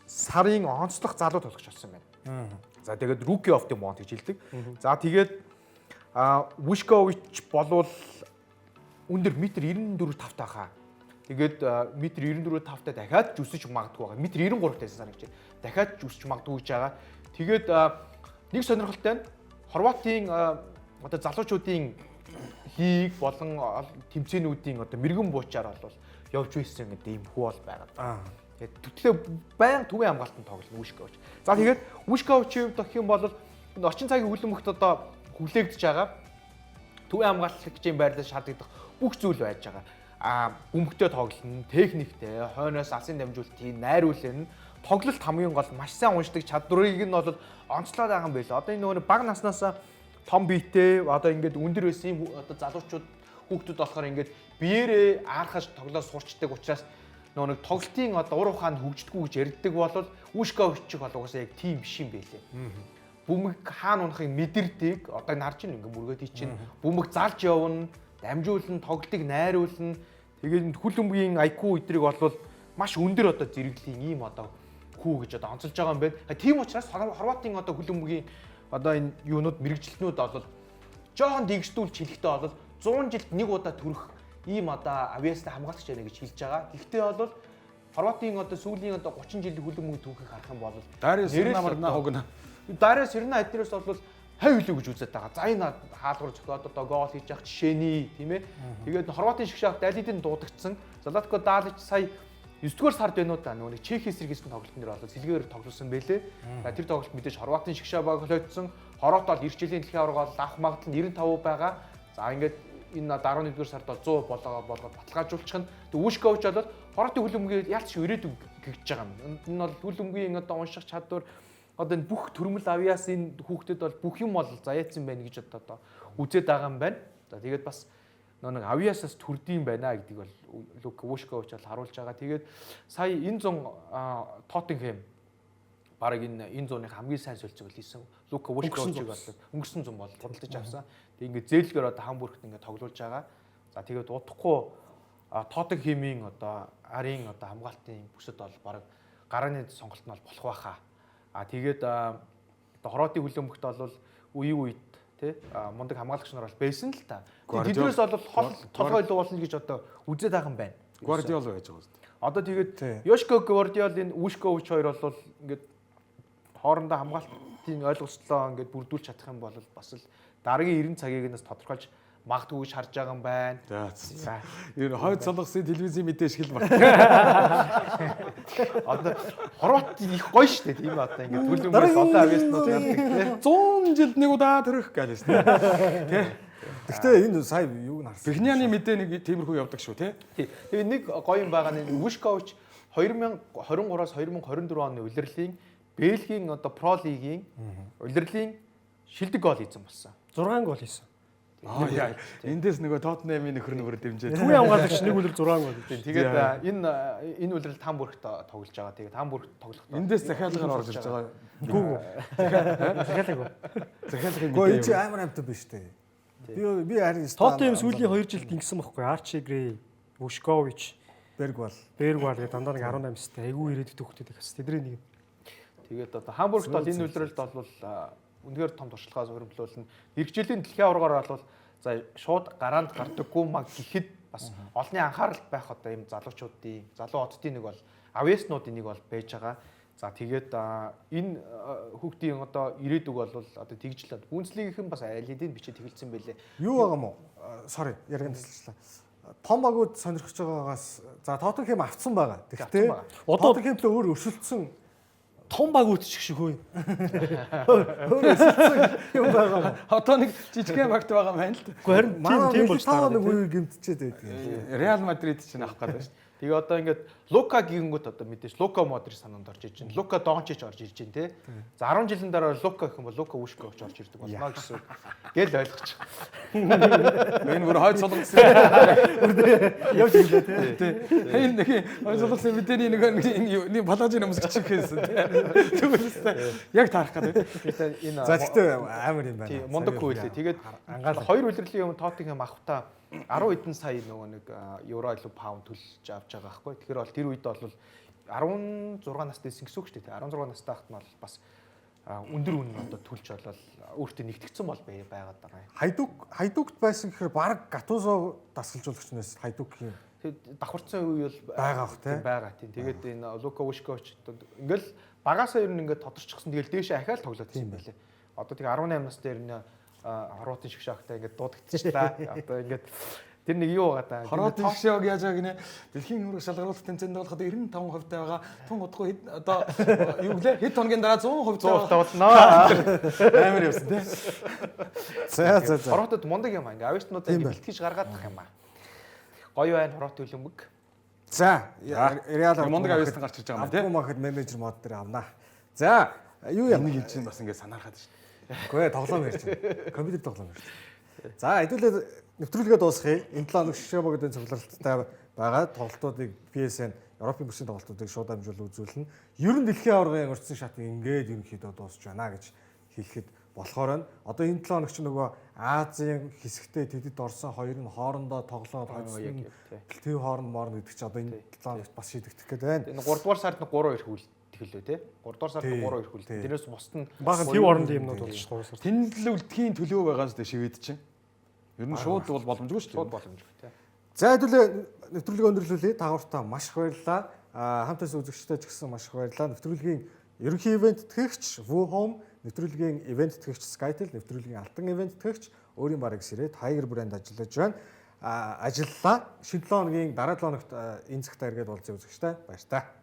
сарын онцлог залуу тоглогч болсон байна. За тэгээд Rookie of the Month гэж хэлдэг. За тэгээд Вишкович болвол өндөр 1.94 тавтай хаа. Тэгээд 1.94 тавтай дахиад жүсэж магадгүй байгаа. 1.93 тайсан санагч. Дахиад жүсэж магадгүй гэж байгаа. Тэгээд нэг сонирхолтой нь Хорватын одоо залуучуудын лиг болон тэмцээнүүдийн одоо мэрэгэн буучаар бол явж байсан гэдэг юм хүү бол байгаа. Тэгээд төтлөө баян төвийн хамгаалтанд тоглоно Вишкович. За тэгээд Вишкович гэх юм бол энэ орчин цагийн хөлбөмбөгт одоо хүлээгдэж байгаа төвийн хамгаалагчийн байрлал шаардлагатай бүх зүйл байж байгаа. Бөмбөгтэй тоглоно, техниктэй, хойноос асын дамжуулалтын найруулын тоглолт хамгийн гол маш сайн уншдаг чадварыг нь бол онцлоод байгаа юм байл. Одоо энэ нөгөө баг наснаас том биетэй одоо ингээд өндөр байсан юм одоо залуучууд хүүхдүүд болохоор ингээд биеэрээ аархаж тоглоод сурчдаг учраас нөгөө нэг тоглолтын одоо ур ухаанд хөгждөггүй гэж ярьдаг бол Вишкович бол угаасаа яг тийм биш юм байлээ. Бөмбөг хаана унахыг мэдэрдэг. Одоо энэ харж байна ингээд мөргөдий чинь бөмбөг залж явна, дамжуулна, тоглолтыг найруулна. Тэгээд хөлбөмбөгийн IQ эдрийг бол маш өндөр одоо зэрэглэлийн ийм одоо хүү гэж одоо онцолж байгаа юм байна. Тийм учраас Хорватын одоо хөлбөмбөгийн одоо энэ юунууд мэрэгчлэнүүд бол жоохон дэгждүүлж хэлэхдээ бол 100 жилд нэг удаа төрөх ийм одоо авиастай хамгаалагч байна гэж хэлж байгаа. Гэхдээ бол Хорватын одоо сүүлийн одоо 30 жилийн хөлбөмбөгийн түүхийг харах юм бол Дариус Сирнамарна хогно. Дариус Сирна эднээс бол хав илүү гэж үзээд байгаа. За энэ хаалгар зохиод одоо гол хийж явах жишээний тийм ээ. Тэгээд Хорватын шгшаах дайлидын дуудагдсан. Златко Далич сая 9-р сард байна уу да нөгөө нэг Чехийн сэргийсний тоглолт нэр болоод сэлгээр тоглосон байлээ. Тэр тоглолт мэдээж Хорватын шгшаа баглоодсон. Хорват бол 90 жилийн дэлхийн аварга бол авах магадлал 95% байгаа. За ингээд энэ 11-р сард 100 болгоод баталгаажуулчих нь. Тэг Вишкович бол Хорватын хөлбөмбөгийн ялч ирээдүг гэж байгаа юм. Энэ бол хөлбөмбөгийн одоо унших чадвар одоо энэ бүх төрмөл авиасын хүүхдэд бол бүх юм бол заяатсан байна гэж одоо үзээд байгаа юм байна. За тэгээд бас нэг авиасаас төрдөйм байна гэдгийг бол Лука Вишкович бол харуулж байгаа. Тэгээд сая энэ 100 Тоттенхэм бараг энэ зууны хамгийн сайн солилцоо хийсэн Лука Вишковичийг бол өнгөрсөн 100 бол худалдаж авсан. Тэгээд ингээд зээлгээр одоо Хамбургт ингээд тоглуулж байгаа. За тэгээд удахгүй Тоттенхэмийн одоо арын одоо хамгаалтын бүсэд бол бараг гарааны сонголт нь бол болох байхаа. Тэгээд одоо Хорватын хөлбөмбөгт бол үе үед тий мундаг хамгаалагч нар бол байсан л та. Тэднээс бол толгой илүү болно гэж одоо үзээд байгаа юм байна. Гвардиола байж байгаа үстэй. Одоо тэгээд Йошко Гвардиол энэ Вишкович хоёр бол ингээд хоорондоо хамгаалтын ойлголцлоо ингээд бүрдүүлж чадах юм бол бас л дараагийн 90 цагийг нас тодорхойлж магадгүй шарж байгаа юм байна. За. Ер нь хойд солонгосын телевизийн мэдээж хэл баг. Одоо Хорват их гоё шүү дээ. Тийм одоо ингээд төлөвлөмж олон авьяаснууд явдаг тийм. 100 жилд нэг удаа төрөх гэж байна. Тэ. Гэхдээ энэ сая юуг харсан. Бихняны мэдээ нэг тиймэрхүү явдаг шүү, тий. Тэгээ нэг гоё юм байгаа нь Вишкович 2023-аас 2024 оны улирлын Бельгийн одоо Про лигийн улирлын шилдэг гол хийсэн болсон. 6 гол хийсэн. Яа. Эндээс нөгөө Тоттенхэмийн нөхөр дэмжээ. Түүний хамгаалагч нэг үлэр 6 гол хийсэн. Тэгээд энэ улирал Хамбургт тоглож байгаа. Тэгээд Хамбургт тоглох. Эндээс захиалгаар орж ирж байгаа. Гүү. Захиалаагүй. Захиалгын Гэхдээ энэ чи амар амт биш дээ. Би харин Тоттенхэм сүүлийн 2 жилд ингэсэн байхгүй. Арчи Грей, Вушкович, Бергвал Бергвал гэдэг дандаа нэг 18 настай айгүй ирээдүйд хөхтэй их хэвчээ. Тэдний нэг. Тэгээд одоо Хамбургт бол энэ улиралд бол үнэхээр том туршлагаас өрөмжлүүлнэ. Иргэжлийн дэлхийн аваргаар бол за шууд гараанд гардаггүй маа гэхэд бас олонний анхааралд байх одоо ийм залуучуудын, залуу оддын нэг бол авьяаснуудын нэг бол байж байгаа. За тэгээд энэ хүүхдийн одоо ирээдүг бол одоо тэгжлээ. Бүнцлигийнхэн бас аль хэдийн бичиж тэгэлцсэн байлээ. юу байгаа мó? Sorry, яриган тасалчлаа. Том багууд сонирхож байгаагаас за Тоттенхэм авцсан байгаа. Гэхдээ Одоо Тоттенхэмтэй өөр өршөлтсөн том баг үүсчих шиг хөө. өөр өршөлтсөн юм байгаа. Одоо нэг жижигхэн багт байгаа байна л да. Гэхдээ харин тийм болж таа таарна. нэг үе гимтчихэд байдаг. Реал Мадрид чинь авах гэдэг шүү. Тэгээ одоо ингээд Лука гингүүд одоо мэдээж Лука Модрич санаанд орж иж чинь. Лука Дончич орж ирж чинь тий. За 10 жилийн дараа Лука гэх юм бол Лука Вушкович орж ирдэг болно гэсэн үг. Гэл ойлгочих. Энэ бүр хойд солонгосын Явж ирлээ тий. энэ нэг хойд солонгосын мэдээний нэг палажин өмсгч гэсэн тий. Тэгвэл яг таарах гэдэг. Тэгээд энэ За гэхдээ амар юм байна. тий мундаг хүүлээ. Тэгээд хоёр улирлын өмнө Тоттенхэм авахта 10 хэдэн сая нөгөө нэг евро илүү паунд төлж авч байгаа байхгүй. Тэгэхээр бол тэр үед бол 16 настай гэсэн үг шүү дээ. 16 настай хахад нь бол бас өндөр үн одоо төлж болол өөртөө нэгтгэцэн бол байгаад байгаа. Хайдугт байсан гэхээр баг Гатузо дасгалжуулагчнаас хайдуг юм. Тэгээд давхарцсан үе бол байгаа бах тий. Байгаа тийм. Тэгээд энэ Лука Вушкович ингээл багасаа ер нь ингээд тодорчсон. Тэгэл дээшээ ахаал тоглоод байсан байлээ. Одоо тэгээ 18 настай ер нь Хорватын шиг шахтай ингээд дуудагдчихлаа. Одоо ингээд тэр нэг юу байгаа даа. Хорватын шог яаж байгаа гинэ. Дэлхийн хөрөг шалгаруулалт тэмцээнд болоход 95% байгаа. Тун удахгүй одоо юу гэлээ хэд хоногийн дараа 100% болно. Амар явсан тий. За. Хорватууд мундаг юм аа. Ингээд авьяаснуудаа бэлтгэж гаргаад тах юм аа. Гоё байна Хорват хөлбөмбөг. За, Реал мундаг авьяастай гарч ирж байгаа юм тий. Авахгүй махад менежер мод дээр авнаа. За, юу юм нэг юм чинь бас ингээд санаархаад шүү. Үгүй ээ, тоглоом ярьж байна. Компьютер тоглоом ярьж байна. За, хэдүүлээ нэвтрүүлгээ дуусгая. Энэ 7 хоног Шишабогдын цугларалтай байгаа тоглолтуудыг PSN Европын бүсийн тоглолтуудыг шууд амжуул үзүүлнэ. Ер нь дэлхийн аваргын урьдчилан шатыг ингээд ерөнхийдөө дуусч байна гэж хэлэхэд болохоор нь одоо энэ 7 хоног чинь нөгөө Азийн хэсэгтээ тэдэд орсон хоёр нь хоорондоо тоглоод хоцсон. Тэв хооронд гэдэг чинь одоо энэ 7 хоногт бас шийдэгдэх гээд байна. Энэ 3 дугаар сард 3 ирэх үйл хэлээ тий. 3 дугаар сард 3 ирэх үйл. Тэрнээс бусд нь Баахан төв орондын юмнууд болж 3 сар. Тэнэлүүлдэхийн төлөө байгаас дэ шивэд чинь. Ер нь шууд бол боломжгүй шүү дээ. шууд боломжгүй тий. За хэдүүлээ нэвтрүүлгээ өндөрлүүлээ. Тагвартаа маш их баярлалаа. Хамтаас үзэгчтэй ч гэсэн маш их баярлалаа. Нэвтрүүлгийн ерөнхий ивент тэтгэгч Wuhome, нэвтрүүлгийн ивент тэтгэгч Skytel, нэвтрүүлгийн алтан ивент тэтгэгч өөрийн барыг сэрээ Tiger брэнд ажиллаж байна. Ажиллалаа. Шинэ 7 хоногийн дараа 7 хоногт энэ цагтаа эргээд уулзъя үзэгчтэй. Баяр та.